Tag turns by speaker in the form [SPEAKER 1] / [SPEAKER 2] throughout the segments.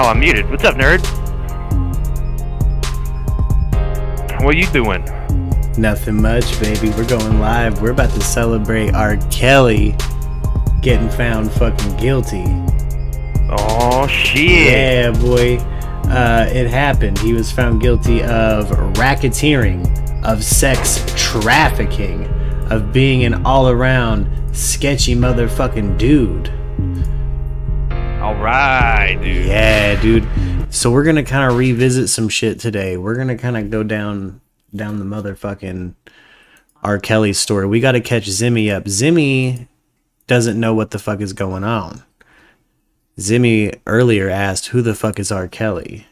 [SPEAKER 1] I'm muted. What's up, nerd? What are you doing?
[SPEAKER 2] Nothing much, baby. We're going live. We're about to celebrate R.Kelly getting found fucking guilty.
[SPEAKER 1] Oh, shit.
[SPEAKER 2] Yeah, boy. It happened. He was found guilty of racketeering, of sex trafficking, of being an all-around sketchy motherfucking dude.
[SPEAKER 1] Alright, dude.
[SPEAKER 2] Yeah, dude. So we're gonna kind of revisit some shit today. We're gonna kind of go down the motherfucking R. Kelly story. We gotta catch Zimmy up. Zimmy doesn't know what the fuck is going on. Zimmy earlier asked, who the fuck is R. Kelly?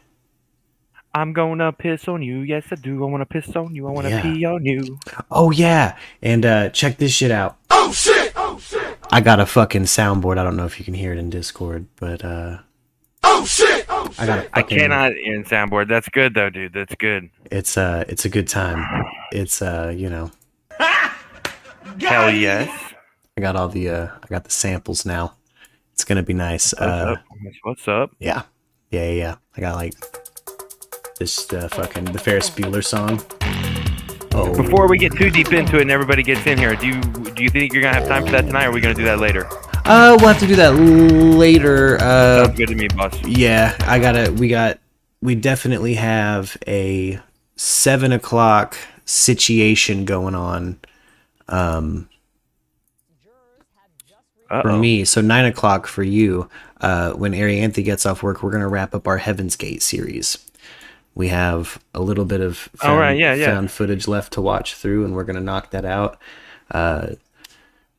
[SPEAKER 1] I'm gonna piss on you. Yes, I do. I wanna piss on you. I wanna pee on you.
[SPEAKER 2] Oh, yeah. And check this shit out.
[SPEAKER 3] Oh, shit! Oh, shit!
[SPEAKER 2] I got a fucking soundboard. I don't know if you can hear it in Discord, but
[SPEAKER 3] oh, shit! Oh, shit!
[SPEAKER 1] I cannot hear in soundboard. That's good, though, dude. That's good.
[SPEAKER 2] It's a good time. It's, you know.
[SPEAKER 1] Hell yes.
[SPEAKER 2] I got all the, I got the samples now. It's gonna be nice.
[SPEAKER 1] What's up?
[SPEAKER 2] Yeah. I got like this fucking the Ferris Bueller song. Oh.
[SPEAKER 1] Before we get too deep into it and everybody gets in here, do you think you're gonna have time for that tonight, or are we gonna do that later?
[SPEAKER 2] We'll have to do that later.
[SPEAKER 1] Sounds good to me, boss.
[SPEAKER 2] Yeah, we definitely have a 7 o'clock situation going on. For me, so 9 o'clock for you. When Arianthe gets off work, we're gonna wrap up our Heaven's Gate series. We have a little bit of found footage left to watch through, and we're gonna knock that out.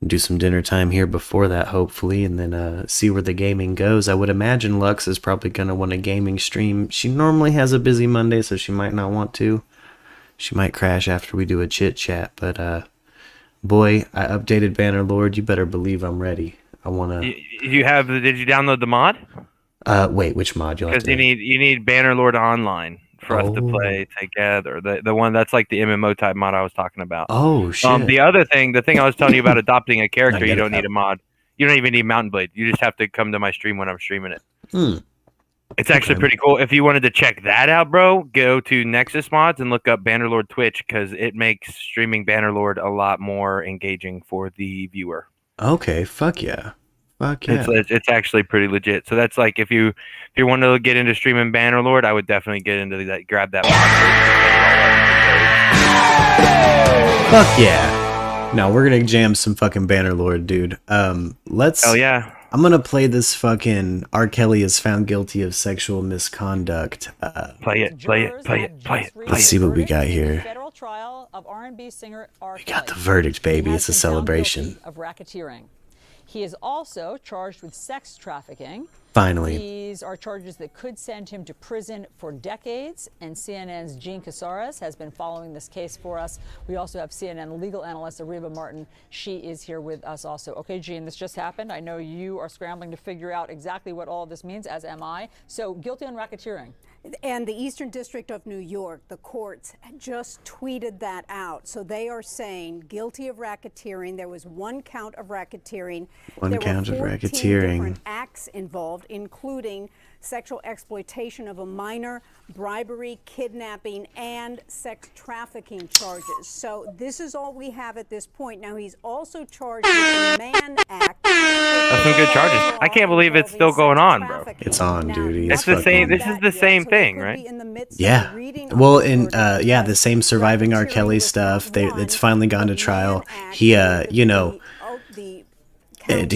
[SPEAKER 2] Do some dinner time here before that, hopefully, and then see where the gaming goes. I would imagine Lux is probably gonna want a gaming stream. She normally has a busy Monday, so she might not want to. She might crash after we do a chit chat, but boy, I updated Bannerlord. You better believe I'm ready. I wanna.
[SPEAKER 1] Did you download the mod?
[SPEAKER 2] Wait, which mod?
[SPEAKER 1] Because you need Bannerlord Online for us to play together. The one that's like the MMO type mod I was talking about.
[SPEAKER 2] Oh shit.
[SPEAKER 1] The thing I was telling you about adopting a character, you don't need a mod. You don't even need Mountain Blade. You just have to come to my stream when I'm streaming it. It's actually pretty cool. If you wanted to check that out, bro, go to Nexus Mods and look up Bannerlord Twitch, because it makes streaming Bannerlord a lot more engaging for the viewer.
[SPEAKER 2] Okay, fuck yeah.
[SPEAKER 1] It's actually pretty legit. So that's like if you want to get into streaming Bannerlord, I would definitely get into that. Grab that mod.
[SPEAKER 2] Fuck yeah. No, we're gonna jam some fucking Bannerlord, dude. Let's.
[SPEAKER 1] Oh yeah.
[SPEAKER 2] I'm gonna play this fucking R. Kelly is found guilty of sexual misconduct.
[SPEAKER 1] Play it.
[SPEAKER 2] Let's see what we got here.
[SPEAKER 4] Federal trial of R&B singer
[SPEAKER 2] We got the verdict, baby. It's a celebration.
[SPEAKER 4] Of racketeering. He is also charged with sex trafficking.
[SPEAKER 2] Finally.
[SPEAKER 4] These are charges that could send him to prison for decades, and CNN's Jean Casares has been following this case for us. We also have CNN legal analyst Ariba Martin. She is here with us also. Okay, Jean, this just happened. I know you are scrambling to figure out exactly what all of this means, as am I. So, guilty on racketeering.
[SPEAKER 5] And the Eastern District of New York, the courts just tweeted that out. So they are saying guilty of racketeering. There was one count of racketeering.
[SPEAKER 2] One count of racketeering.
[SPEAKER 5] Different acts involved, including sexual exploitation of a minor, bribery, kidnapping, and sex trafficking charges. So this is all we have at this point. Now he's also charged with the Mann Act.
[SPEAKER 1] That's some good charges. I can't believe it's still going on, bro.
[SPEAKER 2] It's on, dude.
[SPEAKER 1] It's the same. This is the same thing, right?
[SPEAKER 2] Yeah. Well, and the same surviving R. Kelly stuff. It's finally gone to trial. He, to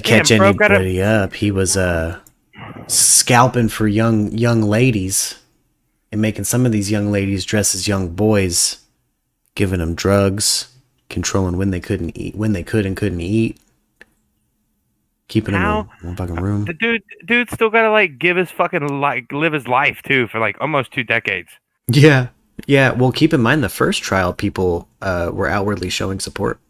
[SPEAKER 2] catch anybody up, he was scalping for young ladies and making some of these young ladies dress as young boys, giving them drugs, controlling when they could and couldn't eat. Keeping him in one fucking room.
[SPEAKER 1] The dude still gotta live his life too for like almost 2 decades.
[SPEAKER 2] Yeah. Well, keep in mind the first trial, people were outwardly showing support.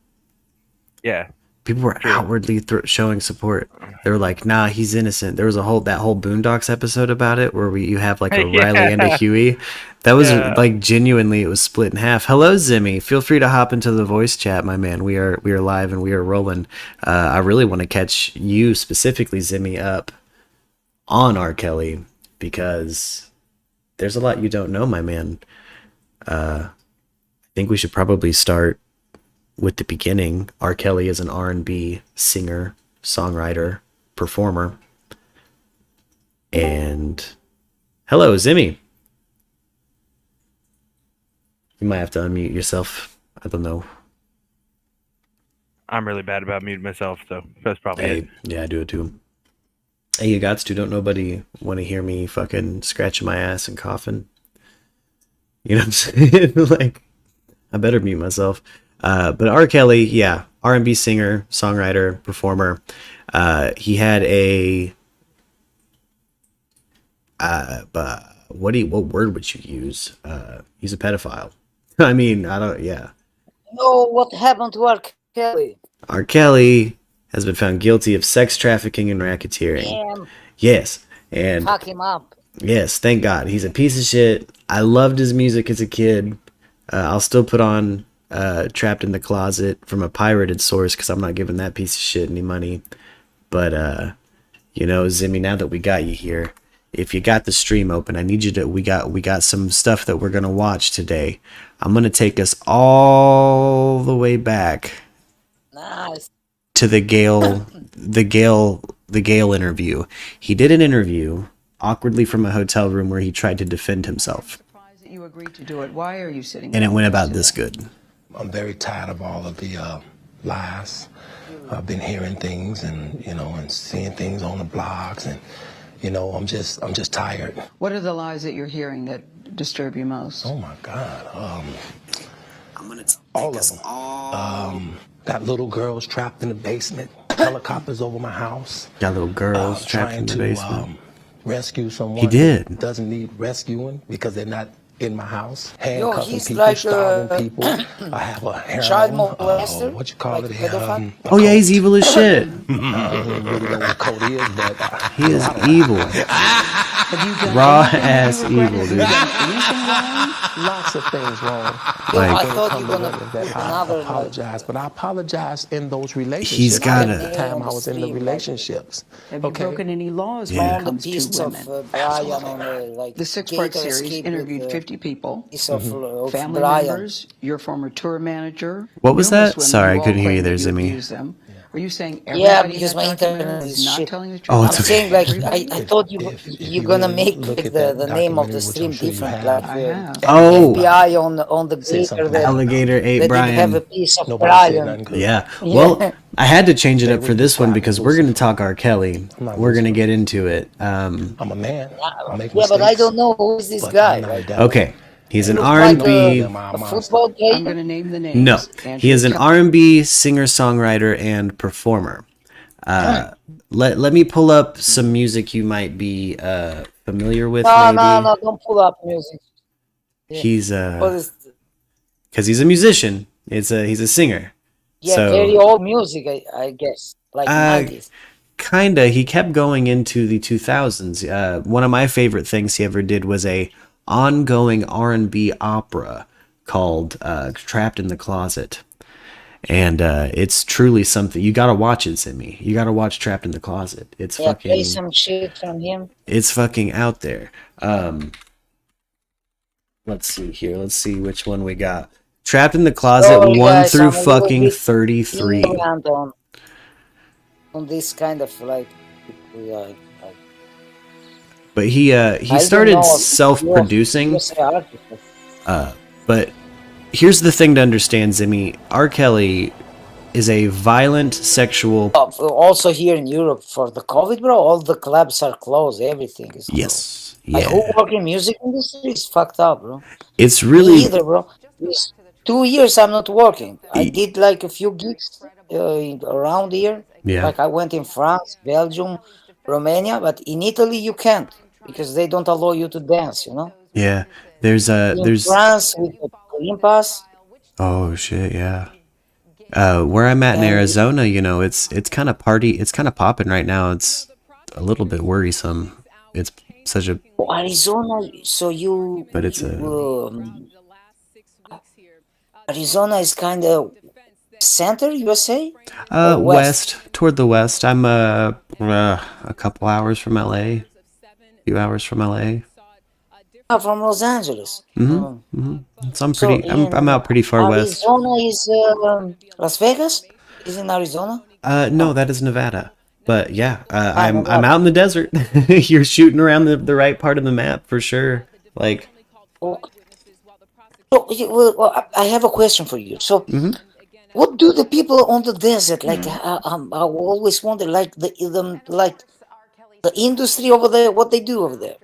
[SPEAKER 1] Yeah.
[SPEAKER 2] People were outwardly showing support. They were like, "Nah, he's innocent." There was that whole Boondocks episode about it where you have like a Riley and a Huey. That was like genuinely, it was split in half. Hello, Zimmy. Feel free to hop into the voice chat, my man. We are live and we are rolling. I really want to catch you specifically, Zimmy, up on R. Kelly because there's a lot you don't know, my man. I think we should probably start with the beginning. R. Kelly is an R&B singer, songwriter, performer. And hello, Zimmy. You might have to unmute yourself. I don't know.
[SPEAKER 1] I'm really bad about muting myself, so that's probably it.
[SPEAKER 2] Yeah, I do it too. Hey, you gots to. Don't nobody want to hear me fucking scratching my ass and coughing. You know what I'm saying? Like, I better mute myself. But R. Kelly, yeah, R&B singer, songwriter, performer. He had a what word would you use? He's a pedophile. I mean, I don't. Yeah.
[SPEAKER 6] No, what happened to R. Kelly?
[SPEAKER 2] R. Kelly has been found guilty of sex trafficking and racketeering.
[SPEAKER 6] Damn.
[SPEAKER 2] Yes, and
[SPEAKER 6] fuck him up.
[SPEAKER 2] Yes, thank God. He's a piece of shit. I loved his music as a kid. I'll still put on Trapped in the Closet from a pirated source because I'm not giving that piece of shit any money. But you know, Zimmy, now that we got you here, if you got the stream open, I need you to. We got some stuff that we're gonna watch today. I'm gonna take us all the way back.
[SPEAKER 6] Nice.
[SPEAKER 2] To the Gale interview. He did an interview awkwardly from a hotel room where he tried to defend himself.
[SPEAKER 7] You agreed to do it. Why are you sitting?
[SPEAKER 2] And it went about this good.
[SPEAKER 8] I'm very tired of all of the lies. I've been hearing things and and seeing things on the blogs, and I'm just tired.
[SPEAKER 7] What are the lies that you're hearing that disturb you most?
[SPEAKER 8] Oh my God.
[SPEAKER 2] I'm gonna take
[SPEAKER 8] all
[SPEAKER 2] us
[SPEAKER 8] of them.
[SPEAKER 2] all.
[SPEAKER 8] Got little girls trapped in the basement. Helicopters over my house.
[SPEAKER 2] Got little girls trapped in the basement.
[SPEAKER 8] Rescue someone.
[SPEAKER 2] He did.
[SPEAKER 8] Who doesn't need rescuing because they're not in my house.
[SPEAKER 6] Yo,
[SPEAKER 8] Handcuffing
[SPEAKER 6] he's
[SPEAKER 8] people,
[SPEAKER 6] like
[SPEAKER 8] starving people. I have a heroin.
[SPEAKER 6] child molester.
[SPEAKER 8] What you call
[SPEAKER 6] like
[SPEAKER 8] it?
[SPEAKER 2] Oh yeah, he's evil as shit.
[SPEAKER 8] I don't really know what code is, but
[SPEAKER 2] He is evil. Raw ass evil, dude.
[SPEAKER 8] Lots of things wrong.
[SPEAKER 6] I thought you were gonna put another.
[SPEAKER 8] I apologize, but I apologize in those relationships.
[SPEAKER 2] He's got
[SPEAKER 8] At the time I was in the relationships.
[SPEAKER 7] Have you broken any laws
[SPEAKER 2] Yeah.
[SPEAKER 7] when it
[SPEAKER 6] On the
[SPEAKER 7] comes
[SPEAKER 6] piece
[SPEAKER 7] to
[SPEAKER 6] of
[SPEAKER 7] women?
[SPEAKER 6] Brian on like
[SPEAKER 7] The six-part
[SPEAKER 6] Gator
[SPEAKER 7] series
[SPEAKER 6] escape
[SPEAKER 7] interviewed
[SPEAKER 6] with,
[SPEAKER 7] 50 people,
[SPEAKER 6] piece of
[SPEAKER 7] family
[SPEAKER 6] Brian.
[SPEAKER 7] members, your former tour manager.
[SPEAKER 2] What was
[SPEAKER 7] numerous
[SPEAKER 2] that?
[SPEAKER 7] women
[SPEAKER 2] Sorry,
[SPEAKER 7] who
[SPEAKER 2] I couldn't
[SPEAKER 7] all
[SPEAKER 2] hear you
[SPEAKER 7] claim
[SPEAKER 2] there,
[SPEAKER 7] that
[SPEAKER 2] Zimmy.
[SPEAKER 7] abused them. Are you saying
[SPEAKER 6] Yeah,
[SPEAKER 7] everybody
[SPEAKER 6] because
[SPEAKER 7] in
[SPEAKER 6] my
[SPEAKER 7] that documentary
[SPEAKER 6] internet
[SPEAKER 7] is
[SPEAKER 6] is
[SPEAKER 7] not
[SPEAKER 6] shit.
[SPEAKER 7] telling the truth?
[SPEAKER 2] Oh,
[SPEAKER 6] I'm
[SPEAKER 2] it's okay.
[SPEAKER 6] saying like
[SPEAKER 7] Everybody?
[SPEAKER 6] I thought you're gonna make
[SPEAKER 8] look
[SPEAKER 6] like
[SPEAKER 8] at that
[SPEAKER 6] the name of the
[SPEAKER 8] documentary, which I'm
[SPEAKER 6] stream
[SPEAKER 8] sure you
[SPEAKER 6] different,
[SPEAKER 8] have.
[SPEAKER 6] like
[SPEAKER 7] I have.
[SPEAKER 2] Oh,
[SPEAKER 6] FBI on the
[SPEAKER 8] Say
[SPEAKER 6] gator
[SPEAKER 8] something.
[SPEAKER 6] that
[SPEAKER 2] Alligator ate
[SPEAKER 6] did have a
[SPEAKER 2] Brian.
[SPEAKER 6] piece of
[SPEAKER 8] Nobody said
[SPEAKER 6] Brian.
[SPEAKER 8] nothing good.
[SPEAKER 2] Yeah.
[SPEAKER 6] Yeah.
[SPEAKER 2] Well, I had to change it
[SPEAKER 8] Stay
[SPEAKER 2] up for
[SPEAKER 8] with
[SPEAKER 2] this
[SPEAKER 8] me,
[SPEAKER 2] one
[SPEAKER 8] Pat.
[SPEAKER 2] because we're gonna talk R. Kelly.
[SPEAKER 8] not
[SPEAKER 2] We're gonna
[SPEAKER 8] Lucifer.
[SPEAKER 2] get into it.
[SPEAKER 8] I'm a man. I make
[SPEAKER 6] Yeah,
[SPEAKER 8] mistakes.
[SPEAKER 6] but I don't know who is this
[SPEAKER 8] but
[SPEAKER 6] guy.
[SPEAKER 8] I'm not a
[SPEAKER 6] Like,
[SPEAKER 8] devil.
[SPEAKER 2] Okay. He's an
[SPEAKER 6] look
[SPEAKER 2] R
[SPEAKER 6] like
[SPEAKER 2] and B.
[SPEAKER 6] a football
[SPEAKER 7] I'm
[SPEAKER 6] game.
[SPEAKER 7] going to name the names.
[SPEAKER 2] No, he is an
[SPEAKER 7] Andrew
[SPEAKER 2] R and B singer, songwriter, and performer. Let me pull up some music you might be familiar with.
[SPEAKER 6] No,
[SPEAKER 2] maybe
[SPEAKER 6] don't pull up music.
[SPEAKER 2] he's
[SPEAKER 6] What is
[SPEAKER 2] because he's a musician. He's a singer.
[SPEAKER 6] very old music, I guess, like
[SPEAKER 2] Uh,
[SPEAKER 6] 90s.
[SPEAKER 2] Kinda. He kept going into the 2000s. One of my favorite things he ever did was a ongoing R&B opera called "Trapped in the Closet," and it's truly something. You gotta watch it, Zimmy. You gotta watch "Trapped in the Closet." It's
[SPEAKER 6] Yeah, play
[SPEAKER 2] fucking.
[SPEAKER 6] some shit from him.
[SPEAKER 2] It's fucking out there. Let's see here. Let's see which one we got. "Trapped in the Closet"
[SPEAKER 6] Sorry,
[SPEAKER 2] 1
[SPEAKER 6] guys,
[SPEAKER 2] through
[SPEAKER 6] I'm a little
[SPEAKER 2] fucking
[SPEAKER 6] bit
[SPEAKER 2] 33.
[SPEAKER 6] ignorant on this kind of like
[SPEAKER 2] But he
[SPEAKER 6] I don't
[SPEAKER 2] started
[SPEAKER 6] know if
[SPEAKER 2] self-producing.
[SPEAKER 6] you're an artist.
[SPEAKER 2] But here's the thing to understand, Zimmy. R. Kelly is a violent sexual.
[SPEAKER 6] Also here in Europe for the COVID, bro, all the clubs are closed. Everything is closed.
[SPEAKER 2] Yes.
[SPEAKER 6] Like, who
[SPEAKER 2] Yeah.
[SPEAKER 6] work in music industry is fucked up, bro.
[SPEAKER 2] It's
[SPEAKER 6] Me
[SPEAKER 2] really.
[SPEAKER 6] either, bro. It's 2 years I'm not working. I did like a few gigs around here.
[SPEAKER 2] Yeah.
[SPEAKER 6] Like I went in France, Belgium, Romania, but in Italy you can't because they don't allow you to dance, you know?
[SPEAKER 2] Yeah. There's
[SPEAKER 6] In France with the Green Pass.
[SPEAKER 2] Oh shit, yeah. Where I'm at in
[SPEAKER 6] And-
[SPEAKER 2] Arizona, it's kind of it's kind of popping right now. It's a little bit worrisome. It's such a.
[SPEAKER 6] Oh, Arizona, so you.
[SPEAKER 2] But it's a.
[SPEAKER 6] Arizona is kind of center USA. Or
[SPEAKER 2] West, toward the west. I'm a couple hours from LA. few hours from LA.
[SPEAKER 6] From Los Angeles.
[SPEAKER 2] So I'm pretty. I'm out pretty far west.
[SPEAKER 6] Arizona is Las Vegas. Is in Arizona?
[SPEAKER 2] No, that is Nevada. But yeah, I'm
[SPEAKER 6] Nevada.
[SPEAKER 2] out in the desert. You're shooting around the right part of the map for sure. Like,
[SPEAKER 6] Okay. So, well, I have a question for you. So, what do the people on the desert like? I always wonder, like the industry over there, what they do over there.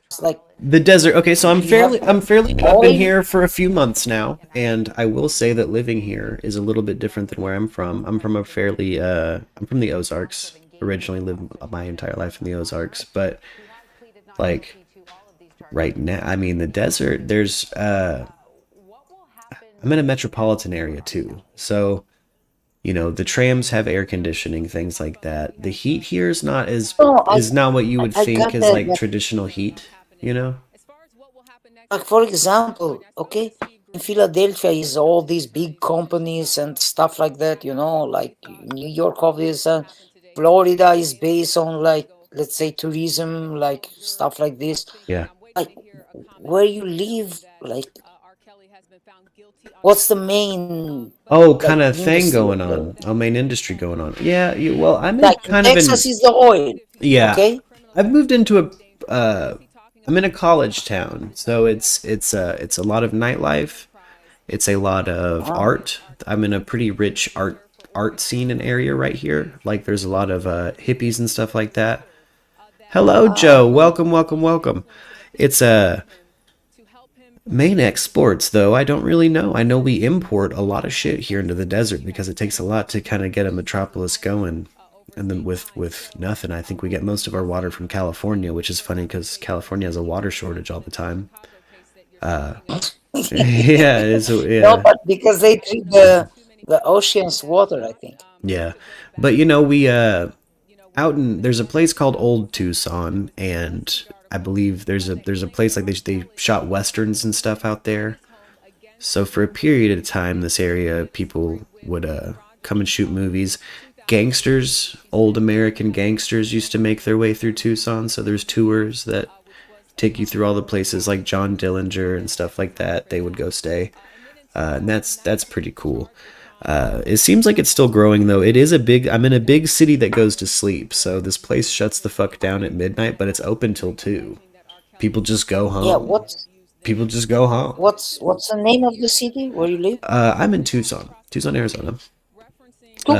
[SPEAKER 6] It's like
[SPEAKER 2] the desert. Okay, so I'm fairly. I've been
[SPEAKER 6] oil?
[SPEAKER 2] here for a few months now, and I will say that living here is a little bit different than where I'm from. I'm from a fairly. I'm from the Ozarks. Originally lived my entire life in the Ozarks, but like right now, I mean, the desert. There's. I'm in a metropolitan area too, so you know the trams have air conditioning, things like that. The heat here is not as
[SPEAKER 6] No,
[SPEAKER 2] is not what you would
[SPEAKER 6] I
[SPEAKER 2] think
[SPEAKER 6] got
[SPEAKER 2] is
[SPEAKER 6] that.
[SPEAKER 2] like traditional heat. You know.
[SPEAKER 6] Like for example, okay, in Philadelphia is all these big companies and stuff like that. Like New York, obviously, Florida is based on like let's say tourism, like stuff like this.
[SPEAKER 2] Yeah.
[SPEAKER 6] Like where you live, like what's the main
[SPEAKER 2] Oh,
[SPEAKER 6] like
[SPEAKER 2] kind of thing
[SPEAKER 6] industry
[SPEAKER 2] going
[SPEAKER 6] over there?
[SPEAKER 2] on. Oh, main industry going on. Yeah, well, I'm in
[SPEAKER 6] Like in
[SPEAKER 2] kind of
[SPEAKER 6] Texas
[SPEAKER 2] in
[SPEAKER 6] is the oil,
[SPEAKER 2] yeah.
[SPEAKER 6] okay?
[SPEAKER 2] I've moved into I'm in a college town, so it's a lot of nightlife. It's a lot of
[SPEAKER 6] Ah,
[SPEAKER 2] art. I'm in a pretty rich art scene and area right here. Like there's a lot of hippies and stuff like that. Hello, Joe.
[SPEAKER 6] okay.
[SPEAKER 2] Welcome, welcome, welcome. It's main exports, though, I don't really know. I know we import a lot of shit here into the desert because it takes a lot to kind of get a metropolis going. And then with nothing, I think we get most of our water from California, which is funny because California has a water shortage all the time. Yeah,
[SPEAKER 6] No,
[SPEAKER 2] yeah,
[SPEAKER 6] but because they treat the ocean's water, I think.
[SPEAKER 2] yeah. But you know, we out in there's a place called Old Tucson, and I believe there's a place like they shot westerns and stuff out there. So for a period of time, this area people would come and shoot movies. Gangsters, old American gangsters, used to make their way through Tucson. So there's tours that take you through all the places like John Dillinger and stuff like that. They would go stay, and that's pretty cool. It seems like it's still growing though. It is a big. I'm in a big city that goes to sleep, so this place shuts the fuck down at midnight, but it's open till 2. People just go
[SPEAKER 6] Yeah,
[SPEAKER 2] home. People just go home.
[SPEAKER 6] what's the name of the city where you live?
[SPEAKER 2] I'm in Tucson, Arizona. Yeah,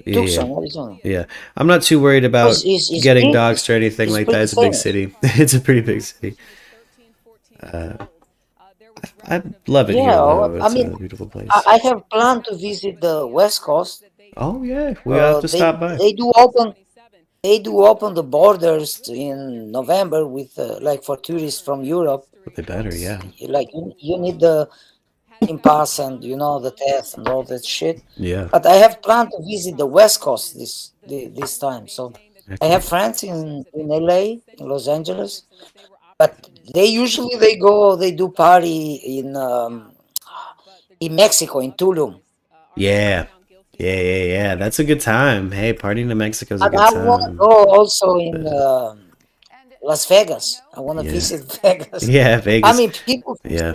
[SPEAKER 2] yeah,
[SPEAKER 6] Tucson, Arizona.
[SPEAKER 2] yeah. I'm not too worried about
[SPEAKER 6] Is
[SPEAKER 2] getting
[SPEAKER 6] big,
[SPEAKER 2] doxxed or anything
[SPEAKER 6] is
[SPEAKER 2] like that.
[SPEAKER 6] pretty
[SPEAKER 2] It's a big
[SPEAKER 6] famous.
[SPEAKER 2] city. It's a pretty big city. I love it here
[SPEAKER 6] Yeah,
[SPEAKER 2] though.
[SPEAKER 6] I
[SPEAKER 2] It's a
[SPEAKER 6] mean,
[SPEAKER 2] beautiful
[SPEAKER 6] I,
[SPEAKER 2] place.
[SPEAKER 6] I have planned to visit the West Coast.
[SPEAKER 2] Oh yeah, we have to
[SPEAKER 6] They
[SPEAKER 2] stop by.
[SPEAKER 6] they do open the borders in November with like for tourists from Europe.
[SPEAKER 2] They better, yeah,
[SPEAKER 6] Like you need the pass and the test and all that shit.
[SPEAKER 2] yeah.
[SPEAKER 6] But I have planned to visit the West Coast this time. So
[SPEAKER 2] Heck
[SPEAKER 6] I have
[SPEAKER 2] yeah.
[SPEAKER 6] friends in LA, in Los Angeles, but they do party in Mexico in Tulum.
[SPEAKER 2] Yeah, yeah, yeah, yeah. That's a good time. Hey, partying in Mexico's a
[SPEAKER 6] And
[SPEAKER 2] good
[SPEAKER 6] I want to
[SPEAKER 2] time.
[SPEAKER 6] go also in Las Vegas. I want to
[SPEAKER 2] Yeah,
[SPEAKER 6] visit Vegas.
[SPEAKER 2] yeah.
[SPEAKER 6] I
[SPEAKER 2] Vegas.
[SPEAKER 6] mean, people
[SPEAKER 2] Yeah.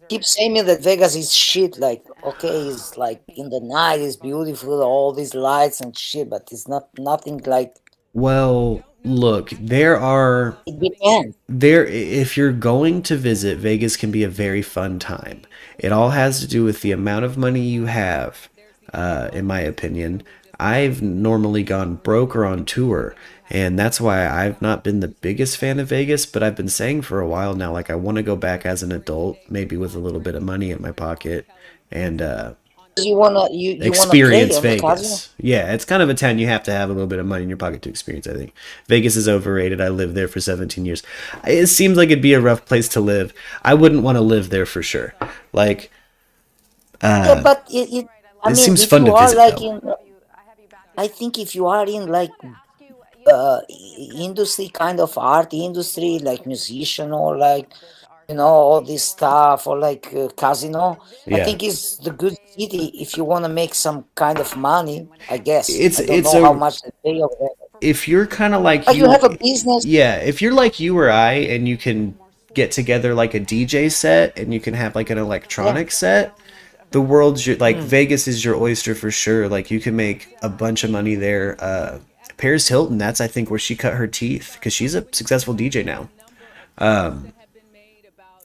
[SPEAKER 6] keep saying me that Vegas is shit. Like, okay, it's like in the night, it's beautiful, all these lights and shit, but it's nothing like
[SPEAKER 2] Well, look, there are
[SPEAKER 6] it depends.
[SPEAKER 2] there if you're going to visit, Vegas can be a very fun time. It all has to do with the amount of money you have, in my opinion. I've normally gone broke or on tour, and that's why I've not been the biggest fan of Vegas, but I've been saying for a while now, like I want to go back as an adult, maybe with a little bit of money in my pocket, and
[SPEAKER 6] You wanna play
[SPEAKER 2] experience
[SPEAKER 6] on the casino?
[SPEAKER 2] Vegas. Yeah, it's kind of a town you have to have a little bit of money in your pocket to experience, I think. Vegas is overrated. I lived there for 17 years. It seems like it'd be a rough place to live. I wouldn't want to live there for sure. Like,
[SPEAKER 6] Yeah, but I
[SPEAKER 2] it
[SPEAKER 6] mean,
[SPEAKER 2] seems
[SPEAKER 6] if
[SPEAKER 2] fun
[SPEAKER 6] you
[SPEAKER 2] to
[SPEAKER 6] are
[SPEAKER 2] visit
[SPEAKER 6] like
[SPEAKER 2] though.
[SPEAKER 6] I think if you are in like industry kind of art industry, like musician or like all this stuff or like casino, I
[SPEAKER 2] Yeah.
[SPEAKER 6] think it's the good city if you want to make some kind of money. I guess
[SPEAKER 2] It's
[SPEAKER 6] I don't
[SPEAKER 2] it's
[SPEAKER 6] know how
[SPEAKER 2] a
[SPEAKER 6] much they pay over there.
[SPEAKER 2] if you're kind of like
[SPEAKER 6] you have a business.
[SPEAKER 2] Yeah, if you're like you or I, and you can get together like a DJ set, and you can have like an electronic set, the world's your, like Vegas is your oyster for sure. Like you can make a bunch of money there. Paris Hilton, that's I think where she cut her teeth because she's a successful DJ now.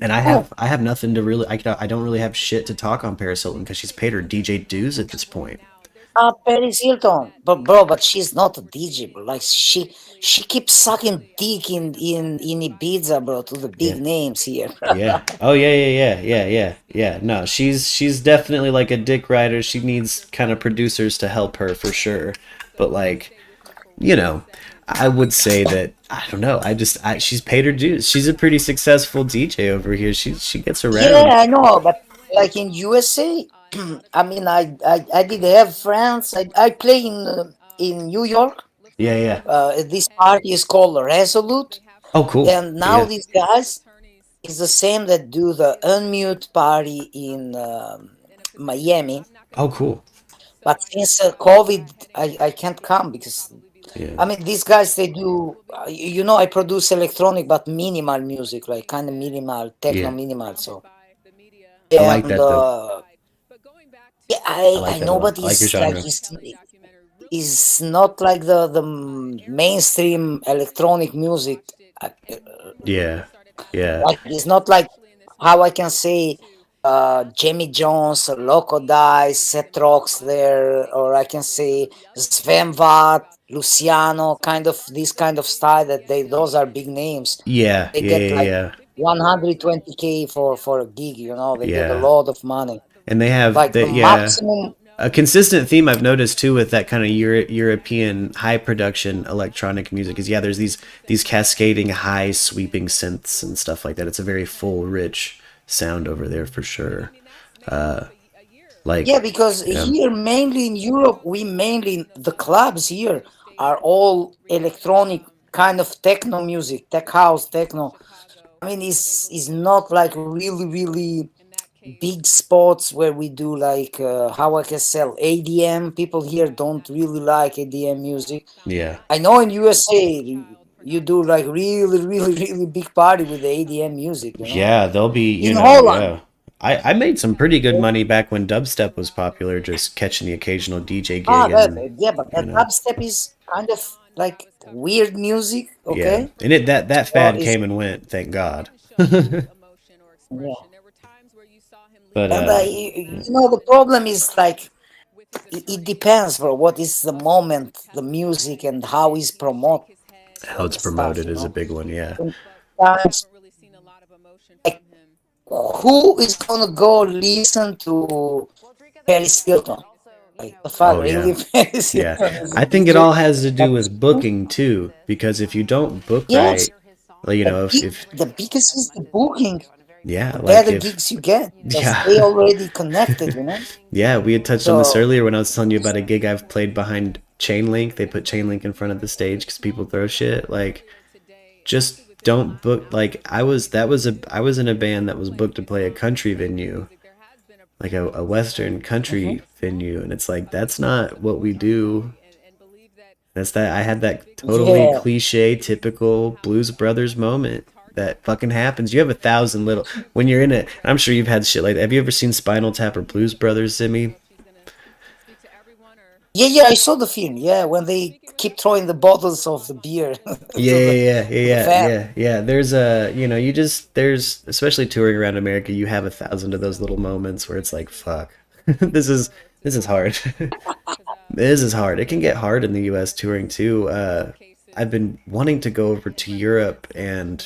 [SPEAKER 2] And I have nothing to really I don't really have shit to talk on Paris Hilton because she's paid her DJ dues at this point.
[SPEAKER 6] Paris Hilton, but she's not a DJ, bro. Like she keeps sucking dick in Ibiza, bro, to the big names here.
[SPEAKER 2] Yeah. Oh yeah. No, she's definitely like a dick rider. She needs kind of producers to help her for sure. But like, you know, I would say that I don't know. She's paid her dues. She's a pretty successful DJ over here. She gets around.
[SPEAKER 6] Yeah, I know, but like in USA, I mean, I did have friends. I play in New York.
[SPEAKER 2] Yeah.
[SPEAKER 6] This party is called Resolute.
[SPEAKER 2] Oh, cool.
[SPEAKER 6] And now these guys is the same that do the Unmute party in Miami.
[SPEAKER 2] Oh, cool.
[SPEAKER 6] But since COVID, I can't come because I mean these guys they do. I produce electronic but minimal music, like kind of minimal techno minimal. So
[SPEAKER 2] I like that though.
[SPEAKER 6] Yeah, I know, but it's like is not like the mainstream electronic music.
[SPEAKER 2] Yeah.
[SPEAKER 6] Like it's not like how I can say Jamie Jones, Loco Dice, Seth Rocks there, or I can say Sven Vath, Luciano, kind of this kind of style that those are big names.
[SPEAKER 2] Yeah.
[SPEAKER 6] They get like 120K for a gig, they get a lot of money.
[SPEAKER 2] And they have
[SPEAKER 6] like maximum.
[SPEAKER 2] A consistent theme I've noticed too with that kind of European high production electronic music is there's these cascading high sweeping synths and stuff like that. It's a very full, rich sound over there for sure.
[SPEAKER 6] Because here mainly in Europe, the clubs here are all electronic kind of techno music, tech house, techno. I mean, it's not like really big spots where we do like how I can sell ADM. People here don't really like ADM music.
[SPEAKER 2] Yeah,
[SPEAKER 6] I know in USA you do like really big party with the ADM music.
[SPEAKER 2] Yeah, they'll be
[SPEAKER 6] in Holland.
[SPEAKER 2] Yeah. I made some pretty good money back when dubstep was popular, just catching the occasional DJ gig.
[SPEAKER 6] But that dubstep is kind of like weird music. Okay,
[SPEAKER 2] and that fad came and went. Thank God.
[SPEAKER 6] Yeah. But the problem is like it depends, bro. What is the moment, the music, and how is promoted?
[SPEAKER 2] How it's promoted is a big one, yeah.
[SPEAKER 6] Like, who is gonna go listen to Paris Hilton? Like, the fuck, really? Paris Hilton
[SPEAKER 2] I think it all has to do with booking too, because if you don't book right, if
[SPEAKER 6] the biggest is the booking.
[SPEAKER 2] Yeah,
[SPEAKER 6] the better gigs you get, they already connected,
[SPEAKER 2] Yeah, we had touched on this earlier when I was telling you about a gig I've played behind Chain Link. They put Chain Link in front of the stage because people throw shit. Like, just don't book. Like, I was in a band that was booked to play a country venue, like a Western country venue, and it's like that's not what we do. That's that. I had that totally cliche, typical Blues Brothers moment. That fucking happens. You have 1,000 little when you're in it. I'm sure you've had shit like that. Have you ever seen Spinal Tap or Blues Brothers, Simi?
[SPEAKER 6] Yeah, I saw the film. Yeah, when they keep throwing the bottles of the beer.
[SPEAKER 2] Yeah. There's there's especially touring around America, you have 1,000 of those little moments where it's like, fuck, this is hard. This is hard. It can get hard in the U.S. touring too. I've been wanting to go over to Europe and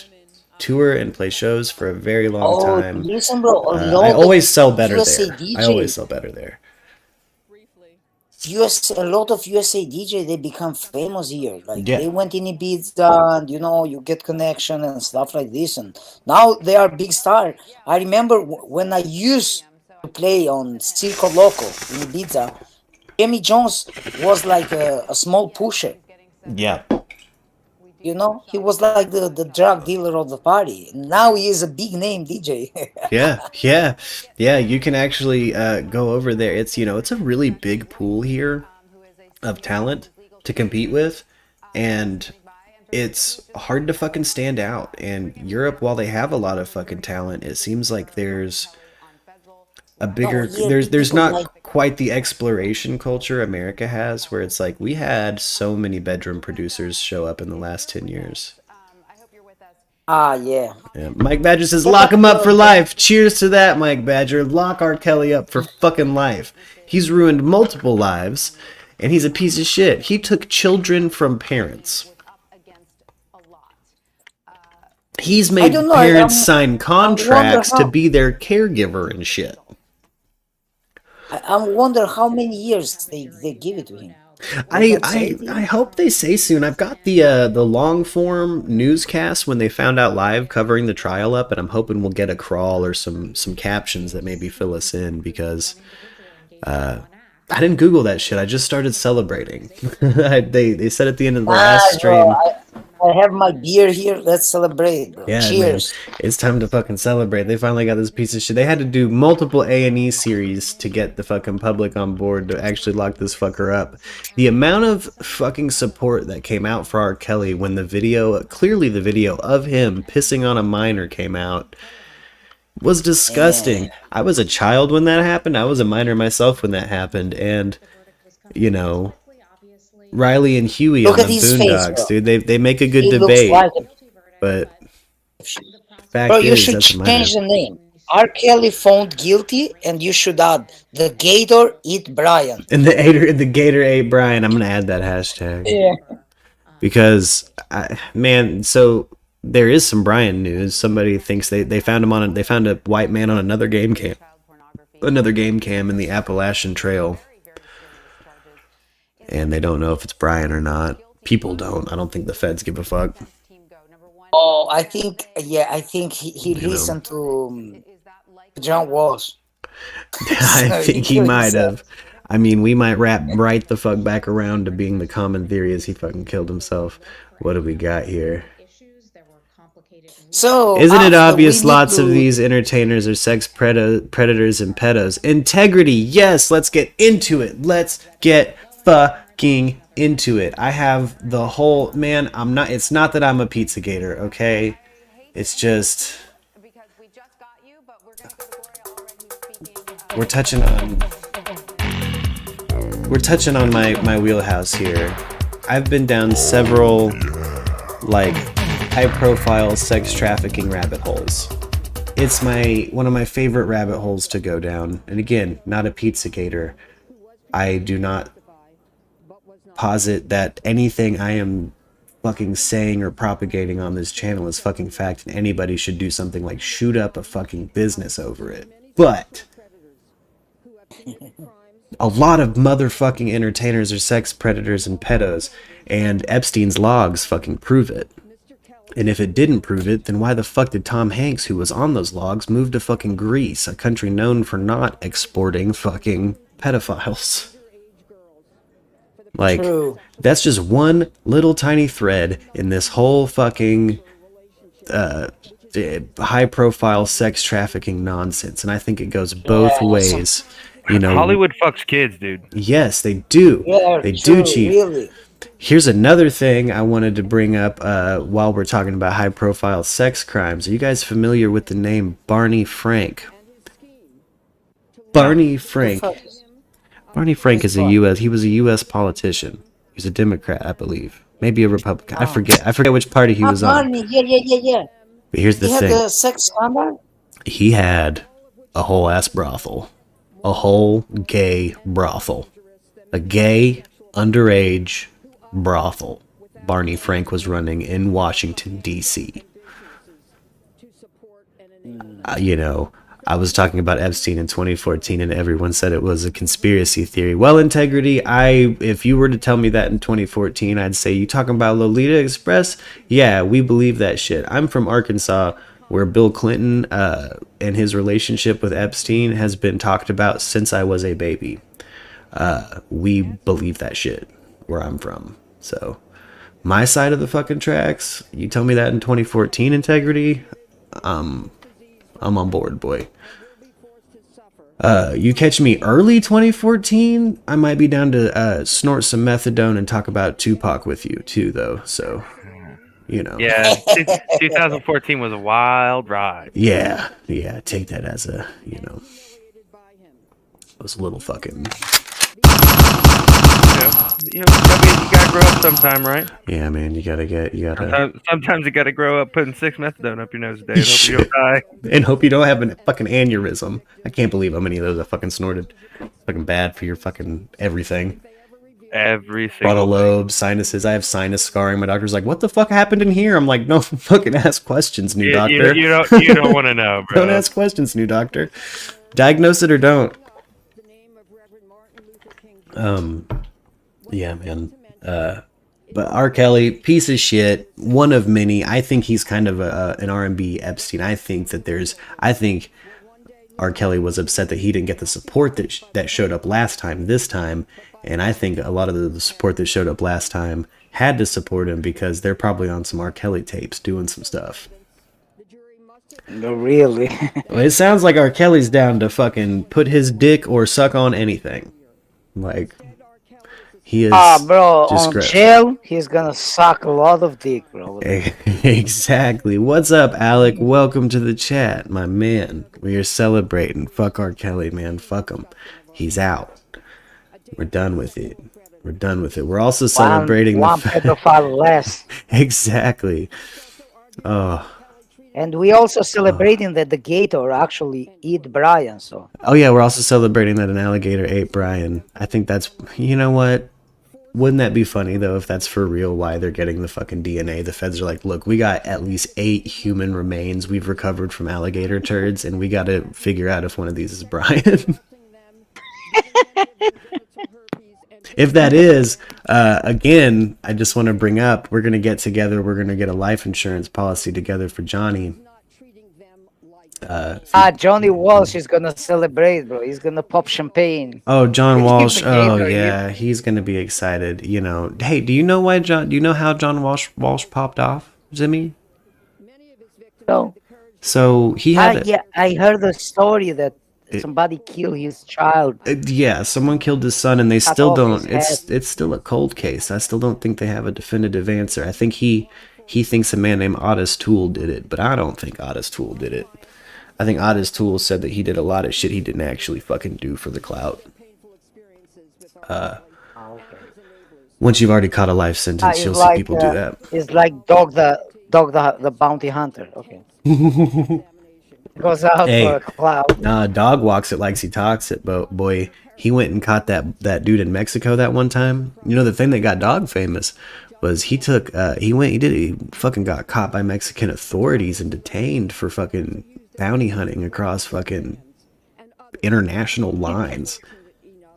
[SPEAKER 2] tour and play shows for a very long time.
[SPEAKER 6] Listen, bro,
[SPEAKER 2] I always sell better there. I always sell better there.
[SPEAKER 6] A lot of USA DJ, they become famous here. Like they went in Ibiza, and you get connection and stuff like this, and now they are big star. I remember when I used to play on Circo Loco in Ibiza, Jamie Jones was like a small pusher.
[SPEAKER 2] Yeah.
[SPEAKER 6] He was like the drug dealer of the party. Now he is a big name DJ.
[SPEAKER 2] Yeah. You can actually go over there. It's it's a really big pool here of talent to compete with. And it's hard to fucking stand out. And Europe, while they have a lot of fucking talent, it seems like there's a bigger there's not like, quite the exploration culture America has, where it's like we had so many bedroom producers show up in the last 10 years.
[SPEAKER 6] Yeah.
[SPEAKER 2] Mike Badger says, lock him up for life. Cheers to that, Mike Badger. Lock R.Kelly up for fucking life. He's ruined multiple lives, and he's a piece of shit. He took children from parents. He's made parents sign contracts to be their caregiver and shit.
[SPEAKER 6] I wonder how many years they give it to him.
[SPEAKER 2] I hope they say soon. I've got the long form newscast when they found out live covering the trial up, and I'm hoping we'll get a crawl or some captions that maybe fill us in, because I didn't Google that shit. I just started celebrating. They said at the end of the last stream.
[SPEAKER 6] I have my beer here. Let's celebrate, bro.
[SPEAKER 2] Yeah,
[SPEAKER 6] cheers.
[SPEAKER 2] Man, it's time to fucking celebrate. They finally got this piece of shit. They had to do multiple A&E series to get the fucking public on board to actually lock this fucker up. The amount of fucking support that came out for R. Kelly when the video, clearly the video of him pissing on a minor came out, was disgusting. I was a child when that happened. I was a minor myself when that happened. And, you know, Riley and Huey on the Boondocks, dude. They make a good debate, but fact
[SPEAKER 6] bro, you
[SPEAKER 2] is,
[SPEAKER 6] should change the name. R. Kelly found guilty, and you should add the Gator eat Brian.
[SPEAKER 2] And the Gator ate Brian. I'm gonna add that hashtag.
[SPEAKER 6] Yeah.
[SPEAKER 2] Because so there is some Brian news. Somebody thinks they found him they found a white man on another game cam in the Appalachian Trail. And they don't know if it's Brian or not. People don't. I don't think the feds give a fuck.
[SPEAKER 6] Oh, I think he listened to John Walsh.
[SPEAKER 2] I think he might have. I mean, we might wrap right the fuck back around to being the common theory as he fucking killed himself. What do we got here?
[SPEAKER 6] So,
[SPEAKER 2] isn't it obvious lots of these entertainers are sex predators and pedos? Integrity, yes, let's get into it. Let's get fucking into it. I have the whole it's not that I'm a Pizzagator, okay? It's just we're touching on my wheelhouse here. I've been down several like high profile sex trafficking rabbit holes. It's one of my favorite rabbit holes to go down. And again, not a Pizzagator. I do not posit that anything I am fucking saying or propagating on this channel is fucking fact, and anybody should do something like shoot up a fucking business over it. But a lot of motherfucking entertainers are sex predators and pedos, and Epstein's logs fucking prove it. And if it didn't prove it, then why the fuck did Tom Hanks, who was on those logs, move to fucking Greece, a country known for not exporting fucking pedophiles? Like, that's just one little tiny thread in this whole fucking high-profile sex trafficking nonsense, and I think it goes both ways. You know,
[SPEAKER 1] Hollywood fucks kids, dude.
[SPEAKER 2] Yes, they do.
[SPEAKER 6] Yeah,
[SPEAKER 2] they do, Chief.
[SPEAKER 6] Really.
[SPEAKER 2] Here's another thing I wanted to bring up while we're talking about high-profile sex crimes. Are you guys familiar with the name Barney Frank? Barney Frank. Barney Frank is he was a U.S. politician. He was a Democrat, I believe. Maybe a Republican. I forget which party he was on.
[SPEAKER 6] Barney, yeah.
[SPEAKER 2] But here's the thing.
[SPEAKER 6] He had a sex scandal?
[SPEAKER 2] He had a whole ass brothel. A whole gay brothel. A gay, underage brothel Barney Frank was running in Washington, D.C. You know, I was talking about Epstein in 2014 and everyone said it was a conspiracy theory. Well, Integrity, if you were to tell me that in 2014, I'd say, you talking about Lolita Express? Yeah, we believe that shit. I'm from Arkansas, where Bill Clinton and his relationship with Epstein has been talked about since I was a baby. We believe that shit where I'm from. So, my side of the fucking tracks, you tell me that in 2014, Integrity, I'm on board, boy. You catch me early 2014, I might be down to snort some methadone and talk about Tupac with you too, though. So, you know.
[SPEAKER 1] Yeah, 2014 was a wild ride.
[SPEAKER 2] Yeah, take that as a, you know, it was a little fucking...
[SPEAKER 1] You gotta grow up sometime, right?
[SPEAKER 2] Yeah, man, you gotta...
[SPEAKER 1] Sometimes you gotta grow up putting 6 methadone up your nose a day and hope you don't die.
[SPEAKER 2] And hope you don't have a fucking aneurysm. I can't believe how many of those I fucking snorted. It's fucking bad for your fucking everything.
[SPEAKER 1] Every single
[SPEAKER 2] frontal lobe, sinuses. I have sinus scarring. My doctor's like, "What the fuck happened in here?" I'm like, "No fucking ask questions, new doctor.
[SPEAKER 1] You don't want to know, bro.
[SPEAKER 2] Don't ask questions, new doctor. Diagnose it or don't." Yeah, man. But R.Kelly, piece of shit, one of many. I think he's kind of an R&B Epstein. I think R.Kelly was upset that he didn't get the support that showed up last time, this time. And I think a lot of the support that showed up last time had to support him because they're probably on some R.Kelly tapes doing some stuff.
[SPEAKER 6] No, really.
[SPEAKER 2] Well, it sounds like R.Kelly's down to fucking put his dick or suck on anything. Like, he is.
[SPEAKER 6] Bro,
[SPEAKER 2] just
[SPEAKER 6] on
[SPEAKER 2] gross.
[SPEAKER 6] jail, he's gonna suck a lot of dick, bro.
[SPEAKER 2] Exactly. What's up, Alec? Welcome to the chat, my man. We are celebrating. Fuck R.Kelly, man. Fuck him. He's out. We're done with it. We're also celebrating
[SPEAKER 6] one pedophile less.
[SPEAKER 2] Exactly. Oh.
[SPEAKER 6] And we also celebrating that the gator actually eat Brian. So.
[SPEAKER 2] Oh yeah, we're also celebrating that an alligator ate Brian. I think that's, you know what? Wouldn't that be funny though if that's for real? Why they're getting the fucking DNA? The feds are like, look, we got at least 8 human remains we've recovered from alligator turds, and we got to figure out if one of these is Brian. If that is, again, I just want to bring up, we're going to get together. We're going to get a life insurance policy together for Johnny.
[SPEAKER 6] Johnny Walsh is going to celebrate, bro. He's going to pop champagne.
[SPEAKER 2] Oh, John Walsh. Oh, yeah. He's going to be excited. You know, hey, do you know how John Walsh popped off, Jimmy?
[SPEAKER 6] No.
[SPEAKER 2] So he had...
[SPEAKER 6] yeah, I heard the story that somebody killed his child.
[SPEAKER 2] Yeah, someone killed his son, and they still don't. It's still a cold case. I still don't think they have a definitive answer. I think he thinks a man named Otis Toole did it, but I don't think Otis Toole did it. I think Otis Toole said that he did a lot of shit he didn't actually fucking do for the clout. Once you've already caught a life sentence, you'll see people do that.
[SPEAKER 6] It's like Dog the Bounty Hunter. Okay. Goes out for a cloud.
[SPEAKER 2] Nah, dog walks it like he talks it, but boy, he went and caught that dude in Mexico that one time. You know, the thing that got Dog famous was he fucking got caught by Mexican authorities and detained for fucking bounty hunting across fucking international lines.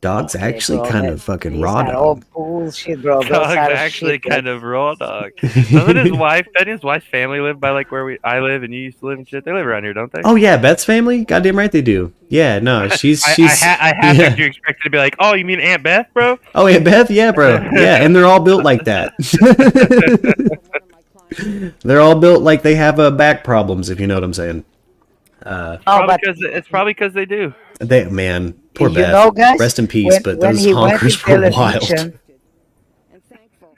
[SPEAKER 2] Dog's actually kind of fucking raw dog.
[SPEAKER 6] Bullshit, bro.
[SPEAKER 1] Dog's actually kind of raw dog. Doesn't his wife's family live by like where I live and you used to live and shit? They live around here, don't they?
[SPEAKER 2] Oh yeah, Beth's family? Goddamn right they do. Yeah, no, she's
[SPEAKER 1] I have you expected to be like, oh, you mean Aunt Beth, bro?
[SPEAKER 2] Oh, Aunt Beth? Yeah, bro. Yeah, and they're all built like that. They're all built like they have back problems, if you know what I'm saying.
[SPEAKER 1] It's probably because they do.
[SPEAKER 2] Man, poor Beth.
[SPEAKER 6] Know, guys,
[SPEAKER 2] rest in peace, but those honkers were wild.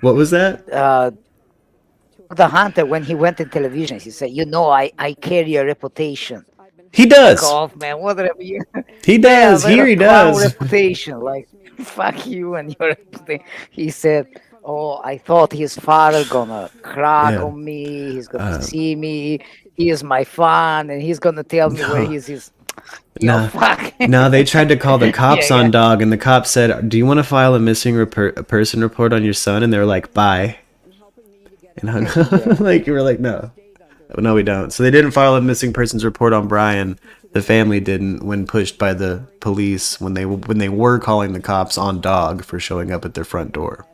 [SPEAKER 2] What was that?
[SPEAKER 6] The Hunter, when he went in television, he said, I carry a reputation.
[SPEAKER 2] He does.
[SPEAKER 6] Fuck off, man. Whatever you...
[SPEAKER 2] He does.
[SPEAKER 6] Yeah,
[SPEAKER 2] here he does.
[SPEAKER 6] Reputation. Like, fuck you and your reputation. He said, I thought his father gonna crack on me. He's gonna see me. He is my fan, and he's gonna tell me where he's his...
[SPEAKER 2] No, they tried to call the cops on Dog, and the cops said, do you want to file a missing person report on your son? And they're like, bye. And hung up. Like, you were like, no, we don't. So they didn't file a missing persons report on Brian. The family didn't when pushed by the police when they were calling the cops on Dog for showing up at their front door.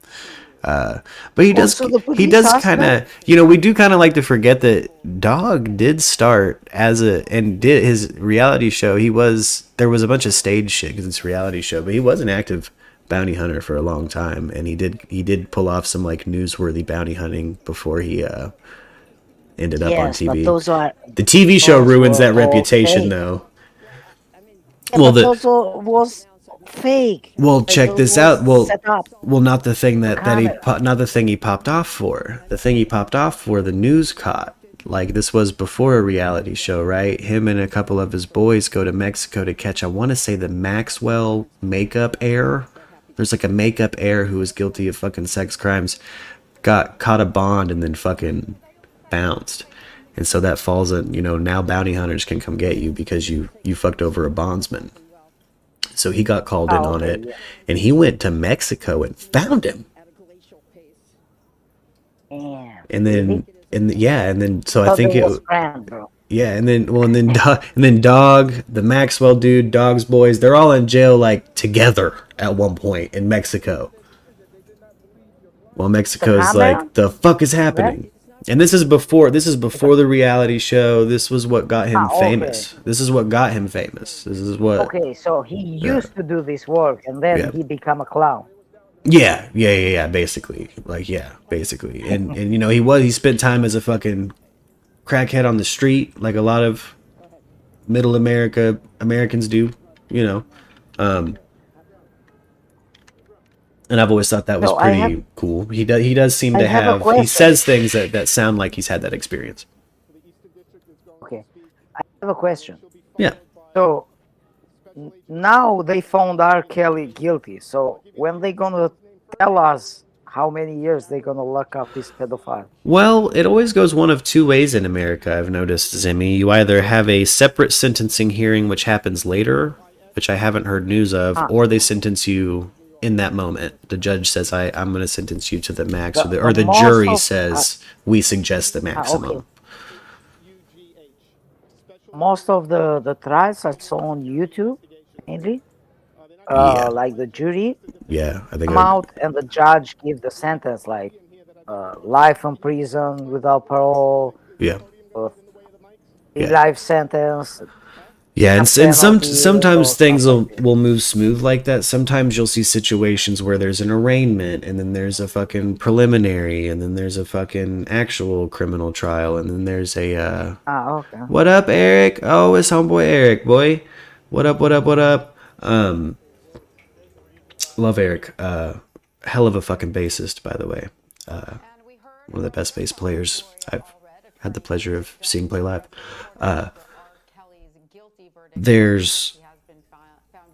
[SPEAKER 2] But he does kind of, we do kind of like to forget that Dog did start did his reality show. There was a bunch of stage shit because it's a reality show, but he was an active bounty hunter for a long time, and he did pull off some like newsworthy bounty hunting before he ended up on TV.
[SPEAKER 6] But those are,
[SPEAKER 2] the TV show ruins that reputation though. well,
[SPEAKER 6] but also was fake.
[SPEAKER 2] Well,
[SPEAKER 6] Like,
[SPEAKER 2] check
[SPEAKER 6] it
[SPEAKER 2] this
[SPEAKER 6] was
[SPEAKER 2] out. Well,
[SPEAKER 6] set up.
[SPEAKER 2] not the thing that
[SPEAKER 6] Camera.
[SPEAKER 2] not the thing he popped off for. The thing he popped off for, the news caught. Like, this was before a reality show, right? Him and a couple of his boys go to Mexico to catch, I want to say, the Maxwell makeup heir. There's like a makeup heir who was guilty of fucking sex crimes, got caught a bond and then fucking bounced. And so that falls in, now bounty hunters can come get you because you fucked over a bondsman. So he got called in on it, and he went to Mexico and found him.
[SPEAKER 6] Damn.
[SPEAKER 2] And then so I think it was
[SPEAKER 6] grand, bro.
[SPEAKER 2] yeah, and then Dog, the Maxwell dude, Dog's boys, they're all in jail like together at one point in Mexico. While Mexico's like, the fuck is happening? Right? And this is before the reality show. This was what got him famous. This is what got him famous. This is what.
[SPEAKER 6] Okay, so he used to do this work, and then he became a clown.
[SPEAKER 2] Yeah. Basically, and he spent time as a fucking crackhead on the street, like a lot of middle Americans do, And I've always thought that was pretty cool. He does seem to have he says things that sound like he's had that experience.
[SPEAKER 6] Okay. I have a question.
[SPEAKER 2] Yeah.
[SPEAKER 6] So now they found R.Kelly guilty. So when they gonna tell us how many years they gonna lock up this pedophile?
[SPEAKER 2] Well, it always goes one of two ways in America, I've noticed, Zimmy. You either have a separate sentencing hearing which happens later, which I haven't heard news of, or they sentence you in that moment. The judge says, I'm going to sentence you to the max, or the jury says, we suggest the maximum.
[SPEAKER 6] Okay. Most of the trials I saw on YouTube, mainly, like the jury come out and the judge give the sentence, like life in prison without parole, life sentence.
[SPEAKER 2] Yeah, and sometimes things will move smooth like that. Sometimes you'll see situations where there's an arraignment, and then there's a fucking preliminary, and then there's a fucking actual criminal trial, and then there's a
[SPEAKER 6] okay.
[SPEAKER 2] What up, Eric? Oh, it's homeboy Eric, boy. What up? Love Eric. Hell of a fucking bassist, by the way. One of the best bass players I've had the pleasure of seeing play live. There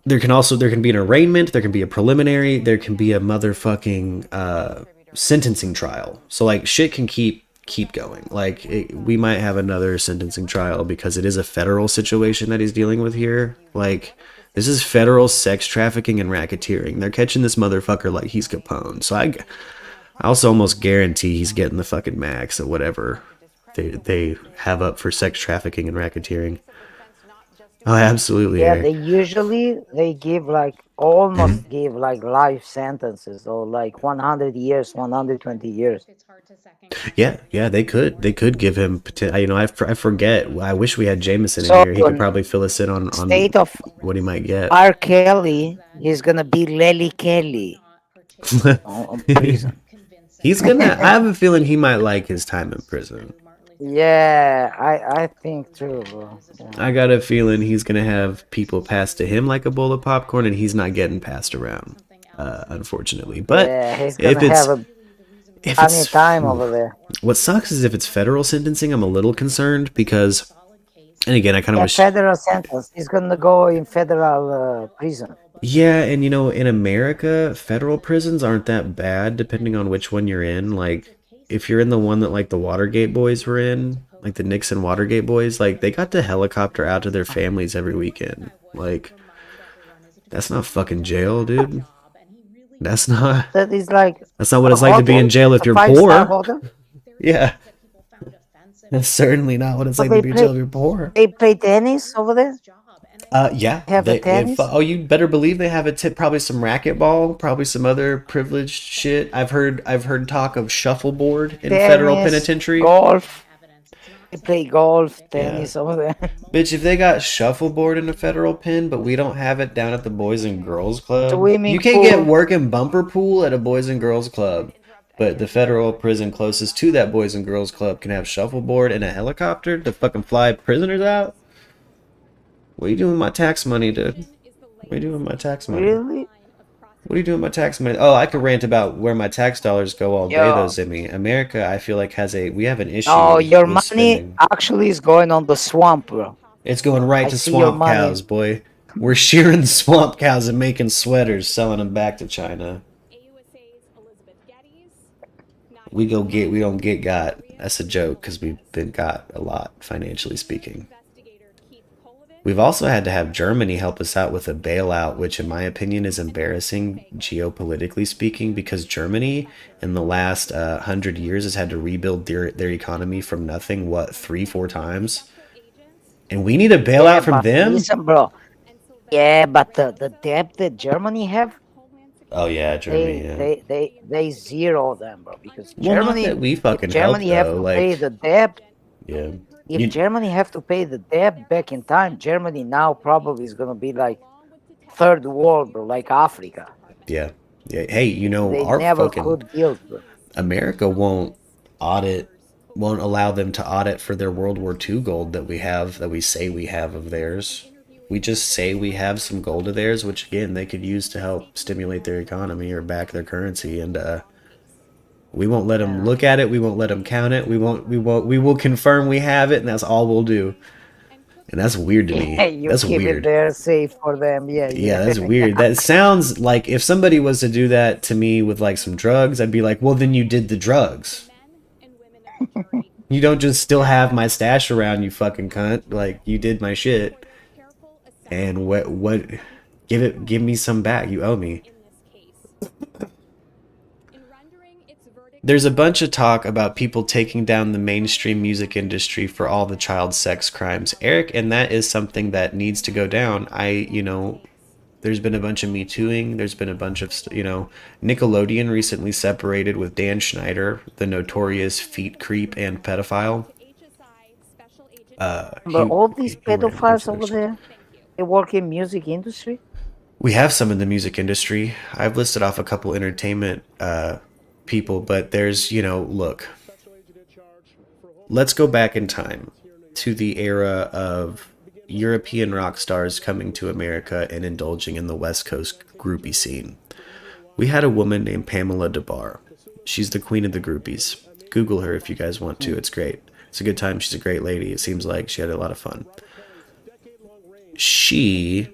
[SPEAKER 2] can be an arraignment, there can be a preliminary, there can be a motherfucking sentencing trial. So like shit can keep going. Like we might have another sentencing trial because it is a federal situation that he's dealing with here. Like this is federal sex trafficking and racketeering. They're catching this motherfucker like he's Capone. So I also almost guarantee he's getting the fucking max at whatever they have up for sex trafficking and racketeering. Oh, absolutely.
[SPEAKER 6] Yeah, they give like almost give like life sentences or like 100 years, 120 years.
[SPEAKER 2] Yeah, they could give him. I forget. I wish we had Jameson in here. He could probably fill us in on what he might get.
[SPEAKER 6] R.Kelly is gonna be Lely Kelly.
[SPEAKER 2] He's gonna. I have a feeling he might like his time in prison.
[SPEAKER 6] Yeah, I think too, bro. Yeah.
[SPEAKER 2] I got a feeling he's gonna have people pass to him like a bowl of popcorn, and he's not getting passed around, unfortunately. But
[SPEAKER 6] he's gonna have a time over there.
[SPEAKER 2] What sucks is if it's federal sentencing, I'm a little concerned because, and again, I kind of wish
[SPEAKER 6] federal sentence. He's gonna go in federal prison.
[SPEAKER 2] Yeah, and in America, federal prisons aren't that bad depending on which one you're in. Like, if you're in the one that like the Watergate boys were in, like the Nixon Watergate boys, like they got to helicopter out to their families every weekend. Like, that's not fucking jail, dude. That's not what it's like to be in jail if you're poor. Yeah. That's certainly not what it's like to be in jail if you're poor.
[SPEAKER 6] They play tennis over there?
[SPEAKER 2] Yeah.
[SPEAKER 6] Have tennis?
[SPEAKER 2] You better believe they have probably some racquetball, probably some other privileged shit. I've heard talk of shuffleboard in federal penitentiary.
[SPEAKER 6] Golf. They play golf, tennis over there.
[SPEAKER 2] Bitch, if they got shuffleboard in a federal pen, but we don't have it down at the Boys and Girls Club. You can't get working bumper pool at a Boys and Girls Club. But the federal prison closest to that Boys and Girls Club can have shuffleboard and a helicopter to fucking fly prisoners out. What are you doing with my tax money, dude? What are you doing with my tax money?
[SPEAKER 6] Really?
[SPEAKER 2] What are you doing with my tax money? Oh, I could rant about where my tax dollars go all day, though, Zimmy. America, I feel like we have an issue.
[SPEAKER 6] Oh, your
[SPEAKER 2] with
[SPEAKER 6] money
[SPEAKER 2] spending.
[SPEAKER 6] actually is going on the swamp, bro.
[SPEAKER 2] It's going right to swamp cows, boy. We're shearing swamp cows and making sweaters, selling them back to China. We don't get got. That's a joke because we've been got a lot, financially speaking. We've also had to have Germany help us out with a bailout, which in my opinion is embarrassing geopolitically speaking, because Germany in the last 100 years has had to rebuild their economy from nothing, 3-4 times? And we need a bailout from them?
[SPEAKER 6] Listen, bro. Yeah, but the debt that Germany have,
[SPEAKER 2] oh yeah, Germany.
[SPEAKER 6] They zero them, bro. Because
[SPEAKER 2] Germany, not that we fucking
[SPEAKER 6] Germany
[SPEAKER 2] help,
[SPEAKER 6] have
[SPEAKER 2] though,
[SPEAKER 6] to pay the debt.
[SPEAKER 2] Yeah.
[SPEAKER 6] If Germany have to pay the debt back in time, Germany now probably is gonna be like third world, bro, like Africa.
[SPEAKER 2] Yeah. Hey,
[SPEAKER 6] they
[SPEAKER 2] our
[SPEAKER 6] never
[SPEAKER 2] fucking
[SPEAKER 6] could build, bro.
[SPEAKER 2] America won't allow them to audit for their World War II gold that we say we have of theirs. We just say we have some gold of theirs, which again they could use to help stimulate their economy or back their currency, and we won't let them look at it. We won't let them count it. We will confirm we have it, and that's all we'll do. And that's weird to me.
[SPEAKER 6] Yeah, you
[SPEAKER 2] that's
[SPEAKER 6] keep
[SPEAKER 2] weird.
[SPEAKER 6] it there safe for them. Yeah,
[SPEAKER 2] that's weird. That sounds like if somebody was to do that to me with like some drugs, I'd be like, well, then you did the drugs. You don't just still have my stash around, you fucking cunt. Like, you did my shit. And what give me some back. You owe me. There's a bunch of talk about people taking down the mainstream music industry for all the child sex crimes, Eric, and that is something that needs to go down. There's been a bunch of Me Tooing. There's been a bunch of, Nickelodeon recently separated with Dan Schneider, the notorious feet creep and pedophile.
[SPEAKER 6] But all these pedophiles over there, they work in music industry?
[SPEAKER 2] We have some in the music industry. I've listed off a couple entertainment people, but there's, look, let's go back in time to the era of European rock stars coming to America and indulging in the West Coast groupie scene. We had a woman named Pamela DeBar. She's the queen of the groupies. Google her if you guys want to. It's great. It's a good time. She's a great lady. It seems like she had a lot of fun. She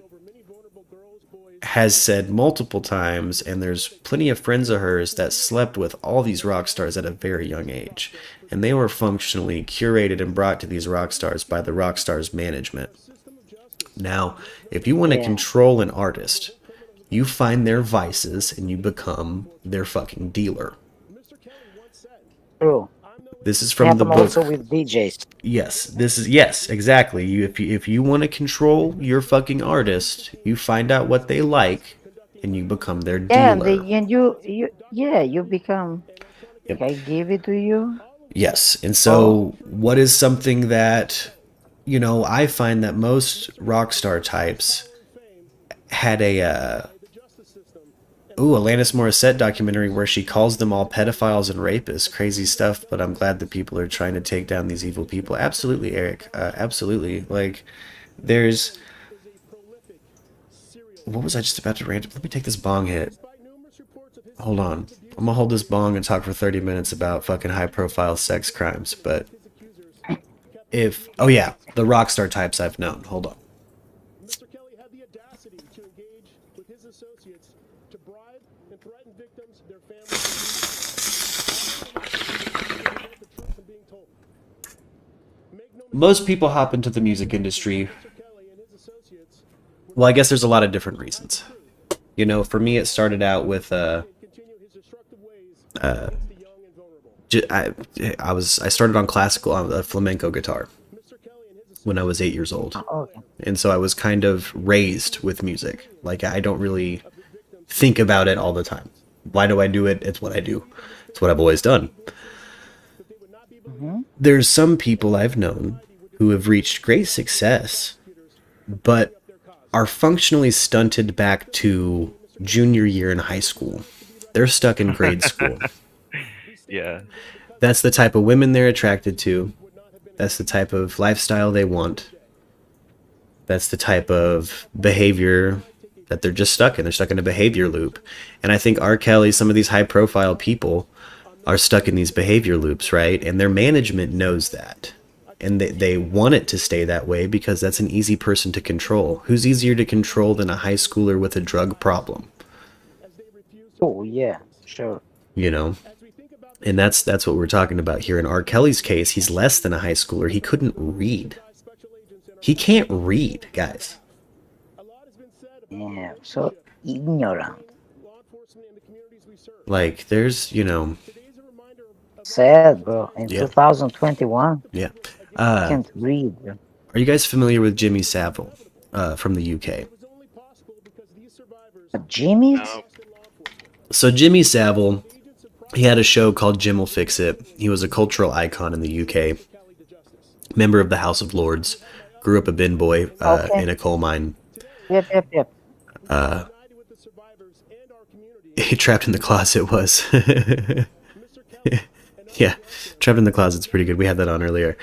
[SPEAKER 2] has said multiple times, and there's plenty of friends of hers that slept with all these rock stars at a very young age. And they were functionally curated and brought to these rock stars by the rock stars management. Now, if you want to control an artist, you find their vices and you become their fucking dealer.
[SPEAKER 6] True.
[SPEAKER 2] This is from the book.
[SPEAKER 6] Also with DJs.
[SPEAKER 2] Yes, exactly. If you want to control your fucking artist, you find out what they like, and you become their dealer.
[SPEAKER 6] You become. Yep. I give it to you.
[SPEAKER 2] Yes, and so what is something that, I find that most rock star types had a Alanis Morissette documentary where she calls them all pedophiles and rapists. Crazy stuff, but I'm glad that people are trying to take down these evil people. Absolutely, Eric. Absolutely. Like, there's... What was I just about to rant? Let me take this bong hit. Hold on. I'm gonna hold this bong and talk for 30 minutes about fucking high-profile sex crimes, but... Oh yeah, the rockstar types I've known. Hold on.
[SPEAKER 3] Mr. Kelly had the audacity to engage with his associates to bribe and threaten victims, their families.
[SPEAKER 2] Most people hop into the music industry. Well, I guess there's a lot of different reasons. For me, it started out with I started on classical flamenco guitar when I was 8 years old. And so I was kind of raised with music. Like, I don't really think about it all the time. Why do I do it? It's what I do. It's what I've always done. There's some people I've known who have reached great success, but are functionally stunted back to junior year in high school. They're stuck in grade school.
[SPEAKER 1] Yeah.
[SPEAKER 2] That's the type of women they're attracted to. That's the type of lifestyle they want. That's the type of behavior that they're just stuck in. They're stuck in a behavior loop. And I think R. Kelly, some of these high profile people are stuck in these behavior loops, right? And their management knows that. And they want it to stay that way because that's an easy person to control. Who's easier to control than a high schooler with a drug problem?
[SPEAKER 6] Oh, yeah, sure.
[SPEAKER 2] You know? And that's what we're talking about here. In R. Kelly's case, he's less than a high schooler. He couldn't read. He can't read, guys.
[SPEAKER 6] Yeah, so ignorant.
[SPEAKER 2] Like, there's, you know...
[SPEAKER 6] Sad, bro. In 2021?
[SPEAKER 2] Yeah.
[SPEAKER 6] Can't read. Bro.
[SPEAKER 2] Are you guys familiar with Jimmy Savile from the UK?
[SPEAKER 6] Jimmy?
[SPEAKER 2] So Jimmy Savile, he had a show called Jim Will Fix It. He was a cultural icon in the UK. Member of the House of Lords. Grew up a bin boy in a coal mine.
[SPEAKER 6] Yep.
[SPEAKER 2] Trapped in the Closet was... Yeah, Trapped in the Closet's pretty good. We had that on earlier.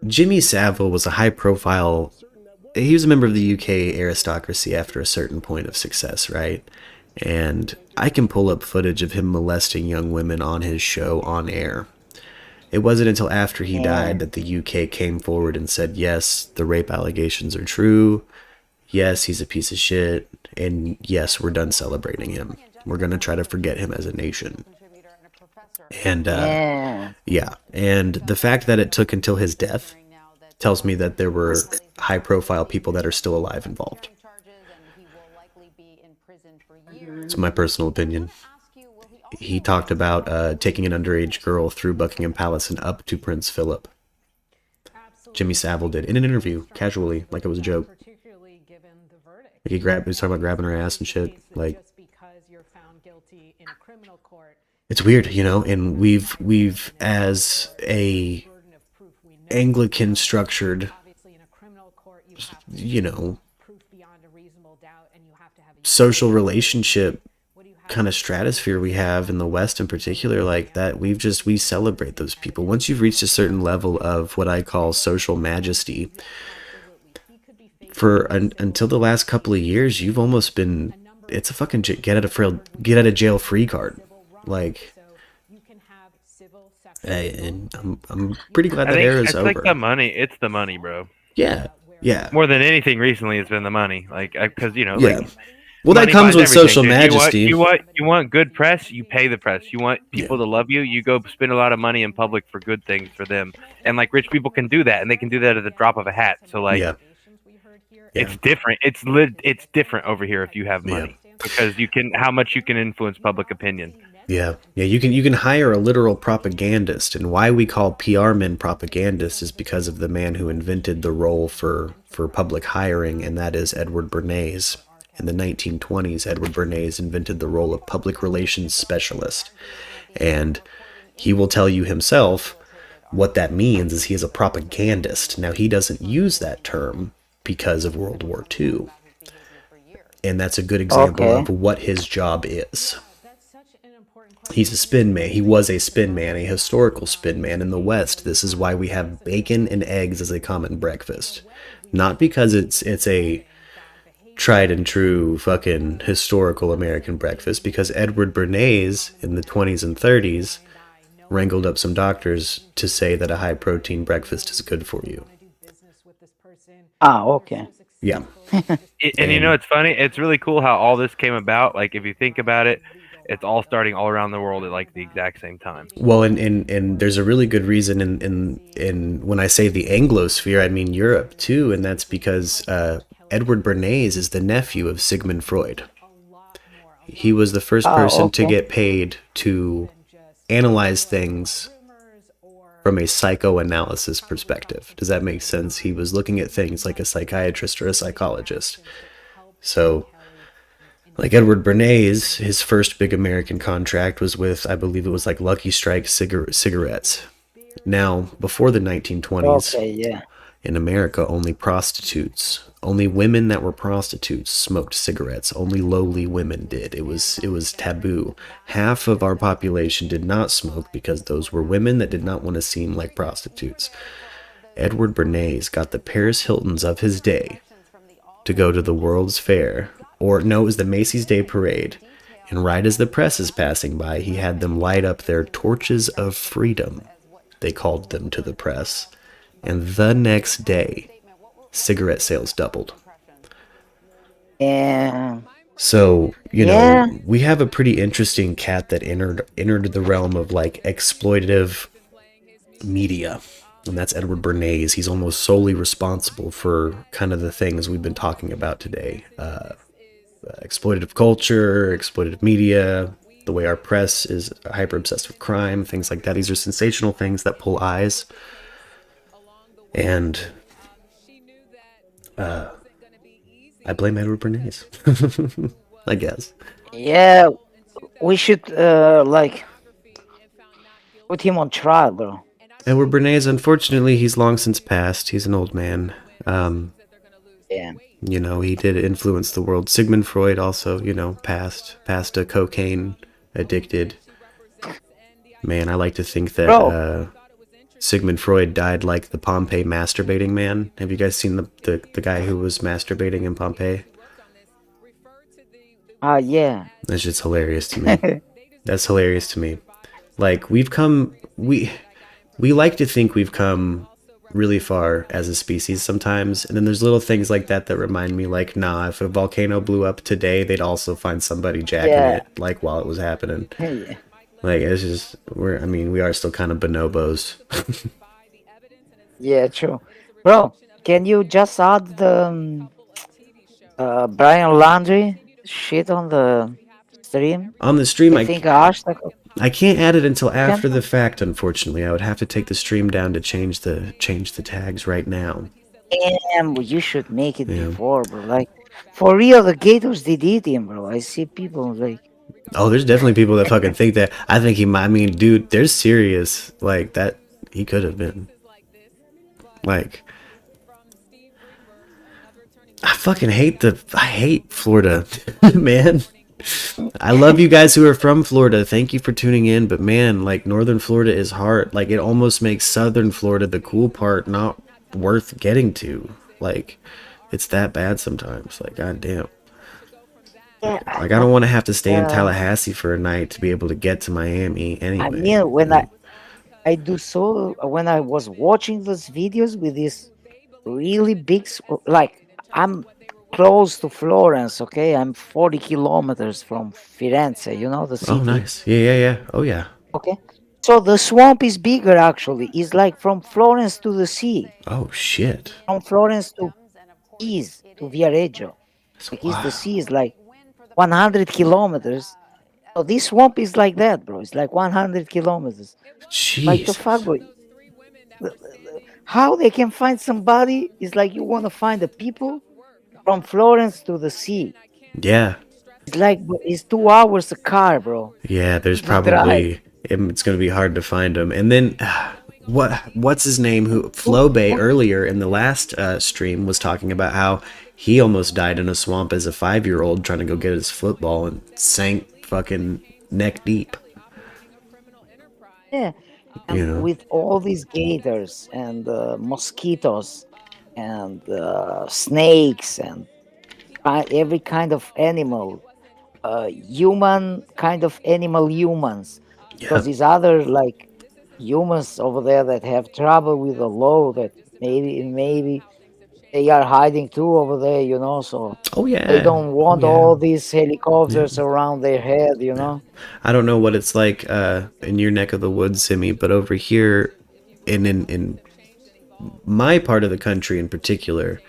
[SPEAKER 2] Jimmy Savile was a high-profile... He was a member of the UK aristocracy after a certain point of success, right? And I can pull up footage of him molesting young women on his show on air. It wasn't until after he died that the UK came forward and said, yes, the rape allegations are true. Yes, he's a piece of shit. And yes, we're done celebrating him. We're going to try to forget him as a nation. And yeah, and the fact that it took until his death tells me that there were high-profile people that are still alive involved. It's my personal opinion. He talked about taking an underage girl through Buckingham Palace and up to Prince Philip. Jimmy Savile did in an interview, casually, like it was a joke. Like he was talking about grabbing her ass and shit. Like, it's weird, you know. And we've as a Anglican structured, you know, social relationship kind of stratosphere we have in the West in particular, like that, we celebrate those people. Once you've reached a certain level of what I call social majesty, until the last couple of years, you've almost been, it's a fucking get out of jail free card. Like, and I'm pretty glad that era is over.
[SPEAKER 1] It's like the money. It's the money, bro.
[SPEAKER 2] Yeah.
[SPEAKER 1] More than anything recently, it's been the money. Like, because you know, like,
[SPEAKER 2] well, that comes with social majesty.
[SPEAKER 1] You want good press, you pay the press. You want people to love you, you go spend a lot of money in public for good things for them. And like rich people can do that, and they can do that at the drop of a hat. So like, it's different. It's different over here if you have money because how much you can influence public opinion.
[SPEAKER 2] Yeah. You can hire a literal propagandist, and why we call PR men propagandists is because of the man who invented the role for public hiring, and that is Edward Bernays. In the 1920s, Edward Bernays invented the role of public relations specialist, and he will tell you himself what that means is he is a propagandist. Now, he doesn't use that term because of World War II, and that's a good example of what his job is. He's a spin man. He was a spin man, a historical spin man. In the West, this is why we have bacon and eggs as a common breakfast. Not because it's a tried and true fucking historical American breakfast, because Edward Bernays in the 20s and 30s wrangled up some doctors to say that a high protein breakfast is good for you. Yeah.
[SPEAKER 1] And you know, it's funny. It's really cool how all this came about. Like, if you think about it, it's all starting all around the world at like the exact same time.
[SPEAKER 2] Well, and there's a really good reason in when I say the Anglosphere, I mean Europe too, and that's because Edward Bernays is the nephew of Sigmund Freud. He was the first person to get paid to analyze things from a psychoanalysis perspective. Does that make sense? He was looking at things like a psychiatrist or a psychologist. So, like Edward Bernays, his first big American contract was with, I believe it was like Lucky Strike cigarettes. Now, before the 1920s, in America, only women that were prostitutes smoked cigarettes. Only lowly women did. It was taboo. Half of our population did not smoke because those were women that did not want to seem like prostitutes. Edward Bernays got the Paris Hiltons of his day to go to the World's Fair, or no, it was the Macy's Day Parade, and right as the press is passing by, he had them light up their torches of freedom, they called them to the press, and the next day, cigarette sales doubled.
[SPEAKER 6] Yeah.
[SPEAKER 2] So, you know, we have a pretty interesting cat that entered the realm of like exploitative media. And that's Edward Bernays. He's almost solely responsible for kind of the things we've been talking about today. Exploitative culture, exploitative media, the way our press is hyper obsessed with crime, things like that. These are sensational things that pull eyes. And I blame Edward Bernays, I guess.
[SPEAKER 6] Yeah, we should like put him on trial, bro.
[SPEAKER 2] Edward Bernays, unfortunately, he's long since passed. He's an old man.
[SPEAKER 6] Yeah.
[SPEAKER 2] You know, he did influence the world. Sigmund Freud also, you know, passed a cocaine addicted man. I like to think that Sigmund Freud died like the Pompeii masturbating man. Have you guys seen the guy who was masturbating in Pompeii?
[SPEAKER 6] Yeah.
[SPEAKER 2] That's just hilarious to me. That's hilarious to me. Like, we like to think we've come really far as a species sometimes, and then there's little things like that remind me, like, nah, if a volcano blew up today, they'd also find somebody jacking it, like, while it was happening.
[SPEAKER 6] Yeah.
[SPEAKER 2] Like, it's just, we are still kind of bonobos.
[SPEAKER 6] Yeah, true. Bro, can you just add the Brian Laundrie shit on the stream?
[SPEAKER 2] On the stream,
[SPEAKER 6] I think hashtag.
[SPEAKER 2] I can't add it until after the fact, unfortunately. I would have to take the stream down to change the tags right now.
[SPEAKER 6] Damn, you should make it before, bro. Like, for real, the Gators did eat him, bro. I see people like...
[SPEAKER 2] Oh, there's definitely people that fucking think that. I think he might. I mean, dude, there's serious. Like, that, he could have been. Like, I fucking hate I hate Florida, man. I love you guys who are from Florida. Thank you for tuning in. But man, like, Northern Florida is hard. Like, it almost makes Southern Florida, the cool part, not worth getting to. Like, it's that bad sometimes. Like, goddamn.
[SPEAKER 6] Yeah,
[SPEAKER 2] like, I don't want to have to stay in Tallahassee for a night to be able to get to Miami anyway.
[SPEAKER 6] I mean, when when I was watching those videos with this really big, like, I'm close to Florence, okay? I'm 40 kilometers from Firenze, you know, the city.
[SPEAKER 2] Oh, nice. Yeah. Oh, yeah.
[SPEAKER 6] Okay. So the swamp is bigger, actually. It's like from Florence to the sea.
[SPEAKER 2] Oh, shit.
[SPEAKER 6] From Florence to Viareggio. Like, the sea is like 100 kilometers. So this swamp is like that, bro. It's like 100 kilometers.
[SPEAKER 2] Jeez.
[SPEAKER 6] Like, the fuck, bro. How they can find somebody is like you want to find the people from Florence to the sea.
[SPEAKER 2] Yeah.
[SPEAKER 6] It's like, it's 2 hours a car, bro.
[SPEAKER 2] Yeah, there's probably, it's going to be hard to find them. And then, what's his name? Who Flowbay earlier in the last stream was talking about how he almost died in a swamp as a 5-year-old trying to go get his football and sank fucking neck deep.
[SPEAKER 6] Yeah. And with all these gators and mosquitoes and snakes and every kind of animal, human kind of animal humans, because these other like humans over there that have trouble with the law, that maybe they are hiding too over there, you know, so they don't want all these helicopters around their head, you know.
[SPEAKER 2] I don't know what it's like in your neck of the woods, Simi, but over here in my part of the country in particular,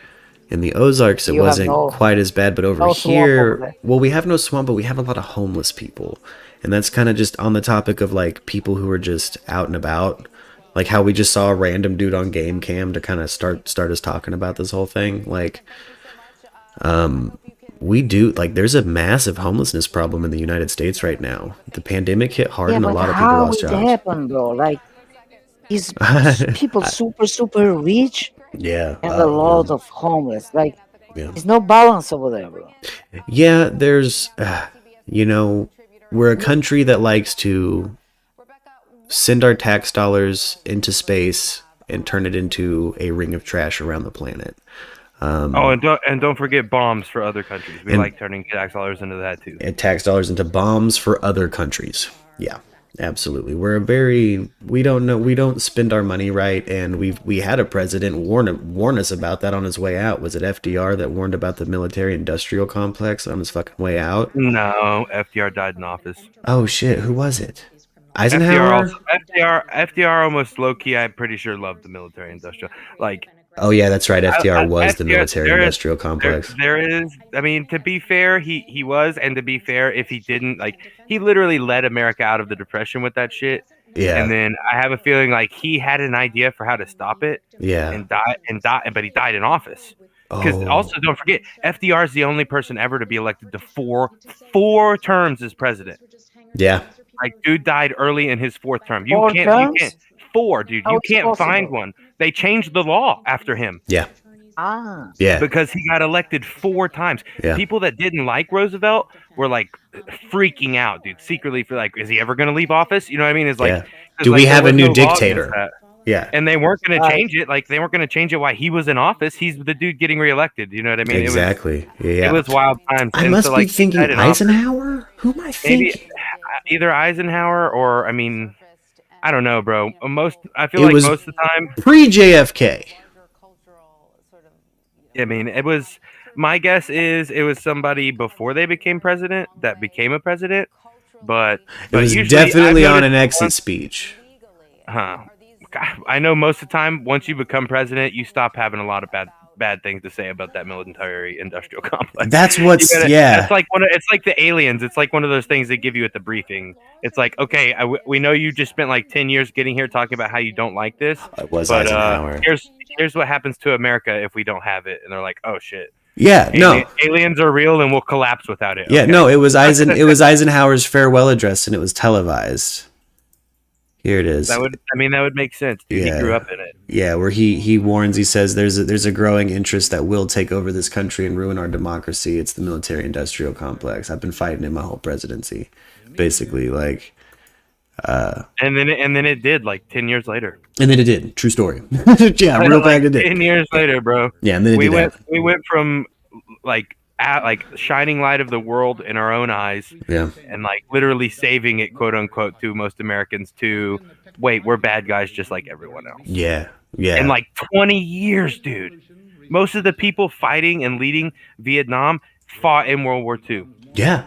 [SPEAKER 2] in the Ozarks, it wasn't quite as bad, but over here, well, we have no swamp, but we have a lot of homeless people. And that's kind of just on the topic of like people who are just out and about. Like how we just saw a random dude on Game Cam to kind of start us talking about this whole thing. Like, we do, like, there's a massive homelessness problem in the United States right now. The pandemic hit hard and a lot of people lost jobs.
[SPEAKER 6] How it happened, bro? Like, is people super rich?
[SPEAKER 2] Yeah.
[SPEAKER 6] And a lot of homeless. Like, there's no balance over there, bro.
[SPEAKER 2] Yeah, there's, you know, we're a country that likes to send our tax dollars into space and turn it into a ring of trash around the planet.
[SPEAKER 1] And don't forget bombs for other countries. We like turning tax dollars into that too.
[SPEAKER 2] And tax dollars into bombs for other countries. Yeah, absolutely. We don't spend our money right, and we had a president warn us about that on his way out. Was it FDR that warned about the military-industrial complex on his fucking way out?
[SPEAKER 1] No, FDR died in office.
[SPEAKER 2] Oh shit, who was it? Eisenhower?
[SPEAKER 1] FDR almost low-key, I'm pretty sure, loved the military-industrial. Like,
[SPEAKER 2] oh yeah, that's right. FDR was the military-industrial complex.
[SPEAKER 1] There is, I mean, to be fair, he was, and to be fair, if he didn't, like, he literally led America out of the Depression with that shit.
[SPEAKER 2] Yeah.
[SPEAKER 1] And then I have a feeling like he had an idea for how to stop it.
[SPEAKER 2] Yeah.
[SPEAKER 1] And died, but he died in office. Because also, don't forget, FDR is the only person ever to be elected to four terms as president.
[SPEAKER 2] Yeah.
[SPEAKER 1] Like, dude died early in his fourth term. You can't four, dude. You can't find one. They changed the law after him.
[SPEAKER 2] Yeah.
[SPEAKER 6] Yeah.
[SPEAKER 1] Because he got elected 4 times.
[SPEAKER 2] Yeah.
[SPEAKER 1] People that didn't like Roosevelt were like freaking out, dude. Secretly, for like, is he ever going to leave office? You know what I mean? It's like,
[SPEAKER 2] do we have a new dictator? Yeah.
[SPEAKER 1] And they weren't going to change it. Like, they weren't going to change it while he was in office. He's the dude getting reelected. You know what I mean?
[SPEAKER 2] Exactly.
[SPEAKER 1] It was wild times.
[SPEAKER 2] I must be thinking Eisenhower? Who am I thinking?
[SPEAKER 1] Maybe either Eisenhower or, I mean, I don't know, bro. I feel like most of the time
[SPEAKER 2] pre-JFK.
[SPEAKER 1] I mean, my guess is it was somebody before they became president that became a president, but
[SPEAKER 2] it was definitely on an exit speech.
[SPEAKER 1] I know most of the time, once you become president, you stop having a lot of bad things to say about that military industrial complex.
[SPEAKER 2] That's what's
[SPEAKER 1] It's like it's like the aliens. It's like one of those things they give you at the briefing. It's like, okay, we know you just spent like 10 years getting here talking about how you don't like this.
[SPEAKER 2] It was Eisenhower.
[SPEAKER 1] Here's what happens to America if we don't have it, and they're like, oh shit.
[SPEAKER 2] Yeah,
[SPEAKER 1] aliens are real and we'll collapse without it.
[SPEAKER 2] Yeah, okay. No, it was Eisenhower's farewell address, and it was televised. Here it is.
[SPEAKER 1] That would make sense, dude.
[SPEAKER 2] Yeah.
[SPEAKER 1] He grew up in it.
[SPEAKER 2] Yeah, where he warns, he says there's a growing interest that will take over this country and ruin our democracy. It's the military-industrial complex. I've been fighting it my whole presidency, basically, like.
[SPEAKER 1] And then it did, like 10 years later.
[SPEAKER 2] And then it did. True story. Yeah, real fact, it did.
[SPEAKER 1] 10 years later, bro.
[SPEAKER 2] Yeah, and then
[SPEAKER 1] we went from like shining light of the world in our own eyes, and like literally saving it, quote unquote, to most Americans, to wait, we're bad guys just like everyone else.
[SPEAKER 2] Yeah.
[SPEAKER 1] In like 20 years, dude. Most of the people fighting and leading Vietnam fought in World War II.
[SPEAKER 2] Yeah.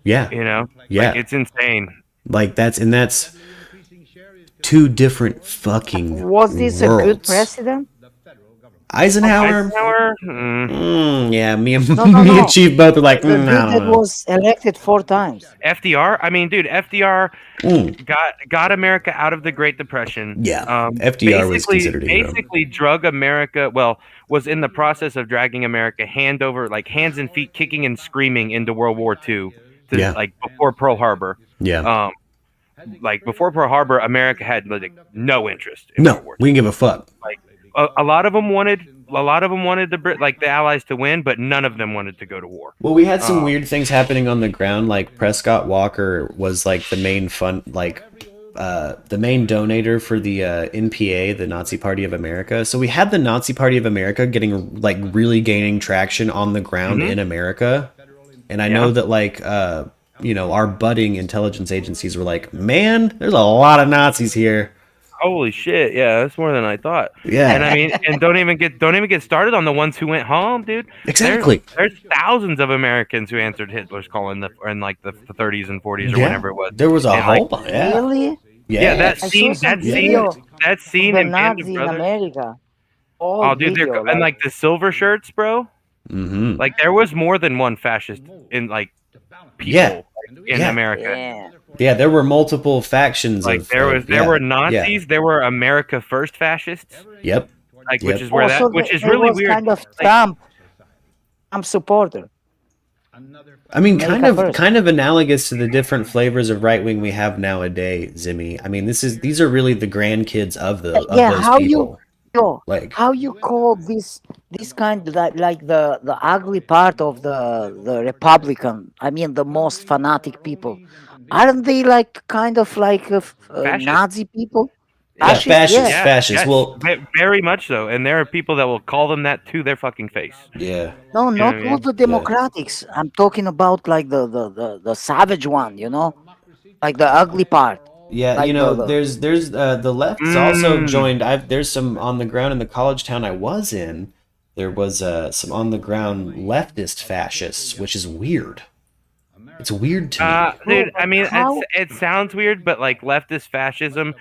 [SPEAKER 1] You know?
[SPEAKER 2] Yeah.
[SPEAKER 1] Like, it's insane.
[SPEAKER 2] Like that's 2 different fucking
[SPEAKER 6] Was this
[SPEAKER 2] worlds.
[SPEAKER 6] a good president?
[SPEAKER 2] Eisenhower? Yeah, me and Chief both are like,
[SPEAKER 6] the dude that was elected 4 times.
[SPEAKER 1] FDR? I mean, dude, FDR got America out of the Great Depression.
[SPEAKER 2] Yeah, FDR was considered a hero.
[SPEAKER 1] Basically drug America, was in the process of dragging America hands and feet kicking and screaming into World War II, like before Pearl Harbor.
[SPEAKER 2] Yeah.
[SPEAKER 1] Like before Pearl Harbor, America had like no interest in World War II.
[SPEAKER 2] We didn't give a fuck.
[SPEAKER 1] Like a lot of them wanted the Allies to win, but none of them wanted to go to war.
[SPEAKER 2] Well, we had some weird things happening on the ground. Like Prescott Walker was like the main the main donator for the NPA, the Nazi Party of America. So we had the Nazi Party of America really gaining traction on the ground in America. And I know that our budding intelligence agencies were like, man, there's a lot of Nazis here.
[SPEAKER 1] Holy shit! Yeah, that's more than I thought.
[SPEAKER 2] Yeah,
[SPEAKER 1] and I mean, and don't even get started on the ones who went home, dude.
[SPEAKER 2] Exactly.
[SPEAKER 1] There's thousands of Americans who answered Hitler's call in the 30s and 40s or whenever it was.
[SPEAKER 2] There was a whole bunch.
[SPEAKER 6] Really?
[SPEAKER 1] Yeah, that scene in Band of
[SPEAKER 6] in
[SPEAKER 1] Brothers.
[SPEAKER 6] America.
[SPEAKER 1] Oh, dude, and like the silver shirts, bro.
[SPEAKER 2] Mm-hmm.
[SPEAKER 1] Like there was more than one fascist in like people in America.
[SPEAKER 2] Yeah, there were multiple factions.
[SPEAKER 1] Like there were Nazis, there were America First fascists.
[SPEAKER 2] Yep.
[SPEAKER 1] Like which is where which is really weird.
[SPEAKER 6] Kind of Trump supporter.
[SPEAKER 2] I mean, kind of analogous to the different flavors of right wing we have nowadays, Zimmy. I mean, these are really the grandkids of those people.
[SPEAKER 6] How you call this kind of like the ugly part of the Republican? I mean, the most fanatic people. Aren't they like kind of like Nazi people?
[SPEAKER 2] Fascist.
[SPEAKER 1] Yes,
[SPEAKER 2] Well,
[SPEAKER 1] very much so. And there are people that will call them that to their fucking face.
[SPEAKER 2] Yeah.
[SPEAKER 6] No,
[SPEAKER 1] You know
[SPEAKER 6] not
[SPEAKER 1] what I
[SPEAKER 6] all
[SPEAKER 1] mean?
[SPEAKER 6] the Democrats. I'm talking about like the savage one, like the ugly part.
[SPEAKER 2] Yeah,
[SPEAKER 6] Like
[SPEAKER 2] there's the left is also joined. There's some on the ground in the college town I was in. There was some on the ground leftist fascists, which is weird. It's weird to me.
[SPEAKER 1] Dude, I mean, it sounds weird, but like leftist fascism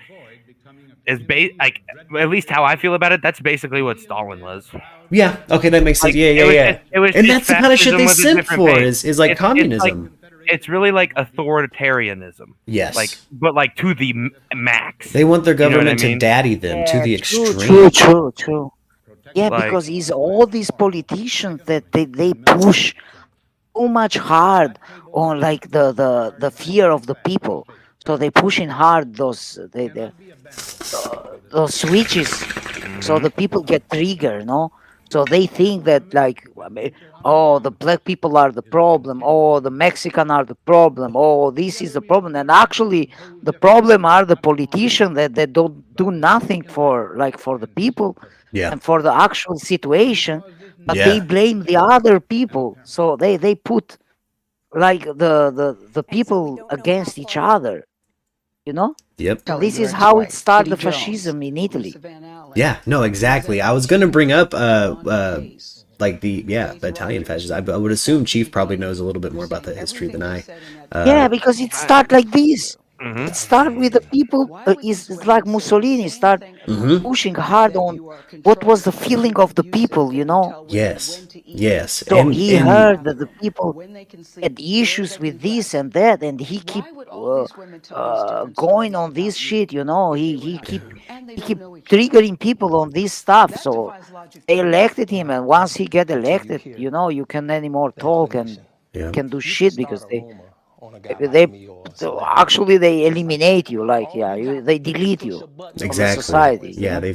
[SPEAKER 1] is like at least how I feel about it. That's basically what Stalin was.
[SPEAKER 2] Yeah. Okay, that makes sense.
[SPEAKER 1] Like,
[SPEAKER 2] yeah.
[SPEAKER 1] It was
[SPEAKER 2] And
[SPEAKER 1] just
[SPEAKER 2] that's the kind of shit they
[SPEAKER 1] fascism with a
[SPEAKER 2] simp
[SPEAKER 1] different
[SPEAKER 2] for.
[SPEAKER 1] base.
[SPEAKER 2] Is like communism.
[SPEAKER 1] It's really like authoritarianism.
[SPEAKER 2] Yes.
[SPEAKER 1] But like to the max.
[SPEAKER 2] They want their
[SPEAKER 1] You know what
[SPEAKER 2] government
[SPEAKER 1] I mean?
[SPEAKER 2] to daddy them to the
[SPEAKER 6] True.
[SPEAKER 2] extreme.
[SPEAKER 6] Yeah,
[SPEAKER 1] Like-
[SPEAKER 6] because it's all these politicians that they push so much hard on like the fear of the people. So they pushing hard those switches, so the people get triggered, no? So they think that like, oh, the black people are the problem, oh, the Mexican are the problem, oh, this is the problem, and actually the problem are the politicians that don't do nothing for the people
[SPEAKER 2] Yeah.
[SPEAKER 6] and for the actual situation, but
[SPEAKER 2] Yeah.
[SPEAKER 6] they blame the other people. So they put like the people against each other,
[SPEAKER 2] Yep.
[SPEAKER 6] This is how it started the fascism in Italy.
[SPEAKER 2] Yeah. No. Exactly. I was gonna bring up like the Italian fascists. I would assume Chief probably knows a little bit more about that history than I.
[SPEAKER 6] Yeah, because it started like this.
[SPEAKER 1] Mhm.
[SPEAKER 6] It started with the people. It's like Mussolini start pushing hard on what was the feeling of the people,
[SPEAKER 2] Yes. Yes.
[SPEAKER 6] So he heard that the people had issues with this and that, and he keep going on this shit. He keep triggering people on this stuff. So they elected him, and once he get elected, you can anymore talk and can do shit because they actually they eliminate you, they delete you from the society.
[SPEAKER 2] Yeah, they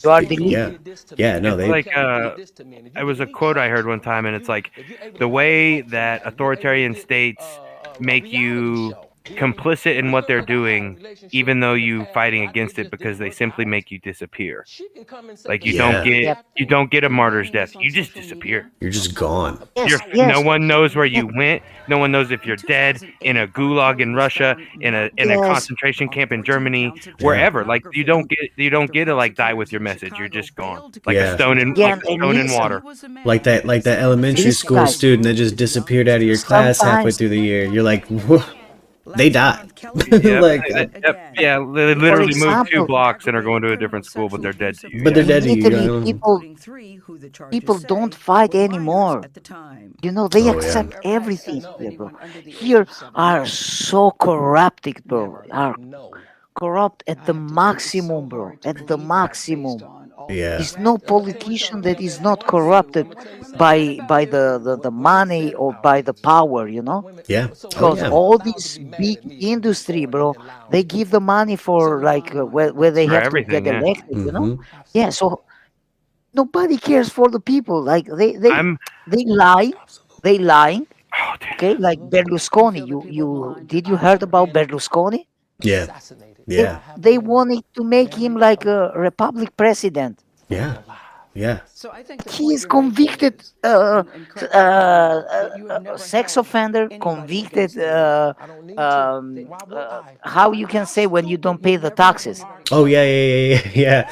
[SPEAKER 6] you are deleted.
[SPEAKER 2] Yeah, no, they
[SPEAKER 1] like it was a quote I heard one time, and it's like the way that authoritarian states make you complicit in what they're doing, even though you fighting against it, because they simply make you disappear. Like you don't get a martyr's death. You just disappear.
[SPEAKER 2] You're just gone.
[SPEAKER 1] No one knows where you went. No one knows if you're dead in a gulag in Russia, in a concentration camp in Germany, wherever. Like you don't get to like die with your message. You're just gone, like a stone in water.
[SPEAKER 2] Like that elementary school student that just disappeared out of your class halfway through the year. You're like, whoa. They died.
[SPEAKER 1] They literally moved 2 blocks and are going to a different school, but they're dead to you.
[SPEAKER 2] But they're dead to you.
[SPEAKER 6] People don't fight anymore. They accept everything. Here are so corrupted, bro. Are corrupt at the maximum, bro. At the maximum.
[SPEAKER 2] Yeah.
[SPEAKER 6] There's no politician that is not corrupted by the money or by the power,
[SPEAKER 2] Yeah.
[SPEAKER 6] Because all this big industry, bro, they give the money for like where they have to get elected, Yeah, so nobody cares for the people. Like they lie. Okay, like Berlusconi. You heard about Berlusconi?
[SPEAKER 2] Yeah. Yeah.
[SPEAKER 6] They wanted to make him like a republic president.
[SPEAKER 2] Yeah. Yeah.
[SPEAKER 7] So I think
[SPEAKER 6] he is convicted sex offender, convicted how you can say when you don't pay the taxes.
[SPEAKER 2] Oh yeah.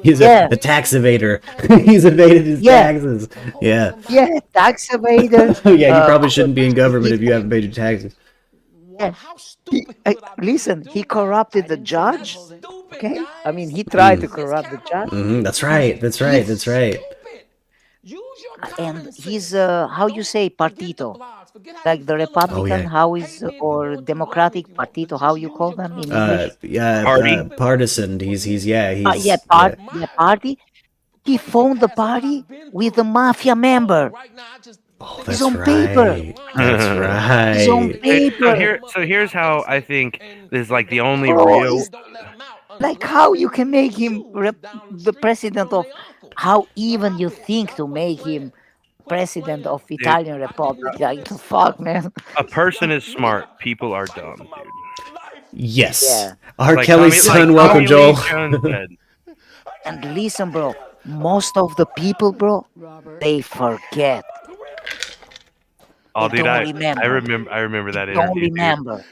[SPEAKER 2] He's a tax evader. He's evaded his taxes. Yeah.
[SPEAKER 6] Yeah, tax evader.
[SPEAKER 2] Yeah, you probably shouldn't be in government if you haven't paid your taxes.
[SPEAKER 6] Yeah. Listen, he corrupted the judge. Okay, I mean, he tried to corrupt the judge.
[SPEAKER 2] That's right.
[SPEAKER 6] And he's how you say partito, like the Republican, how is or Democratic partito, how you call them in English?
[SPEAKER 2] Partisan. He's
[SPEAKER 6] party. He formed the party with a mafia member.
[SPEAKER 2] Oh, that's
[SPEAKER 6] on
[SPEAKER 2] right.
[SPEAKER 6] paper.
[SPEAKER 2] That's right.
[SPEAKER 6] It's on paper.
[SPEAKER 1] So here's how I think this is like the only real.
[SPEAKER 6] Like how you can make him the president of? How even you think to make him president of Italian Republic? Like the fuck, man.
[SPEAKER 1] A person is smart. People are dumb, dude.
[SPEAKER 2] Yes.
[SPEAKER 6] Yeah.
[SPEAKER 2] R. Kelly's son. Welcome, Joel.
[SPEAKER 6] And listen, bro. Most of the people, bro, they forget.
[SPEAKER 1] Oh, dude, I remember that interview.
[SPEAKER 6] Don't remember.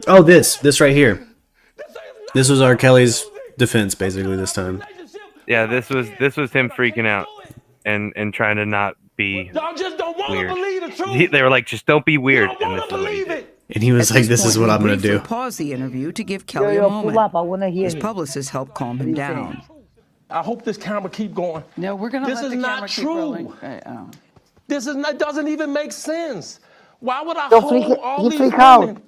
[SPEAKER 2] Oh, this right here. This was R. Kelly's defense, basically, this time.
[SPEAKER 1] Yeah, this was him freaking out and trying to not be weird. They were like, just don't be weird, and this is what he did.
[SPEAKER 2] And he was like, "This is what I'm gonna do."
[SPEAKER 7] Pause the interview to give Kelly a moment.
[SPEAKER 6] Pull up. I want to hear
[SPEAKER 7] His
[SPEAKER 6] you.
[SPEAKER 7] publicist helped calm him down.
[SPEAKER 3] I hope this camera keep going.
[SPEAKER 7] No, we're gonna
[SPEAKER 3] This
[SPEAKER 7] let
[SPEAKER 3] is
[SPEAKER 7] the
[SPEAKER 3] not
[SPEAKER 7] camera keep
[SPEAKER 3] true.
[SPEAKER 7] rolling.
[SPEAKER 3] This is not, doesn't even make sense. Why would I
[SPEAKER 6] Don't
[SPEAKER 3] hold all
[SPEAKER 6] you
[SPEAKER 3] these
[SPEAKER 6] freak
[SPEAKER 3] women?
[SPEAKER 6] out.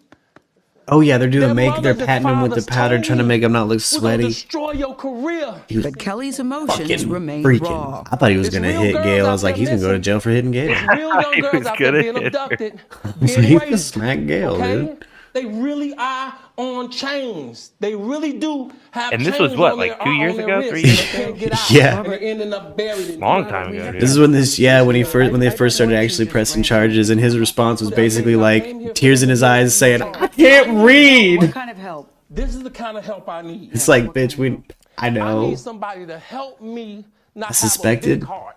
[SPEAKER 2] Oh yeah, they're doing they're
[SPEAKER 3] mothers and
[SPEAKER 2] patting him with the
[SPEAKER 3] fathers
[SPEAKER 2] powder,
[SPEAKER 3] told
[SPEAKER 2] trying to
[SPEAKER 3] me
[SPEAKER 2] make him not look
[SPEAKER 3] we're gonna
[SPEAKER 2] sweaty.
[SPEAKER 3] destroy your career.
[SPEAKER 7] But Kelly's emotions
[SPEAKER 2] Fucking
[SPEAKER 7] remain
[SPEAKER 2] freaking.
[SPEAKER 7] raw.
[SPEAKER 2] I thought he was
[SPEAKER 3] It's
[SPEAKER 2] gonna
[SPEAKER 3] real
[SPEAKER 2] hit
[SPEAKER 3] girls
[SPEAKER 2] Gail. I
[SPEAKER 3] out
[SPEAKER 2] was like,
[SPEAKER 3] there
[SPEAKER 2] he's gonna go to
[SPEAKER 3] missing.
[SPEAKER 2] jail for hitting Gail.
[SPEAKER 3] It's real young
[SPEAKER 1] He
[SPEAKER 3] girls
[SPEAKER 1] was
[SPEAKER 3] out there
[SPEAKER 1] gonna
[SPEAKER 3] being
[SPEAKER 1] hit her.
[SPEAKER 3] abducted,
[SPEAKER 2] So
[SPEAKER 3] being
[SPEAKER 2] he
[SPEAKER 3] raped.
[SPEAKER 2] was smack Gail,
[SPEAKER 3] Okay?
[SPEAKER 2] dude.
[SPEAKER 3] They really are on chains. They really do have
[SPEAKER 1] And this
[SPEAKER 3] chains
[SPEAKER 1] was what,
[SPEAKER 3] on
[SPEAKER 1] like
[SPEAKER 3] their,
[SPEAKER 1] 2 years
[SPEAKER 3] on their
[SPEAKER 1] ago,
[SPEAKER 3] wrists
[SPEAKER 1] 3
[SPEAKER 3] and
[SPEAKER 1] years
[SPEAKER 3] they can't get out.
[SPEAKER 2] Yeah.
[SPEAKER 3] And they're ending up buried in
[SPEAKER 1] Long time ago, dude.
[SPEAKER 2] This is when when they first started actually pressing charges, and his response was basically like tears in his eyes, saying, "I can't
[SPEAKER 7] What
[SPEAKER 2] read."
[SPEAKER 7] kind of help?
[SPEAKER 3] This is the kind of help I need.
[SPEAKER 2] It's like, bitch, I
[SPEAKER 3] I
[SPEAKER 2] know.
[SPEAKER 3] need somebody to help me not
[SPEAKER 2] suspected.
[SPEAKER 3] have a big heart.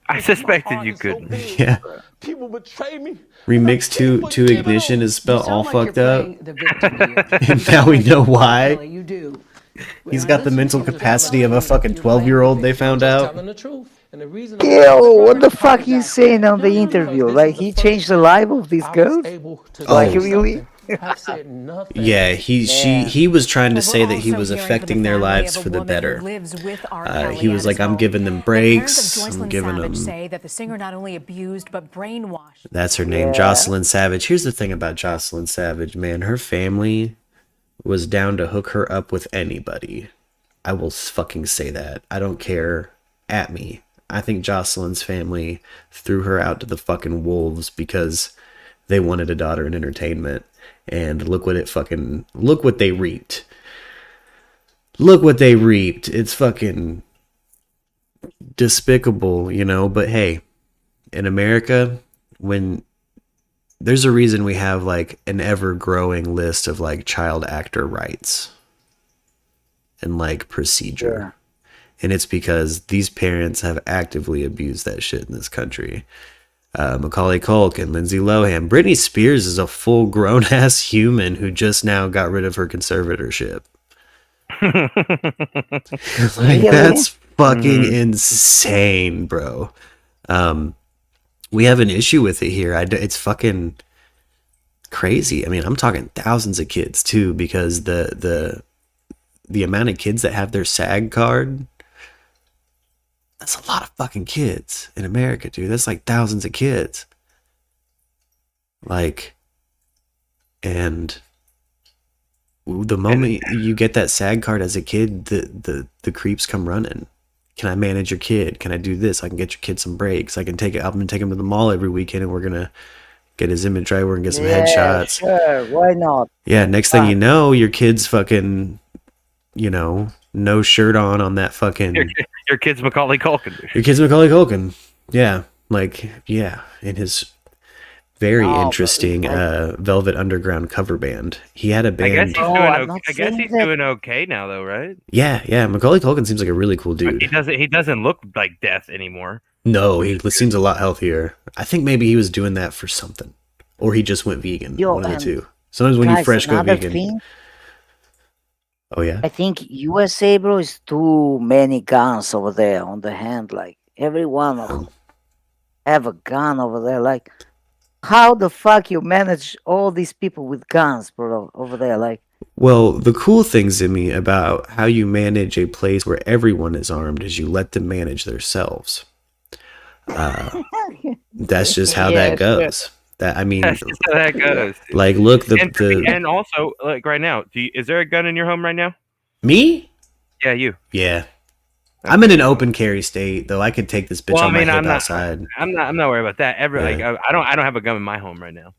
[SPEAKER 1] I suspected
[SPEAKER 3] My
[SPEAKER 1] you
[SPEAKER 3] heart is so
[SPEAKER 1] couldn't.
[SPEAKER 3] big.
[SPEAKER 2] Yeah.
[SPEAKER 3] People betray me.
[SPEAKER 2] Remix to Ignition is spelled all
[SPEAKER 7] Sound like
[SPEAKER 2] fucked
[SPEAKER 7] you're
[SPEAKER 2] up,
[SPEAKER 7] playing the victim here.
[SPEAKER 2] and now we know why.
[SPEAKER 7] Kelly, you do.
[SPEAKER 2] He's got the mental capacity of a fucking 12-year-old. They found out.
[SPEAKER 3] Telling the truth. And the reason
[SPEAKER 6] Yo, what the fuck you saying on the interview? Like he changed the life of these girls? Like really?
[SPEAKER 3] I said nothing.
[SPEAKER 2] Yeah, he was trying to say that he was affecting their lives for the better. He was like, I'm giving them breaks. I'm giving them.
[SPEAKER 9] Say that the singer not only abused but brainwashed.
[SPEAKER 2] That's her name, Jocelyn Savage. Here's the thing about Jocelyn Savage, man. Her family was down to hook her up with anybody. I will fucking say that. I don't care. At me. I think Jocelyn's family threw her out to the fucking wolves because they wanted a daughter in entertainment. And look what they reaped. Look what they reaped. It's fucking despicable, you know, but hey, in America, when there's a reason we have like an ever growing list of like child actor rights and like procedure. Yeah. And it's because these parents have actively abused that shit in this country. Macaulay Culkin, Lindsay Lohan. Britney Spears is a full-grown ass human who just now got rid of her conservatorship. Like, that's fucking insane, bro. We have an issue with it here. It's fucking crazy. I mean, I'm talking thousands of kids too, because the amount of kids that have their SAG card. That's a lot of fucking kids in America, dude. That's like thousands of kids. Like, and the moment you get that SAG card as a kid, the creeps come running. Can I manage your kid? Can I do this? I can get your kid some breaks. I'm gonna take him to the mall every weekend, and we're gonna get his image right. We're gonna get some headshots.
[SPEAKER 6] Sure, why not?
[SPEAKER 2] Yeah, next thing you know, your kid's fucking, you know, no shirt on that fucking.
[SPEAKER 1] Your kid's Macaulay Culkin.
[SPEAKER 2] Your kid's Macaulay Culkin. Yeah, like in his very interesting Velvet Underground cover band. He had a band.
[SPEAKER 1] I guess he's doing okay now, though, right?
[SPEAKER 2] Yeah. Macaulay Culkin seems like a really cool dude.
[SPEAKER 1] He doesn't look like death anymore.
[SPEAKER 2] No, he seems a lot healthier. I think maybe he was doing that for something, or he just went vegan. One of the two. Sometimes when you fresh go vegan.
[SPEAKER 6] Thing,
[SPEAKER 2] oh yeah.
[SPEAKER 6] I think USA, bro, is too many guns over there on the hand. Like everyone of them have a gun over there. Like, how the fuck you manage all these people with guns, bro, over there? Like,
[SPEAKER 2] well, the cool thing, Zimmy, about how you manage a place where everyone is armed is you let them manage themselves. That's just how that goes.
[SPEAKER 6] Sure.
[SPEAKER 2] That I mean,
[SPEAKER 1] that's just how that goes.
[SPEAKER 2] Like, look,
[SPEAKER 1] and also, like right now, is there a gun in your home right now?
[SPEAKER 2] Me?
[SPEAKER 1] Yeah, you.
[SPEAKER 2] Yeah. I'm in an open carry state, though. I could take this bitch on my hip outside.
[SPEAKER 1] I'm not worried about that. I don't have a gun in my home right now.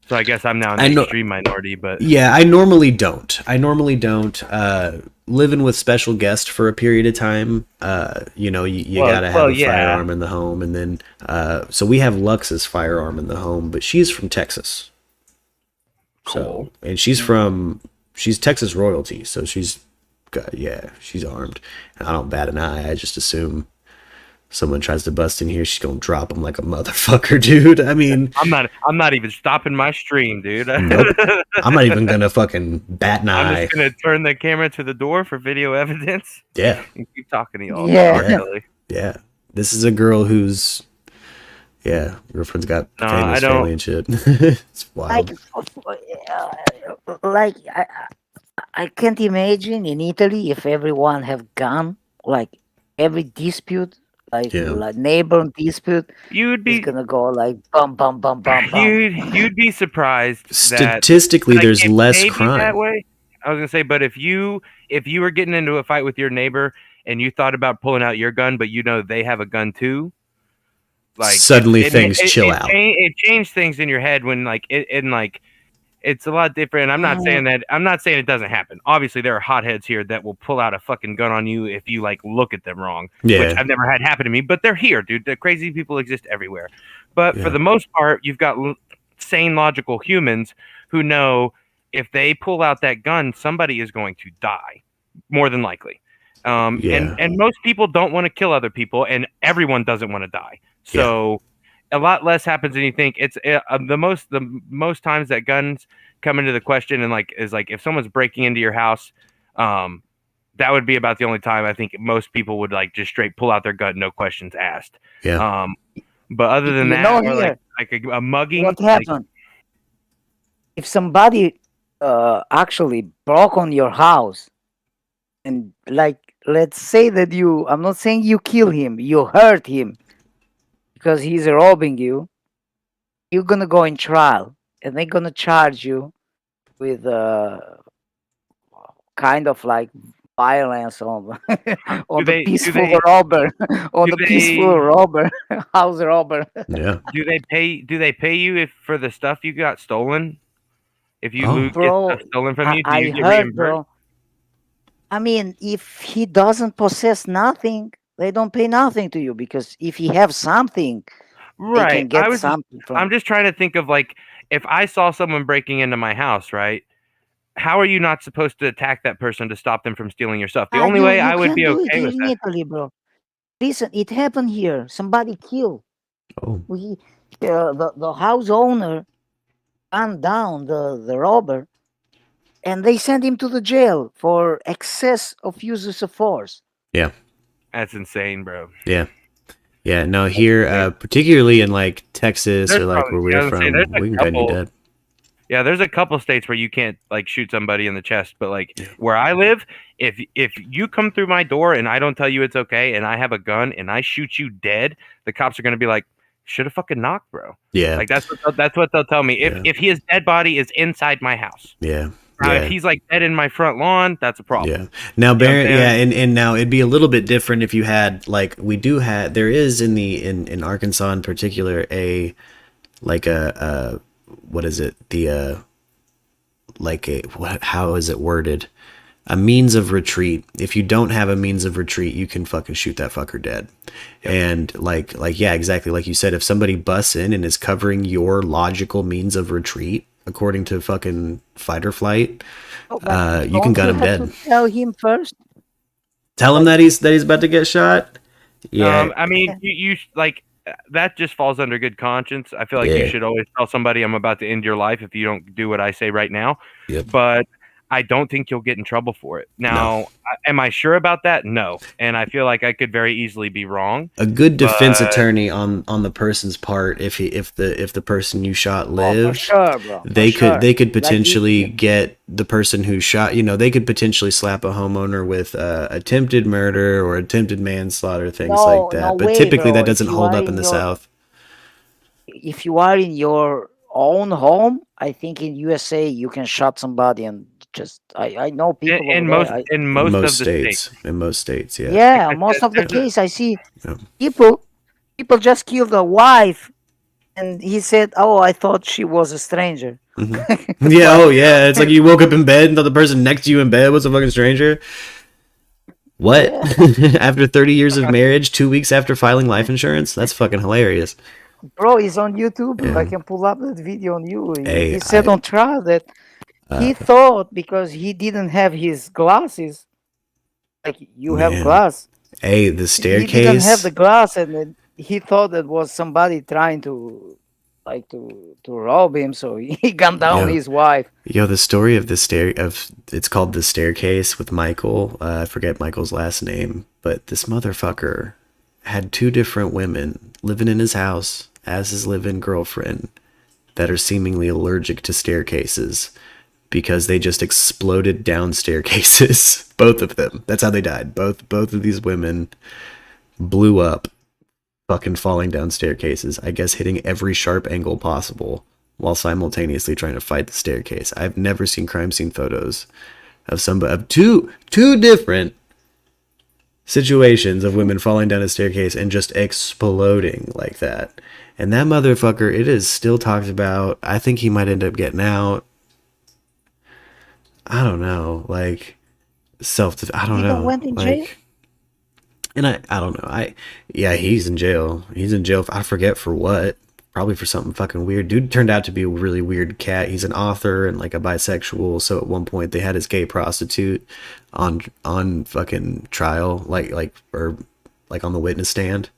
[SPEAKER 1] So I guess I'm now in the extreme minority, but
[SPEAKER 2] yeah, I normally don't. Living with special guest for a period of time, you know, you gotta have a firearm in the home, and then so we have Lux's firearm in the home, but she's from Texas. So, and she's from she's Texas royalty, so she's armed. And I don't bat an eye. I just assume someone tries to bust in here, she's gonna drop him like a motherfucker, dude. I mean,
[SPEAKER 1] I'm not even stopping my stream, dude.
[SPEAKER 2] Nope. I'm not even gonna fucking bat an eye.
[SPEAKER 1] I'm just gonna turn the camera to the door for video evidence.
[SPEAKER 2] Yeah.
[SPEAKER 1] And keep talking to y'all.
[SPEAKER 2] Yeah. This is a girl whose girlfriend's got famous family and shit. It's wild.
[SPEAKER 6] I can't imagine in Italy if everyone have gone, like every dispute, like neighbor dispute, you'd be gonna go like bum bum bum bum bum.
[SPEAKER 1] You'd be surprised.
[SPEAKER 2] Statistically, there's less crime
[SPEAKER 1] that way. I was gonna say, but if you were getting into a fight with your neighbor and you thought about pulling out your gun, but you know they have a gun too, like
[SPEAKER 2] suddenly things chill out.
[SPEAKER 1] It changed things in your head when it's a lot different. I'm not saying it doesn't happen. Obviously, there are hotheads here that will pull out a fucking gun on you if you like look at them wrong.
[SPEAKER 2] Yeah.
[SPEAKER 1] Which I've never had happen to me, but they're here, dude. The crazy people exist everywhere. But for the most part, you've got sane, logical humans who know if they pull out that gun, somebody is going to die, more than likely. And most people don't want to kill other people, and everyone doesn't want to die. So. A lot less happens than you think. It's the most times that guns come into the question and is if someone's breaking into your house, that would be about the only time I think most people would just straight pull out their gun, no questions asked.
[SPEAKER 2] Yeah.
[SPEAKER 1] But other than that, a mugging.
[SPEAKER 6] What happened? If somebody actually broke on your house, and let's say that I'm not saying you kill him, you hurt him. Because he's robbing you, you're gonna go in trial, and they're gonna charge you with kind of like violence on the peaceful robber, house robber.
[SPEAKER 2] Yeah.
[SPEAKER 1] Do they pay you for the stuff you got stolen? If you get stuff stolen from you, do you get reimbursed?
[SPEAKER 6] Bro. I mean, if he doesn't possess nothing, they don't pay nothing to you, because if you have something,
[SPEAKER 1] right?
[SPEAKER 6] They can get something from
[SPEAKER 1] I'm just trying to think of if I saw someone breaking into my house, right? How are you not supposed to attack that person to stop them from stealing your stuff? The only way I would be okay with that.
[SPEAKER 6] Italy, bro. Listen, it happened here. Somebody killed.
[SPEAKER 2] Oh.
[SPEAKER 6] The house owner gunned down the robber, and they sent him to the jail for excess of uses of force.
[SPEAKER 2] Yeah.
[SPEAKER 1] That's insane, bro.
[SPEAKER 2] Yeah. Yeah, no, here, particularly in Texas or where we're from, we can gun you dead.
[SPEAKER 1] Yeah, there's a couple states where you can't shoot somebody in the chest, but where I live, if you come through my door and I don't tell you it's okay, and I have a gun and I shoot you dead, the cops are gonna be like, should have fucking knocked, bro.
[SPEAKER 2] Yeah,
[SPEAKER 1] that's what they'll tell me. If his dead body is inside my house.
[SPEAKER 2] Yeah.
[SPEAKER 1] If he's dead in my front lawn, that's a problem.
[SPEAKER 2] Yeah. Now, Baron, and now it'd be a little bit different if you had there is in Arkansas in particular what is it? How is it worded? A means of retreat. If you don't have a means of retreat, you can fucking shoot that fucker dead. Yep. And yeah, exactly. Like you said, if somebody busts in and is covering your logical means of retreat, according to fucking fight or flight, you can gun him dead.
[SPEAKER 6] Tell him first.
[SPEAKER 2] Tell him that he's about to get shot. Yeah.
[SPEAKER 1] I mean, you that just falls under good conscience. I feel like you should always tell somebody, I'm about to end your life if you don't do what I say right now.
[SPEAKER 2] Yep.
[SPEAKER 1] But I don't think you'll get in trouble for it. Now, am I sure about that? No. And I feel like I could very easily be wrong.
[SPEAKER 2] A good defense attorney on the person's part, if the person you shot lived, they could potentially get the person who shot, they could potentially slap a homeowner with attempted murder or attempted manslaughter, things like that. But typically that doesn't hold up in the South.
[SPEAKER 6] If you are in your own home, I think in USA you can shot somebody and just I know people
[SPEAKER 1] in most of the states.
[SPEAKER 2] In most states, yeah.
[SPEAKER 6] Yeah, most of the case I see people just killed a wife, and he said, "Oh, I thought she was a stranger."
[SPEAKER 2] Mm-hmm. Yeah, yeah. It's like you woke up in bed and thought the person next to you in bed was a fucking stranger. What? Yeah. After 30 years of marriage, 2 weeks after filing life insurance? That's fucking hilarious.
[SPEAKER 6] Bro, he's on YouTube. Yeah. I can pull up that video on you. He said on trial that He thought because he didn't have his glasses, like you have glass.
[SPEAKER 2] Hey, the staircase.
[SPEAKER 6] He didn't have the glass, and then he thought that was somebody trying to rob him. So he gunned down his wife.
[SPEAKER 2] Yo, the story of it's called The Staircase with Michael. I forget Michael's last name, but this motherfucker had 2 different women living in his house as his live-in girlfriend that are seemingly allergic to staircases because they just exploded down staircases. Both of them. That's how they died. Both of these women blew up fucking falling down staircases. I guess hitting every sharp angle possible while simultaneously trying to fight the staircase. I've never seen crime scene photos of two different situations of women falling down a staircase and just exploding like that. And that motherfucker, it is still talked about. I think he might end up getting out. I don't know, like I don't know.
[SPEAKER 6] Went in jail?
[SPEAKER 2] And I don't know. He's in jail. He's in jail. I forget for what. Probably for something fucking weird. Dude turned out to be a really weird cat. He's an author and like a bisexual. So at one point they had his gay prostitute on fucking trial, like on the witness stand.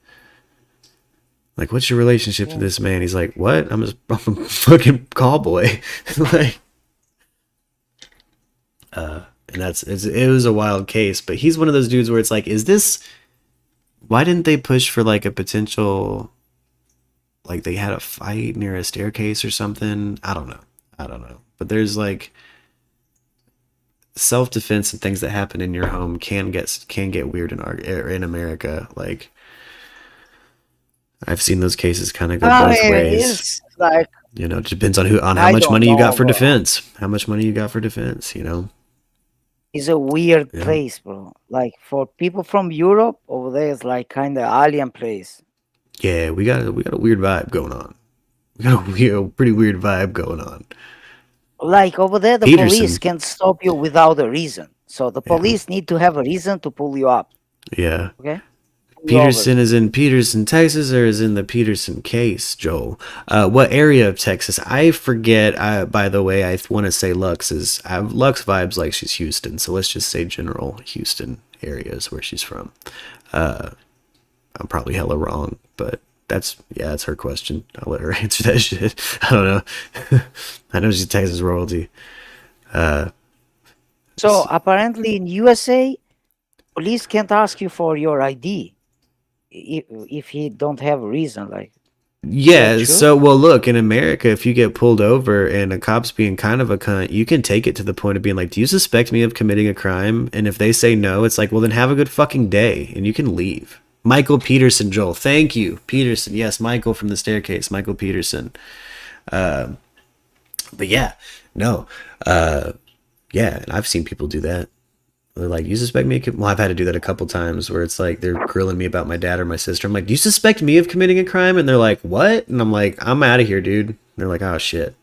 [SPEAKER 2] Like, what's your relationship to this man? He's like, what? I'm a fucking call boy. Like, and it was a wild case, but he's one of those dudes where it's like, why didn't they push for like a potential, like they had a fight near a staircase or something? I don't know. But there's like self-defense and things that happen in your home can get weird in America. Like, I've seen those cases kind of go both ways.
[SPEAKER 6] Like,
[SPEAKER 2] you know, it depends on how much money you got for defense. How much money you got for defense, you know?
[SPEAKER 6] It's a weird place, bro. Like, for people from Europe, over there is like kind of alien place.
[SPEAKER 2] Yeah, we got a weird vibe going on. We got a pretty weird vibe going on.
[SPEAKER 6] Like, over there, the police can't stop you without a reason. So the police need to have a reason to pull you up.
[SPEAKER 2] Yeah.
[SPEAKER 6] Okay?
[SPEAKER 2] Peterson is in Peterson, Texas, or is in the Peterson case, Joel? What area of Texas? I forget. By the way, I want to say Lux vibes like she's Houston, so let's just say general Houston area is where she's from. I'm probably hella wrong, but that's her question. I'll let her answer that shit. I don't know. I know she's Texas royalty.
[SPEAKER 6] So apparently in USA, police can't ask you for your ID if he don't have a reason. Like,
[SPEAKER 2] yeah. So, well, look, in America, if you get pulled over and a cop's being kind of a cunt, you can take it to the point of being like, do you suspect me of committing a crime? And if they say no, it's like, well, then have a good fucking day and you can leave. Michael Peterson, Joel. Thank you. Peterson. Yes, Michael from The Staircase. Michael Peterson. But yeah, no. Yeah, and I've seen people do that. They're like, you suspect me? Well, I've had to do that a couple times where it's like they're grilling me about my dad or my sister. I'm like, do you suspect me of committing a crime? And they're like, what? And I'm like, I'm out of here, dude. And they're like, oh, shit.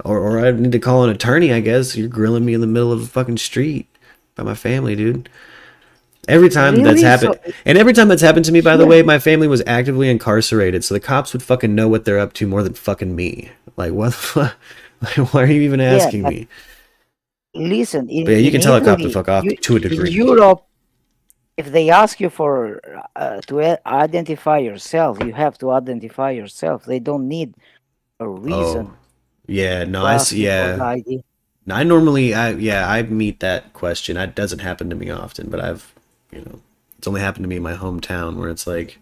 [SPEAKER 2] Or I need to call an attorney, I guess. You're grilling me in the middle of a fucking street by my family, dude. Every time that's happened, and every time that's happened to me, by the way, my family was actively incarcerated, so the cops would fucking know what they're up to more than fucking me. Like, what the fuck? Like, why are you even asking me?
[SPEAKER 6] Listen,
[SPEAKER 2] but yeah, you can tell a cop to fuck off to a degree.
[SPEAKER 6] In Europe, if they ask you for to identify yourself, you have to identify yourself. They don't need a reason.
[SPEAKER 2] Oh, yeah, no, I normally, I meet that question. That doesn't happen to me often, but it's only happened to me in my hometown where it's like,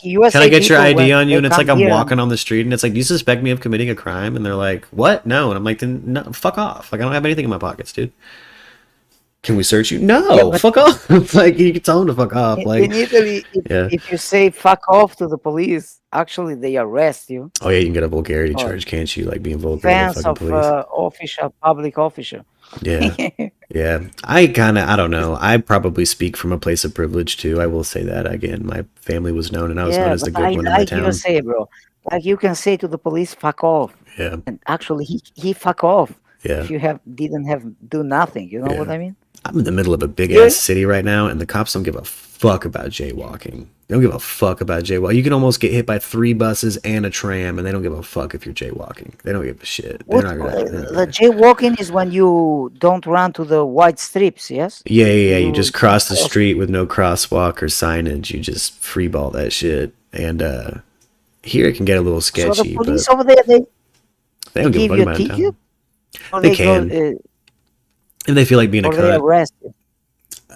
[SPEAKER 6] USA,
[SPEAKER 2] can I get your ID on you? And it's like I'm walking on the street and it's like, do you suspect me of committing a crime? And they're like, what? No. And I'm like, then no, fuck off. Like, I don't have anything in my pockets, dude. Can we search you? No, fuck off. Like, you can tell them to fuck off. Like,
[SPEAKER 6] in Italy, if you say fuck off to the police, actually they arrest you.
[SPEAKER 2] Oh yeah, you can get a vulgarity charge, can't you? Like being vulgar
[SPEAKER 6] to
[SPEAKER 2] the fucking police.
[SPEAKER 6] Public official.
[SPEAKER 2] Yeah. Yeah. I don't know. I probably speak from a place of privilege too. I will say that again. My family was known and I was known as the good one in my town.
[SPEAKER 6] You say, bro. Like, you can say to the police, fuck off.
[SPEAKER 2] Yeah.
[SPEAKER 6] And actually he fuck off.
[SPEAKER 2] Yeah.
[SPEAKER 6] If you didn't do nothing, you know what I mean?
[SPEAKER 2] I'm in the middle of a big ass city right now and the cops don't give a fuck about jaywalking. They don't give a fuck about jaywalking. You can almost get hit by 3 buses and a tram, and they don't give a fuck if you're jaywalking. They don't give a shit. They're not gonna.
[SPEAKER 6] The jaywalking is when you don't run to the white strips, yes?
[SPEAKER 2] Yeah. You just cross the street with no crosswalk or signage. You just freeball that shit. And here it can get a little sketchy.
[SPEAKER 6] So the police
[SPEAKER 2] but
[SPEAKER 6] over there, they
[SPEAKER 2] don't give
[SPEAKER 6] give
[SPEAKER 2] a
[SPEAKER 6] you
[SPEAKER 2] fuck
[SPEAKER 6] a
[SPEAKER 2] about
[SPEAKER 6] ticket?
[SPEAKER 2] it. They can. If they feel like being a
[SPEAKER 6] or they
[SPEAKER 2] cunt.
[SPEAKER 6] arrest you?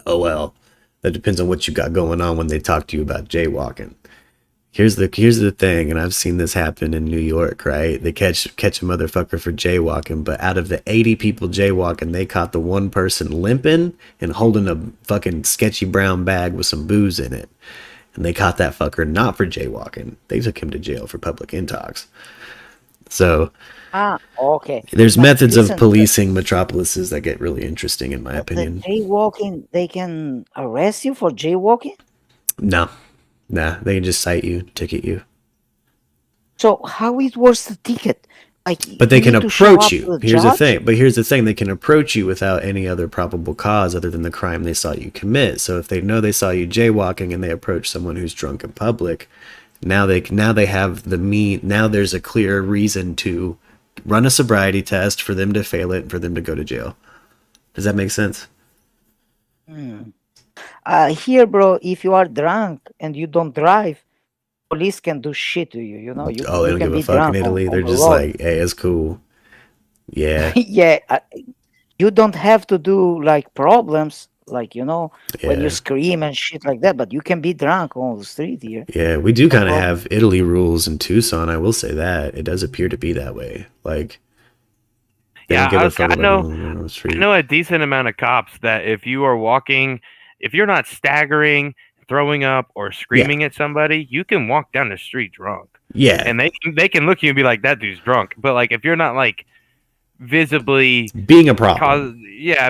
[SPEAKER 2] Oh well. That depends on what you got going on when they talk to you about jaywalking. Here's the thing, and I've seen this happen in New York, right? They catch a motherfucker for jaywalking, but out of the 80 people jaywalking, they caught the one person limping and holding a fucking sketchy brown bag with some booze in it. And they caught that fucker not for jaywalking. They took him to jail for public intox. So
[SPEAKER 6] okay.
[SPEAKER 2] There's methods of policing metropolises that get really interesting, in my opinion.
[SPEAKER 6] The jaywalking, they can arrest you for jaywalking?
[SPEAKER 2] No. Nah, they can just cite you, ticket you.
[SPEAKER 6] So how it works the ticket? Like,
[SPEAKER 2] but they can approach you. Here's the
[SPEAKER 6] judge?
[SPEAKER 2] thing. But here's the thing. They can approach you without any other probable cause other than the crime they saw you commit. So if they know they saw you jaywalking and they approach someone who's drunk in public, now they have now there's a clear reason to run a sobriety test for them to fail it and for them to go to jail. Does that make sense?
[SPEAKER 6] Here, bro, if you are drunk and you don't drive, police can do shit to you. You know.
[SPEAKER 2] They don't give a fuck in Italy. They're just like, hey, it's cool. Yeah.
[SPEAKER 6] Yeah. You don't have to do like problems, like when you scream and shit like that. But you can be drunk on the street here.
[SPEAKER 2] Yeah, we do kind of have Italy rules in Tucson. I will say that it does appear to be that way. Like,
[SPEAKER 1] I know a decent amount of cops that if you are walking, if you're not staggering, throwing up, or screaming at somebody, you can walk down the street drunk.
[SPEAKER 2] Yeah,
[SPEAKER 1] and they can look at you and be like, "That dude's drunk." But like, if you're not like visibly
[SPEAKER 2] being a problem,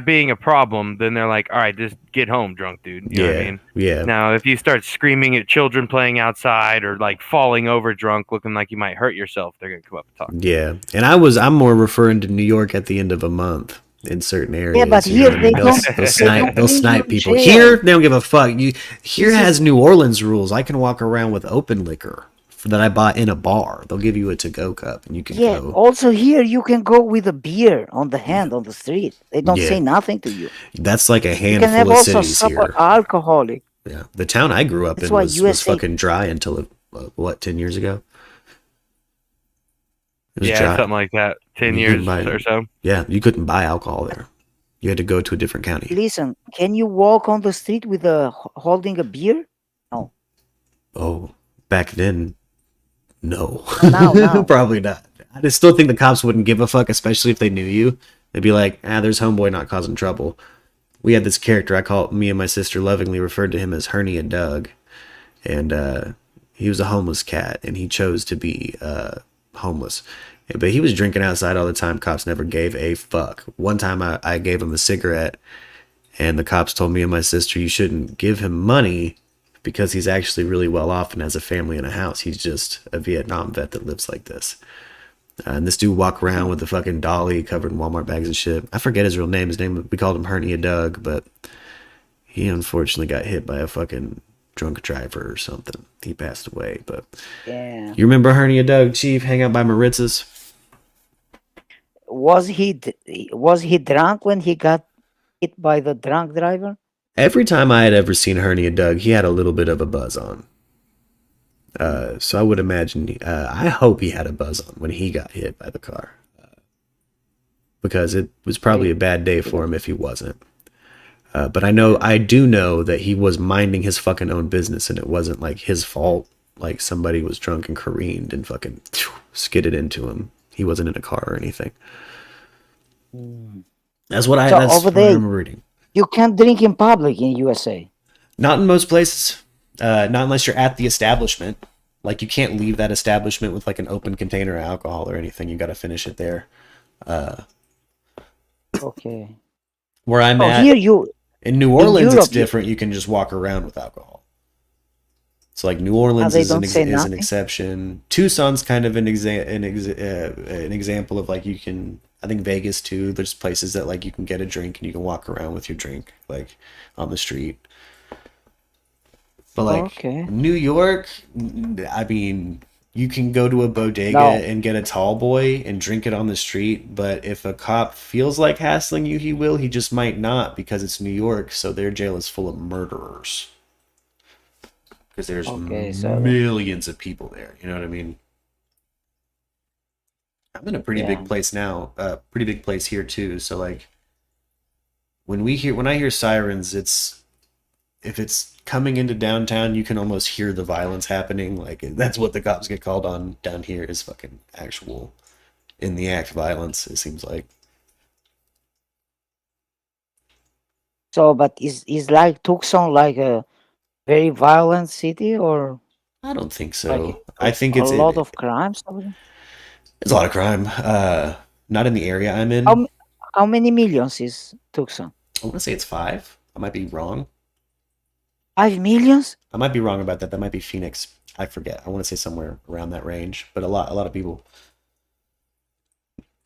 [SPEAKER 1] being a problem, then they're like, "All right, just get home, drunk dude." You know what I mean?
[SPEAKER 2] Yeah.
[SPEAKER 1] Now, if you start screaming at children playing outside or like falling over drunk, looking like you might hurt yourself, they're gonna come up and talk.
[SPEAKER 2] Yeah, and I'm more referring to New York at the end of a month in certain areas.
[SPEAKER 6] Yeah, but here
[SPEAKER 2] they'll snipe people. Here they don't give a fuck. Here has New Orleans rules. I can walk around with open liquor that I bought in a bar. They'll give you a to-go cup and you can go.
[SPEAKER 6] Also here you can go with a beer on the hand on the street. They don't say nothing to you.
[SPEAKER 2] That's like a handful
[SPEAKER 6] of cities here. You can have also
[SPEAKER 2] here.
[SPEAKER 6] Alcoholic.
[SPEAKER 2] Yeah, the town I grew up in was fucking dry until 10 years ago.
[SPEAKER 1] It was dry. Something like that. 10 years or so.
[SPEAKER 2] Yeah, you couldn't buy alcohol there. You had to go to a different county.
[SPEAKER 6] Listen, can you walk on the street with holding a beer? No.
[SPEAKER 2] Oh, back then. No,
[SPEAKER 6] now.
[SPEAKER 2] Probably not. I still think the cops wouldn't give a fuck, especially if they knew you. They'd be like, there's homeboy not causing trouble. We had this character, me and my sister lovingly referred to him as Hernia Doug. And he was a homeless cat, and he chose to be homeless. But he was drinking outside all the time. Cops never gave a fuck. One time I gave him a cigarette, and the cops told me and my sister, you shouldn't give him money because he's actually really well off and has a family and a house. He's just a Vietnam vet that lives like this. And this dude walked around with a fucking dolly covered in Walmart bags and shit. I forget his real name. We called him Hernia Doug, but he unfortunately got hit by a fucking drunk driver or something. He passed away, but
[SPEAKER 6] yeah.
[SPEAKER 2] You remember Hernia Doug, Chief, hang out by Maritz's?
[SPEAKER 6] Was he drunk when he got hit by the drunk driver?
[SPEAKER 2] Every time I had ever seen Hernia Doug, he had a little bit of a buzz on. So I would imagine, I hope he had a buzz on when he got hit by the car. Because it was probably a bad day for him if he wasn't. But I do know that he was minding his fucking own business and it wasn't like his fault. Like somebody was drunk and careened and fucking skidded into him. He wasn't in a car or anything. That's what I remember reading.
[SPEAKER 6] You can't drink in public in USA.
[SPEAKER 2] Not in most places. Not unless you're at the establishment. Like you can't leave that establishment with like an open container of alcohol or anything. You got to finish it there.
[SPEAKER 6] Okay.
[SPEAKER 2] Where I'm at in New Orleans, it's different. You can just walk around with alcohol. So like New Orleans is an exception. Tucson's kind of an example of like you can. I think Vegas too. There's places that like you can get a drink and you can walk around with your drink like on the street. But like New York, I mean, you can go to a bodega and get a tall boy and drink it on the street, but if a cop feels like hassling you, he will. He just might not because it's New York, so their jail is full of murderers. Because there's millions of people there. You know what I mean? I'm in a pretty big place now. Pretty big place here too. So like, when I hear sirens, if it's coming into downtown, you can almost hear the violence happening. Like that's what the cops get called on down here is fucking actual in the act violence. It seems like.
[SPEAKER 6] So, but is like Tucson like a very violent city, or?
[SPEAKER 2] I don't think so.
[SPEAKER 6] Like,
[SPEAKER 2] I think it's
[SPEAKER 6] a lot of crimes.
[SPEAKER 2] There's a lot of crime. Not in the area I'm in.
[SPEAKER 6] How many millions is Tucson?
[SPEAKER 2] I want to say it's 5. I might be wrong.
[SPEAKER 6] 5 millions?
[SPEAKER 2] I might be wrong about that. That might be Phoenix. I forget. I want to say somewhere around that range. But a lot of people.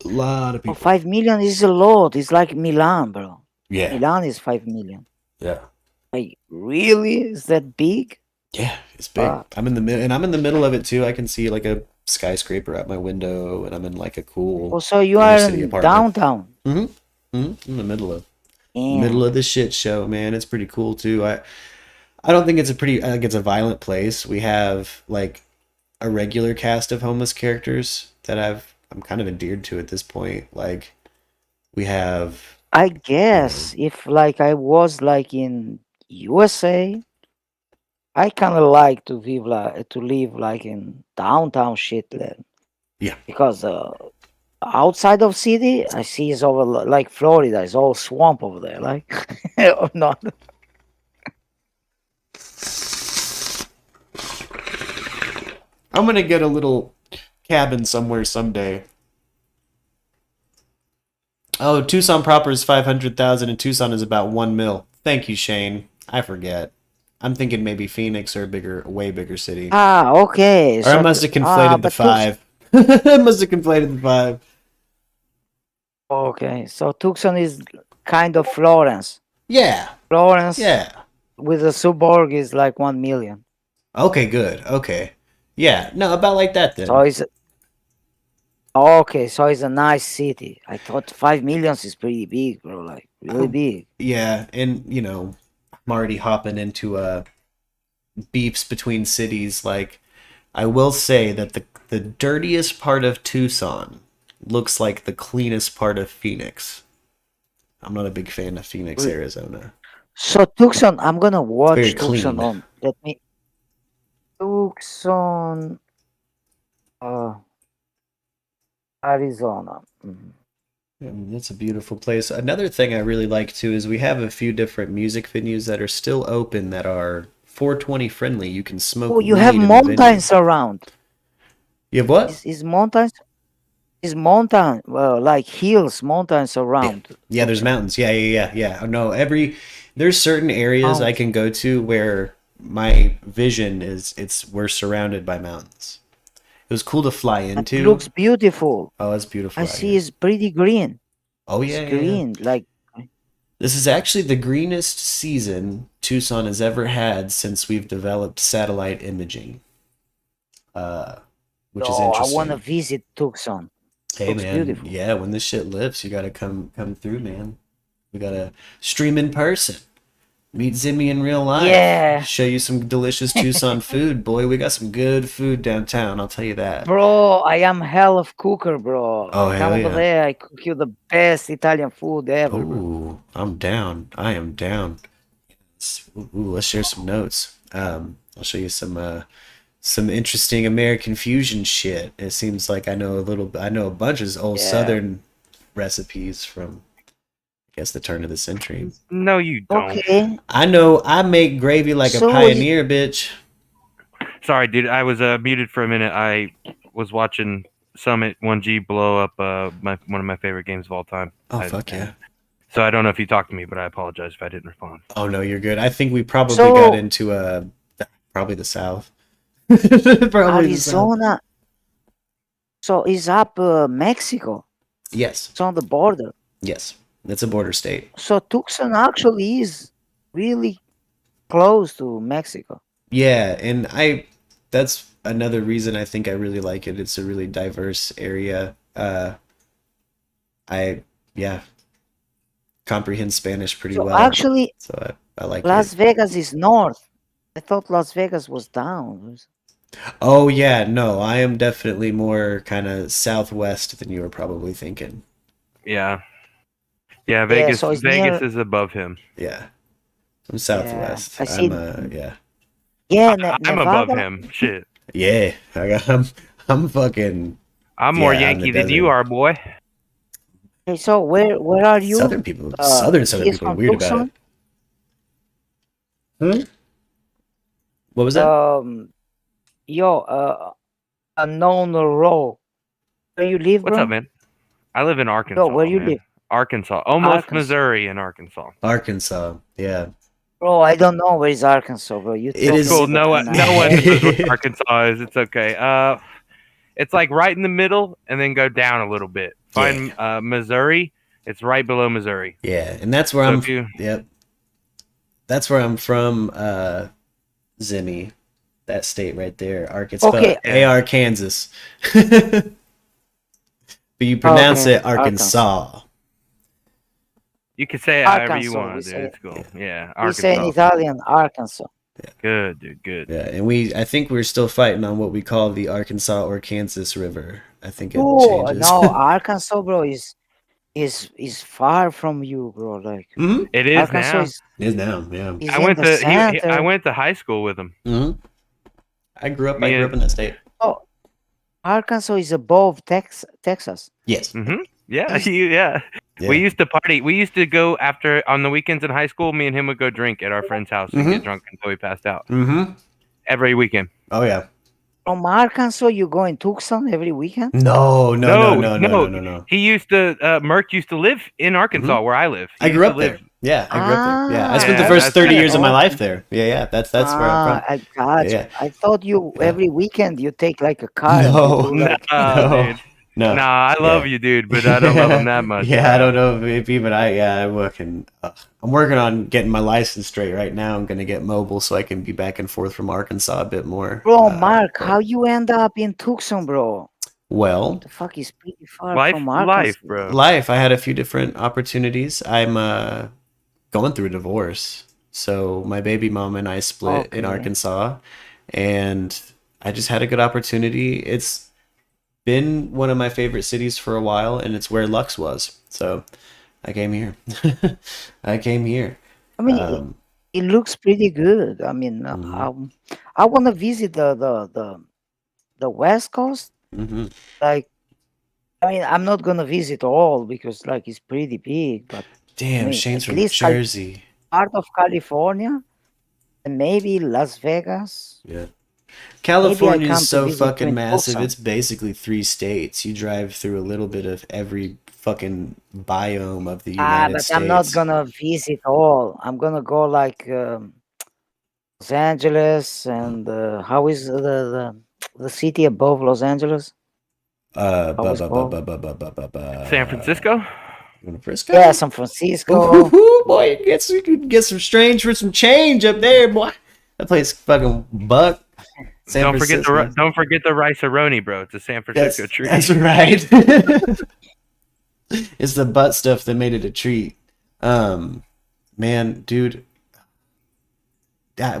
[SPEAKER 2] A lot of people.
[SPEAKER 6] 5 million is a lot. It's like Milan, bro.
[SPEAKER 2] Yeah.
[SPEAKER 6] Milan is 5 million.
[SPEAKER 2] Yeah.
[SPEAKER 6] Like, really? Is that big?
[SPEAKER 2] Yeah, it's big. I'm in the middle of it too. I can see like a skyscraper out my window, and I'm in like a cool.
[SPEAKER 6] Oh, so you are in downtown?
[SPEAKER 2] In the middle of the shit show, man. It's pretty cool too. I don't think it's I think it's a violent place. We have like a regular cast of homeless characters that I'm kind of endeared to at this point. Like we have.
[SPEAKER 6] I guess if like I was like in USA, I kind of like to live like in downtown shit there.
[SPEAKER 2] Yeah.
[SPEAKER 6] Because outside of city, I see it's over like Florida. It's all swamp over there. Like, or not.
[SPEAKER 2] I'm gonna get a little cabin somewhere someday. Oh, Tucson proper is 500,000, and Tucson is about 1 mil. Thank you, Shane. I forget. I'm thinking maybe Phoenix or a way bigger city.
[SPEAKER 6] Ah, okay.
[SPEAKER 2] Or I must have conflated the 5. I must have conflated the 5.
[SPEAKER 6] Okay, so Tucson is kind of Florence.
[SPEAKER 2] Yeah.
[SPEAKER 6] Florence.
[SPEAKER 2] Yeah.
[SPEAKER 6] With the suburb is like 1 million.
[SPEAKER 2] Okay, good. Okay. Yeah. No, about like that then.
[SPEAKER 6] So it's okay. So it's a nice city. I thought 5 millions is pretty big, bro. Like really big.
[SPEAKER 2] Yeah, and you know, I'm already hopping into beefs between cities. Like, I will say that the dirtiest part of Tucson looks like the cleanest part of Phoenix. I'm not a big fan of Phoenix, Arizona.
[SPEAKER 6] So Tucson, I'm gonna watch
[SPEAKER 2] very
[SPEAKER 6] Tucson
[SPEAKER 2] clean.
[SPEAKER 6] on. Let me. Tucson, Arizona.
[SPEAKER 2] It's a beautiful place. Another thing I really like too is we have a few different music venues that are still open that are 420 friendly. You can smoke.
[SPEAKER 6] Oh, you have mountains around.
[SPEAKER 2] You have what?
[SPEAKER 6] Is mountains? Is mountain like hills, mountains around?
[SPEAKER 2] Yeah, there's mountains. Yeah. No, there's certain areas I can go to where my vision we're surrounded by mountains. It was cool to fly into.
[SPEAKER 6] It looks beautiful.
[SPEAKER 2] Oh, it's beautiful.
[SPEAKER 6] I see it's pretty green.
[SPEAKER 2] Oh yeah,
[SPEAKER 6] it's green.
[SPEAKER 2] Yeah.
[SPEAKER 6] Like
[SPEAKER 2] this is actually the greenest season Tucson has ever had since we've developed satellite imaging. Which is interesting.
[SPEAKER 6] I want to visit Tucson.
[SPEAKER 2] Hey man, beautiful. Yeah, when this shit lifts, you gotta come through, man. We gotta stream in person. Meet Zimmy in real life.
[SPEAKER 6] Yeah.
[SPEAKER 2] Show you some delicious Tucson food, boy. We got some good food downtown, I'll tell you that.
[SPEAKER 6] Bro, I am hell of cooker, bro.
[SPEAKER 2] Oh, hell
[SPEAKER 6] Come over there, I cook you the best Italian food ever.
[SPEAKER 2] Ooh, I'm down. I am down. Let's share some notes. I'll show you some interesting American fusion shit. It seems like I know a bunch of old Southern recipes from I guess the turn of the century.
[SPEAKER 1] No, you don't.
[SPEAKER 6] Okay.
[SPEAKER 2] I know I make gravy like a pioneer, bitch.
[SPEAKER 1] Sorry, dude. I was muted for a minute. I was watching Summit 1G blow up one of my favorite games of all time.
[SPEAKER 2] Fuck yeah.
[SPEAKER 1] So I don't know if you talked to me, but I apologize if I didn't respond.
[SPEAKER 2] Oh no, you're good. I think we probably got into probably the South. Probably
[SPEAKER 6] Arizona. So is up Mexico.
[SPEAKER 2] Yes.
[SPEAKER 6] It's on the border.
[SPEAKER 2] Yes. It's a border state.
[SPEAKER 6] So Tucson actually is really close to Mexico.
[SPEAKER 2] Yeah, and that's another reason I think I really like it. It's a really diverse area. I yeah, comprehend Spanish pretty
[SPEAKER 6] So
[SPEAKER 2] well.
[SPEAKER 6] actually,
[SPEAKER 2] So I like
[SPEAKER 6] Las
[SPEAKER 2] it.
[SPEAKER 6] Vegas is north. I thought Las Vegas was down.
[SPEAKER 2] Oh yeah, no, I am definitely more kind of southwest than you were probably thinking.
[SPEAKER 1] Yeah. Yeah, Vegas
[SPEAKER 6] so it's
[SPEAKER 1] Vegas
[SPEAKER 6] near.
[SPEAKER 1] is above him.
[SPEAKER 2] Yeah. I'm southwest.
[SPEAKER 6] I see.
[SPEAKER 2] Yeah.
[SPEAKER 6] Yeah,
[SPEAKER 1] I'm above
[SPEAKER 6] Nevada.
[SPEAKER 1] him. Shit.
[SPEAKER 2] Yeah. I'm fucking
[SPEAKER 1] I'm more
[SPEAKER 2] out in the
[SPEAKER 1] Yankee than you
[SPEAKER 2] desert.
[SPEAKER 1] are, boy.
[SPEAKER 6] Hey, so where are you?
[SPEAKER 2] Southern people southern
[SPEAKER 6] He is
[SPEAKER 2] people are
[SPEAKER 6] from
[SPEAKER 2] weird about
[SPEAKER 6] Tucson.
[SPEAKER 2] it. What was that?
[SPEAKER 6] Unknown row. Where you live,
[SPEAKER 1] What's
[SPEAKER 6] bro?
[SPEAKER 1] up, man? I live in Arkansas.
[SPEAKER 6] Bro, where you
[SPEAKER 1] man.
[SPEAKER 6] live?
[SPEAKER 1] Arkansas. Almost
[SPEAKER 6] Arkansas.
[SPEAKER 1] Missouri in Arkansas.
[SPEAKER 2] Arkansas. Yeah.
[SPEAKER 6] Bro, I don't know where is Arkansas, bro. You
[SPEAKER 2] It is
[SPEAKER 1] cool. No one knows what Arkansas is. It's okay. It's like right in the middle, and then go down a little bit. Find Missouri. It's right below Missouri.
[SPEAKER 2] Yeah, and that's where Yep. That's where I'm from. Zimmy, that state right there, Arkansas.
[SPEAKER 6] Okay.
[SPEAKER 2] AR Kansas. But you pronounce it Arkansas.
[SPEAKER 1] You can say it however you want, dude. It's cool. Yeah, Arkansas.
[SPEAKER 6] We say in Italian, Arkansas.
[SPEAKER 1] Yeah. Good, dude. Good.
[SPEAKER 2] Yeah, and I think we're still fighting on what we call the Arkansas or Kansas River. I think it changes.
[SPEAKER 6] No, Arkansas, bro, is far from you, bro. Like
[SPEAKER 1] it is
[SPEAKER 6] Arkansas
[SPEAKER 1] now.
[SPEAKER 2] It is now. Yeah.
[SPEAKER 1] I went to high school with him.
[SPEAKER 2] Mm-hmm. I grew up in that state.
[SPEAKER 6] Oh, Arkansas is above Texas.
[SPEAKER 2] Yes.
[SPEAKER 1] Mm-hmm. Yeah, yeah. We used to party. We used to go after on the weekends in high school. Me and him would go drink at our friend's house and get drunk until we passed out.
[SPEAKER 2] Mm-hmm.
[SPEAKER 1] Every weekend.
[SPEAKER 2] Oh yeah.
[SPEAKER 6] From Arkansas, you go in Tucson every weekend?
[SPEAKER 2] No.
[SPEAKER 1] He used to. Merck used to live in Arkansas, where I live.
[SPEAKER 2] I grew up there. Yeah, I grew up there. Yeah, I spent the first 30 years of my life there. Yeah. That's where I'm from.
[SPEAKER 6] I got you.
[SPEAKER 2] Yeah.
[SPEAKER 6] I thought every weekend you take like a car.
[SPEAKER 1] Dude. No, I love you, dude, but I don't love him that much.
[SPEAKER 2] Yeah, I don't know, maybe, but I'm working on getting my license straight right now. I'm gonna get mobile so I can be back and forth from Arkansas a bit more.
[SPEAKER 6] Bro, Mark, how you end up in Tucson, bro?
[SPEAKER 2] Well,
[SPEAKER 6] the fuck is pretty far from
[SPEAKER 1] Arkansas. Bro.
[SPEAKER 2] Life. I had a few different opportunities. I'm going through a divorce, so my baby mom and I split in Arkansas, and I just had a good opportunity. It's been one of my favorite cities for a while, and it's where Lux was, so I came here.
[SPEAKER 6] I mean, it looks pretty good. I mean, I want to visit the West Coast. Like, I mean, I'm not gonna visit all because like it's pretty big, but
[SPEAKER 2] damn, Shane's from Jersey,
[SPEAKER 6] part of California, and maybe Las Vegas.
[SPEAKER 2] Yeah. California is so fucking massive. It's basically 3 states. You drive through a little bit of every fucking biome of the United States.
[SPEAKER 6] I'm not gonna visit all. I'm gonna go like Los Angeles and how is the city above Los Angeles?
[SPEAKER 1] San Francisco.
[SPEAKER 2] Frisco?
[SPEAKER 6] Yeah, San Francisco.
[SPEAKER 2] Boy, you can get some strange for some change up there, boy. That place fucking buck.
[SPEAKER 1] Don't forget the rice-a-roni, bro. It's a San Francisco treat.
[SPEAKER 2] That's right. It's the butt stuff that made it a treat. Man, dude,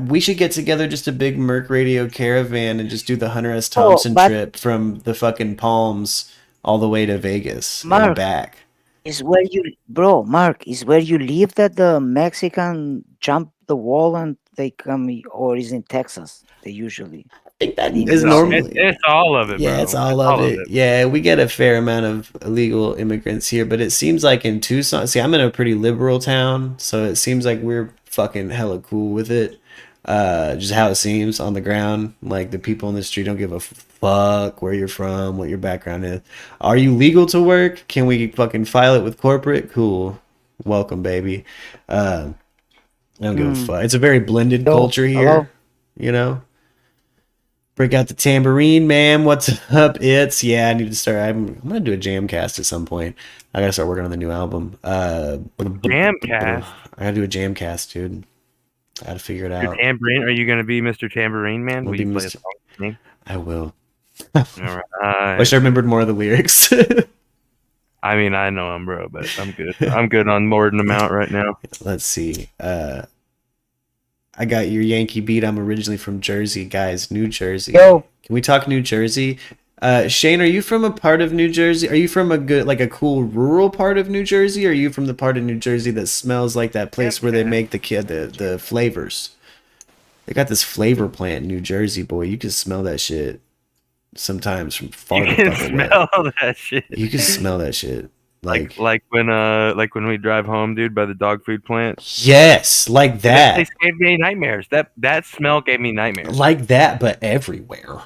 [SPEAKER 2] we should get together just a big Merc Radio caravan and just do the Hunter S. Thompson trip from the fucking Palms all the way to Vegas and back.
[SPEAKER 6] Is where you, bro, Mark, is where you live that the Mexican jump the wall and they come, or is in Texas? They usually.
[SPEAKER 2] I think that is normally.
[SPEAKER 1] It's all of it, bro.
[SPEAKER 2] Yeah, it's all of it. Yeah, we get a fair amount of illegal immigrants here, but it seems like in Tucson, see, I'm in a pretty liberal town, so it seems like we're fucking hella cool with it. Just how it seems on the ground. Like the people in the street don't give a fuck where you're from, what your background is. Are you legal to work? Can we fucking file it with corporate? Cool. Welcome, baby. I don't give a fuck. It's a very blended culture here.
[SPEAKER 6] Hello?
[SPEAKER 2] You know? Break out the tambourine, man. What's up? I need to start. I'm gonna do a jam cast at some point. I gotta start working on the new album.
[SPEAKER 1] Jam cast?
[SPEAKER 2] I gotta do a jam cast, dude. I had to figure it
[SPEAKER 1] Mr.
[SPEAKER 2] out.
[SPEAKER 1] Tambourine, are you going to be Mr. Tambourine Man? Will you play a song with me?
[SPEAKER 2] I will.
[SPEAKER 1] All right.
[SPEAKER 2] Wish I remembered more of the lyrics.
[SPEAKER 1] I mean, I know I'm bro, but I'm good. I'm good on more than amount right now.
[SPEAKER 2] Let's see. I got your Yankee beat. I'm originally from Jersey, guys. New Jersey.
[SPEAKER 6] Yo.
[SPEAKER 2] Can we talk New Jersey? Shane, are you from a part of New Jersey? Are you from a cool rural part of New Jersey? Or are you from the part of New Jersey that smells like that place where they make the flavors? They got this flavor plant in New Jersey, boy. You can smell that shit sometimes from far.
[SPEAKER 1] You can smell that shit.
[SPEAKER 2] You can smell that shit.
[SPEAKER 1] Like when we drive home, dude, by the dog food plant.
[SPEAKER 2] Yes, like that.
[SPEAKER 1] They gave me nightmares. That smell gave me nightmares.
[SPEAKER 2] Like that, but everywhere.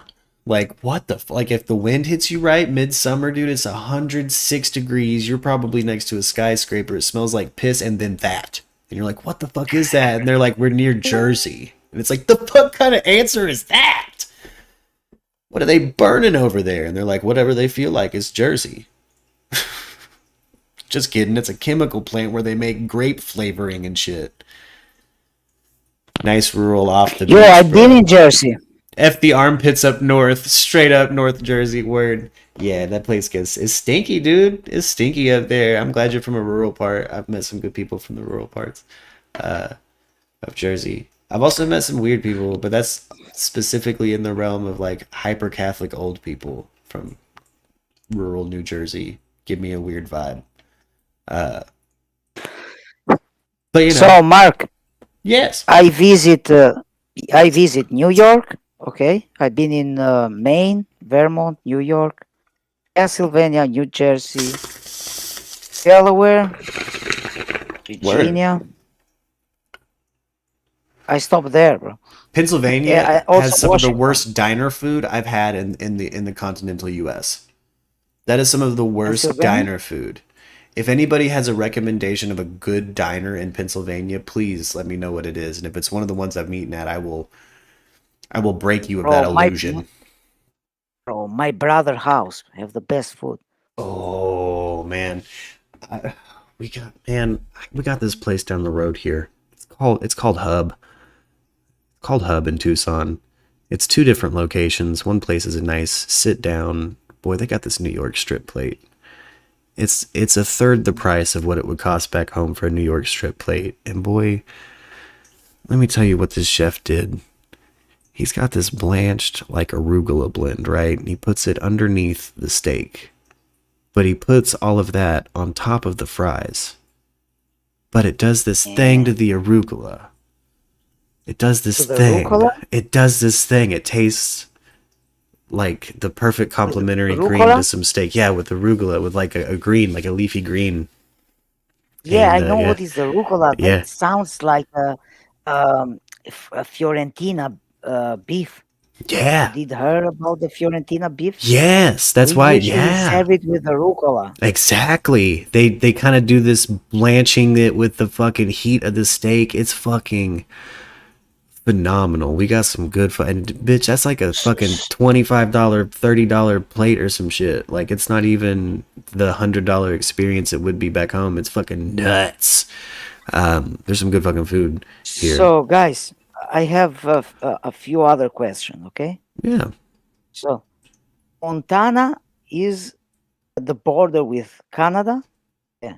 [SPEAKER 2] Like what the like if the wind hits you right midsummer, dude, it's 106 degrees. You're probably next to a skyscraper. It smells like piss, and then that, and you're like, what the fuck is that? And they're like, we're near Jersey, and it's like, the fuck kind of answer is that? What are they burning over there? And they're like, whatever they feel like is Jersey. Just kidding. It's a chemical plant where they make grape flavoring and shit. Nice rural off the beach.
[SPEAKER 6] Yo, I've been in Jersey.
[SPEAKER 2] F the armpits up north, straight up North Jersey. Word. Yeah, that place is stinky, dude. It's stinky up there. I'm glad you're from a rural part. I've met some good people from the rural parts of Jersey. I've also met some weird people, but that's specifically in the realm of like hyper Catholic old people from rural New Jersey. Give me a weird vibe. But you know.
[SPEAKER 6] So Mark,
[SPEAKER 2] yes,
[SPEAKER 6] I visit New York. Okay, I've been in Maine, Vermont, New York, Pennsylvania, New Jersey, Delaware, Virginia. Word. I stopped there, bro.
[SPEAKER 2] Pennsylvania has some of the worst diner food I've had in the continental U.S. That is some of the worst diner food. If anybody has a recommendation of a good diner in Pennsylvania, please let me know what it is. And if it's one of the ones I've eaten at, I will break you of that illusion.
[SPEAKER 6] My brother's house have the best food.
[SPEAKER 2] Oh man, we got this place down the road here. It's called Hub. It's called Hub in Tucson. It's 2 different locations. One place is a nice sit down. Boy, they got this New York strip plate. It's a third the price of what it would cost back home for a New York strip plate. And boy, let me tell you what this chef did. He's got this blanched like arugula blend, right? And he puts it underneath the steak. But he puts all of that on top of the fries. But it does this thing to the arugula. It does this thing. It does this thing. It tastes like the perfect complementary green to some steak. Yeah, with arugula, with like a green, like a leafy green.
[SPEAKER 6] Yeah, and, I know what is arugula. Yeah. It sounds like a Fiorentina beef.
[SPEAKER 2] Yeah.
[SPEAKER 6] Did you hear about the Fiorentina beef?
[SPEAKER 2] Yes, that's why. Yeah,
[SPEAKER 6] serve it with arugula.
[SPEAKER 2] Exactly. They kind of do this blanching it with the fucking heat of the steak. It's fucking phenomenal. We got some good and bitch, that's like a fucking $25, $30 plate or some shit. Like it's not even the $100 experience it would be back home. It's fucking nuts. There's some good fucking food here.
[SPEAKER 6] So guys, I have a few other questions, okay?
[SPEAKER 2] Yeah.
[SPEAKER 6] So Montana is at the border with Canada? Yeah.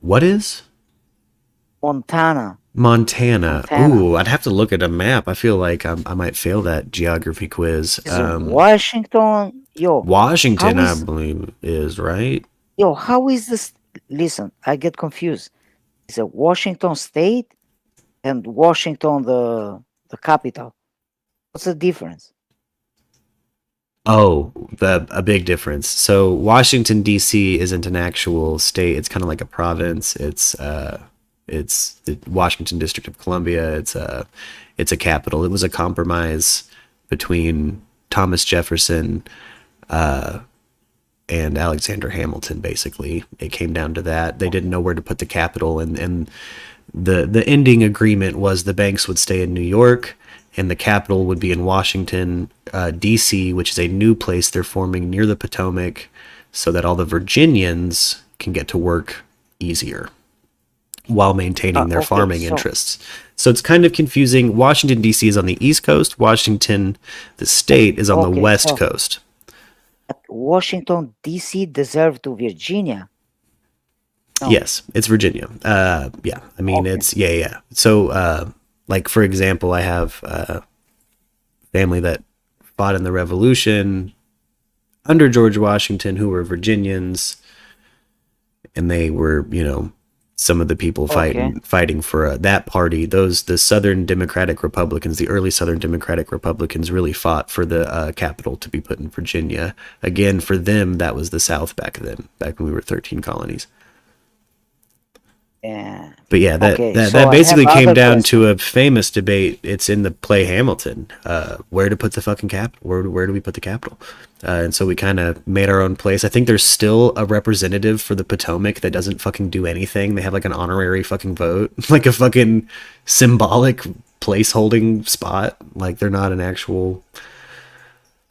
[SPEAKER 2] What is?
[SPEAKER 6] Montana.
[SPEAKER 2] Ooh, I'd have to look at a map. I feel like I might fail that geography quiz.
[SPEAKER 6] Washington,
[SPEAKER 2] Washington, I believe, is right.
[SPEAKER 6] How is this? Listen, I get confused. Is it Washington State and Washington the capital? What's the difference?
[SPEAKER 2] Oh, a big difference. So Washington D.C. isn't an actual state. It's kind of like a province. It's the Washington District of Columbia. It's a capital. It was a compromise between Thomas Jefferson and Alexander Hamilton, basically. It came down to that. They didn't know where to put the capital, and the ending agreement was the banks would stay in New York and the capital would be in Washington, D.C., which is a new place they're forming near the Potomac so that all the Virginians can get to work easier. while maintaining their farming interests. So it's kind of confusing. Washington, D.C. is on the East Coast. Washington, the state, is on the West Coast.
[SPEAKER 6] Washington, D.C. deserved to Virginia.
[SPEAKER 2] No. Yes, it's Virginia. Yeah, I mean, it's, yeah. So, like, for example, I have a family that fought in the Revolution under George Washington who were Virginians, and they were, you know, some of the people fighting for that party. The Southern Democratic Republicans, the early Southern Democratic Republicans, really fought for the capital to be put in Virginia. Again, for them, that was the South back then, back when we were 13 colonies.
[SPEAKER 6] Yeah.
[SPEAKER 2] But yeah, that basically came down to a famous debate. It's in the play Hamilton. Where to put the fucking capital? Where do we put the capital? And so we kind of made our own place. I think there's still a representative for the Potomac that doesn't fucking do anything. They have like an honorary fucking vote, like a fucking symbolic place holding spot. Like they're not an actual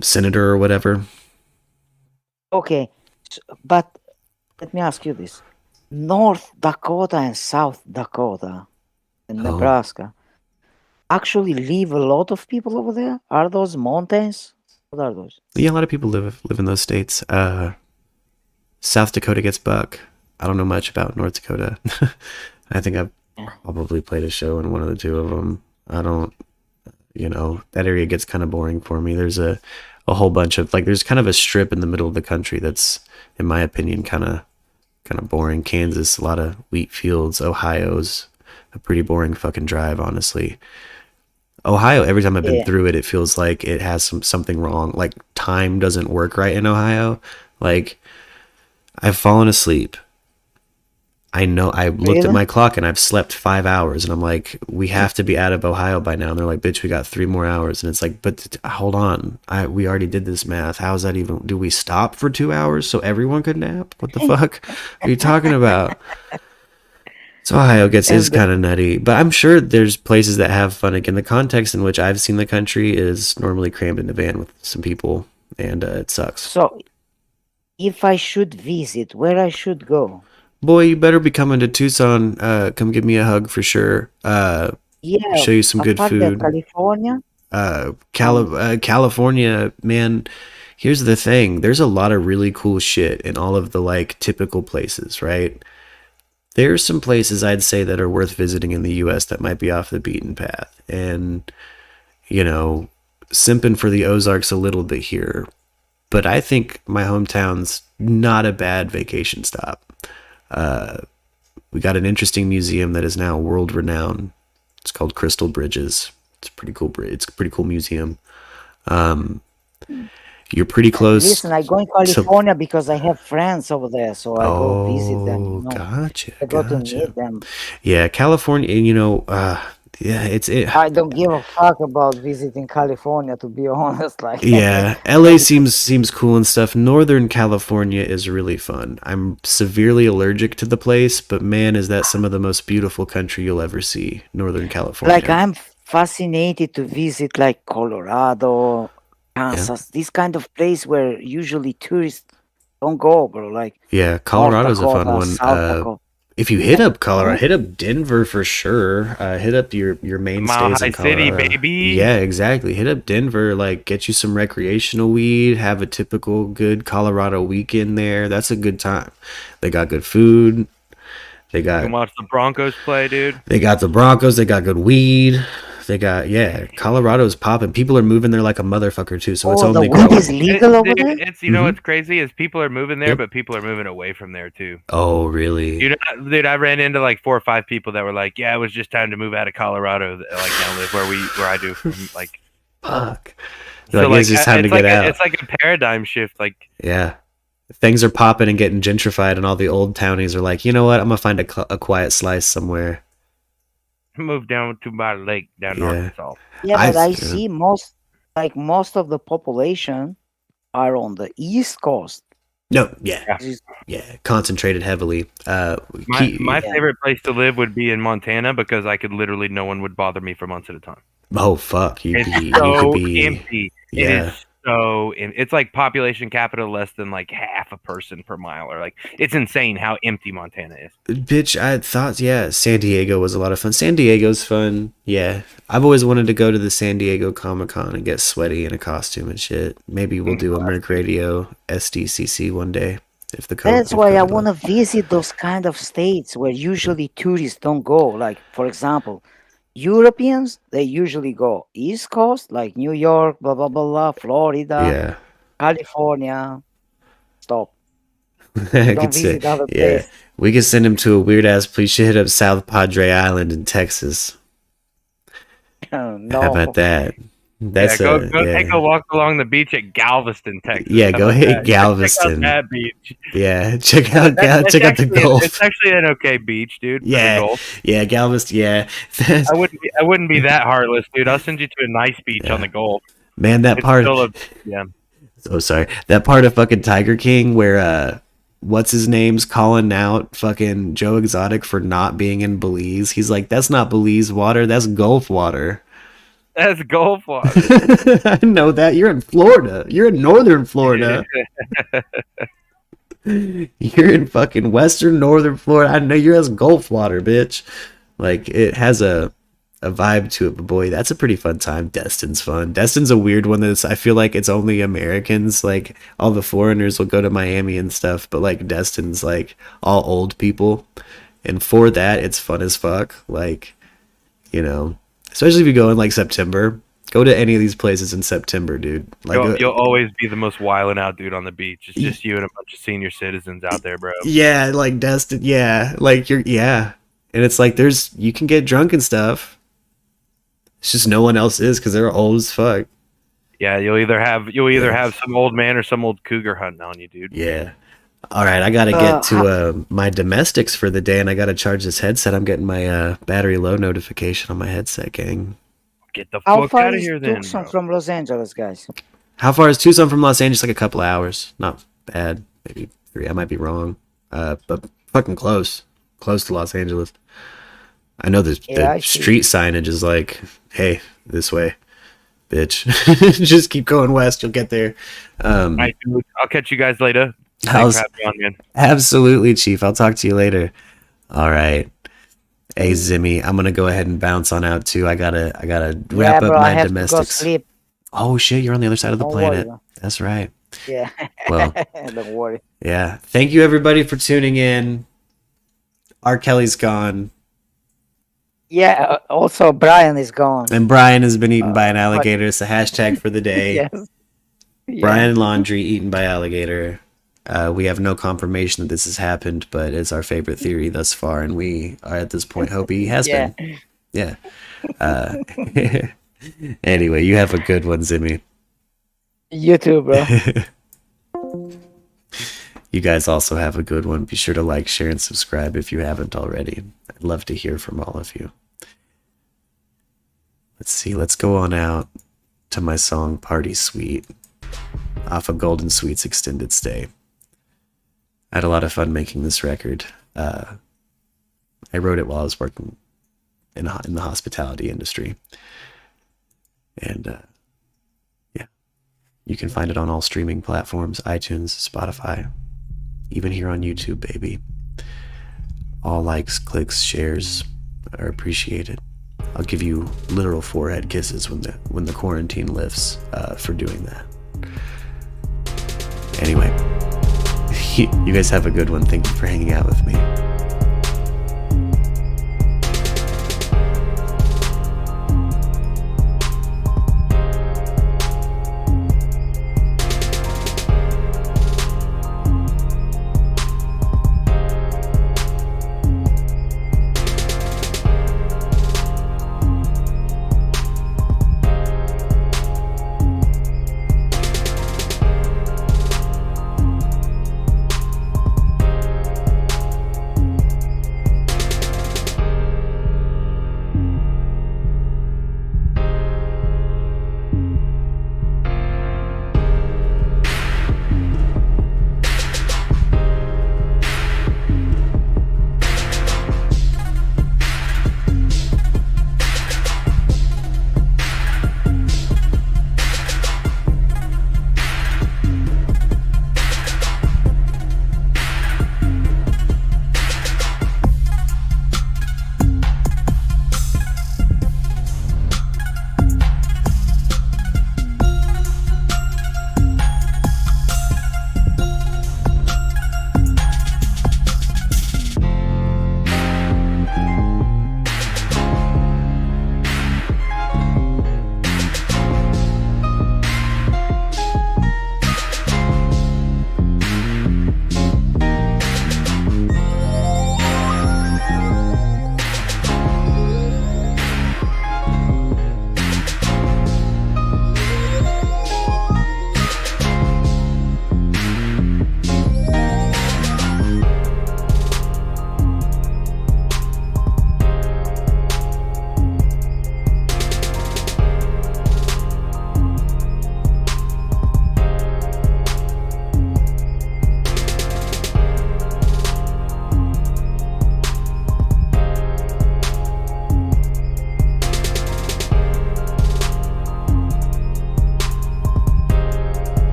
[SPEAKER 2] senator or whatever.
[SPEAKER 6] Okay, but let me ask you this. North Dakota and South Dakota and Nebraska actually live a lot of people over there? Are those mountains? What are those?
[SPEAKER 2] Yeah, a lot of people live in those states. South Dakota gets buck. I don't know much about North Dakota. I think I've probably played a show in one of the two of them. I don't, you know, that area gets kind of boring for me. There's a whole bunch of, like, there's kind of a strip in the middle of the country that's, in my opinion, kind of boring. Kansas, a lot of wheat fields. Ohio's a pretty boring fucking drive, honestly. Ohio, every time I've been through it, it feels like it has something wrong. Like time doesn't work right in Ohio. Like I've fallen asleep. I know I looked at my clock and I've slept 5 hours and I'm like, we have to be out of Ohio by now. And they're like, bitch, we got 3 more hours. And it's like, but hold on. We already did this math. How is that even? Do we stop for 2 hours so everyone could nap? What the fuck are you talking about? So Ohio is kind of nutty, but I'm sure there's places that have fun. Again, the context in which I've seen the country is normally crammed in a van with some people, and it sucks.
[SPEAKER 6] So, if I should visit, where I should go?
[SPEAKER 2] Boy, you better be coming to Tucson. Come give me a hug for sure. Show you some good food.
[SPEAKER 6] California?
[SPEAKER 2] California, man. Here's the thing. There's a lot of really cool shit in all of the like typical places, right? There's some places I'd say that are worth visiting in the U.S. that might be off the beaten path. And, you know, simping for the Ozarks a little bit here. But I think my hometown's not a bad vacation stop. We got an interesting museum that is now world renowned. It's called Crystal Bridges. It's a pretty cool museum. You're pretty close.
[SPEAKER 6] Listen, I go in California because I have friends over there, so I go visit them. You know?
[SPEAKER 2] Gotcha.
[SPEAKER 6] I go to meet them.
[SPEAKER 2] Yeah, California. You know,
[SPEAKER 6] I don't give a fuck about visiting California, to be honest. Like,
[SPEAKER 2] yeah, LA seems cool and stuff. Northern California is really fun. I'm severely allergic to the place, but man, is that some of the most beautiful country you'll ever see. Northern California.
[SPEAKER 6] Like, I'm fascinated to visit like Colorado, Kansas, this kind of place where usually tourists don't go, bro. Like,
[SPEAKER 2] yeah, Colorado's a fun one. If you hit up Colorado, hit up Denver for sure. Hit up your mainstays in Colorado.
[SPEAKER 1] City, baby.
[SPEAKER 2] Yeah, exactly. Hit up Denver. Like, get you some recreational weed. Have a typical good Colorado weekend there. That's a good time. They got good food. You
[SPEAKER 1] can watch the Broncos play, dude.
[SPEAKER 2] They got the Broncos. They got good weed. They got, Colorado's popping. People are moving there like a motherfucker too. So it's only
[SPEAKER 6] the weed is legal over there.
[SPEAKER 1] It's you know what's crazy is people are moving there, but people are moving away from there too.
[SPEAKER 2] Oh, really?
[SPEAKER 1] You know, dude, I ran into like 4 or 5 people that were like, "Yeah, it was just time to move out of Colorado, like now live where I do." From like,
[SPEAKER 2] fuck. So like, it's just time to get out.
[SPEAKER 1] It's like a paradigm shift. Like,
[SPEAKER 2] yeah. Things are popping and getting gentrified, and all the old townies are like, you know what? I'm gonna find a quiet slice somewhere.
[SPEAKER 1] Move down to my lake down in Arkansas.
[SPEAKER 6] Yeah, but I see most of the population are on the East Coast.
[SPEAKER 2] No, yeah, concentrated heavily.
[SPEAKER 1] My favorite place to live would be in Montana because no one would bother me for months at a time.
[SPEAKER 2] Oh fuck, you could be
[SPEAKER 1] empty.
[SPEAKER 2] Yeah.
[SPEAKER 1] It is so it's like population capita less than like half a person per mile, or like it's insane how empty Montana is.
[SPEAKER 2] Bitch, I thought San Diego was a lot of fun. San Diego's fun. Yeah, I've always wanted to go to the San Diego Comic-Con and get sweaty in a costume and shit. Maybe we'll do a Merc Radio SDCC one day.
[SPEAKER 6] That's why I want to visit those kind of states where usually tourists don't go. Like, for example, Europeans, they usually go East Coast, like New York, blah, blah, blah, blah, Florida, California. Stop. Don't visit other places.
[SPEAKER 2] We could send him to a weird-ass place. Should hit up South Padre Island in Texas.
[SPEAKER 6] No.
[SPEAKER 2] How about that? That's
[SPEAKER 1] go take a walk along the beach at Galveston, Texas.
[SPEAKER 2] Yeah, go hit Galveston.
[SPEAKER 1] Check out that beach.
[SPEAKER 2] Yeah, check out the Gulf.
[SPEAKER 1] It's actually an okay beach, dude.
[SPEAKER 2] Yeah, Galveston. Yeah,
[SPEAKER 1] I wouldn't be that heartless, dude. I'll send you to a nice beach on the Gulf.
[SPEAKER 2] Man, that part. Oh, sorry. That part of fucking Tiger King where what's his name's calling out fucking Joe Exotic for not being in Belize. He's like, that's not Belize water. That's Gulf water.
[SPEAKER 1] That's Gulf water.
[SPEAKER 2] I know that. You're in Florida. You're in northern Florida. You're in fucking western northern Florida. I know you're as Gulf water, bitch. Like, it has a vibe to it, but boy, that's a pretty fun time. Destin's fun. Destin's a weird one that's, I feel like it's only Americans. Like, all the foreigners will go to Miami and stuff, but like Destin's like all old people. And for that, it's fun as fuck. Like, you know, especially if you go in like September. Go to any of these places in September, dude. Like,
[SPEAKER 1] you'll always be the most wilding out dude on the beach. It's just you and a bunch of senior citizens out there, bro.
[SPEAKER 2] Yeah, like Destin. Yeah, like and it's like you can get drunk and stuff. It's just no one else is because they're old as fuck.
[SPEAKER 1] Yeah, you'll either have some old man or some old cougar hunting on you, dude.
[SPEAKER 2] Yeah. All right, I gotta get to my domestics for the day, and I gotta charge this headset. I'm getting my battery low notification on my headset, gang.
[SPEAKER 1] Get the fuck out of here, then.
[SPEAKER 6] How far is Tucson from Los Angeles, guys?
[SPEAKER 2] How far is Tucson from Los Angeles? Like a couple of hours. Not bad. Maybe 3. I might be wrong. But fucking close. Close to Los Angeles. I know the street signage is like, hey, this way, bitch. Just keep going west. You'll get there.
[SPEAKER 1] I'll catch you guys later. Thanks for having me on, man.
[SPEAKER 2] Absolutely, Chief. I'll talk to you later. All right. Hey, Zimmy, I'm going to go ahead and bounce on out, too. I gotta wrap up my domestics. Oh, shit. You're on the other side of the planet. Worry. That's right.
[SPEAKER 6] Yeah.
[SPEAKER 2] Well,
[SPEAKER 6] don't worry.
[SPEAKER 2] Yeah. Thank you, everybody, for tuning in. R.Kelly's gone.
[SPEAKER 6] Yeah, also Brian is gone.
[SPEAKER 2] And Brian has been eaten by an alligator. It's the hashtag for the day.
[SPEAKER 6] Yes.
[SPEAKER 2] Brian Laundrie eaten by alligator. We have no confirmation that this has happened, but it's our favorite theory thus far, and we are at this point hope he has been. Yeah. Anyway, you have a good one, Zimmy.
[SPEAKER 6] You too, bro.
[SPEAKER 2] You guys also have a good one. Be sure to like, share, and subscribe if you haven't already. I'd love to hear from all of you. Let's see. Let's go on out to my song Party Suite off of Golden Sweet's Extended Stay. I had a lot of fun making this record. I wrote it while I was working in the hospitality industry. And you can find it on all streaming platforms, iTunes, Spotify, even here on YouTube, baby. All likes, clicks, shares are appreciated. I'll give you literal forehead kisses when the quarantine lifts for doing that. Anyway, you guys have a good one. Thank you for hanging out with me.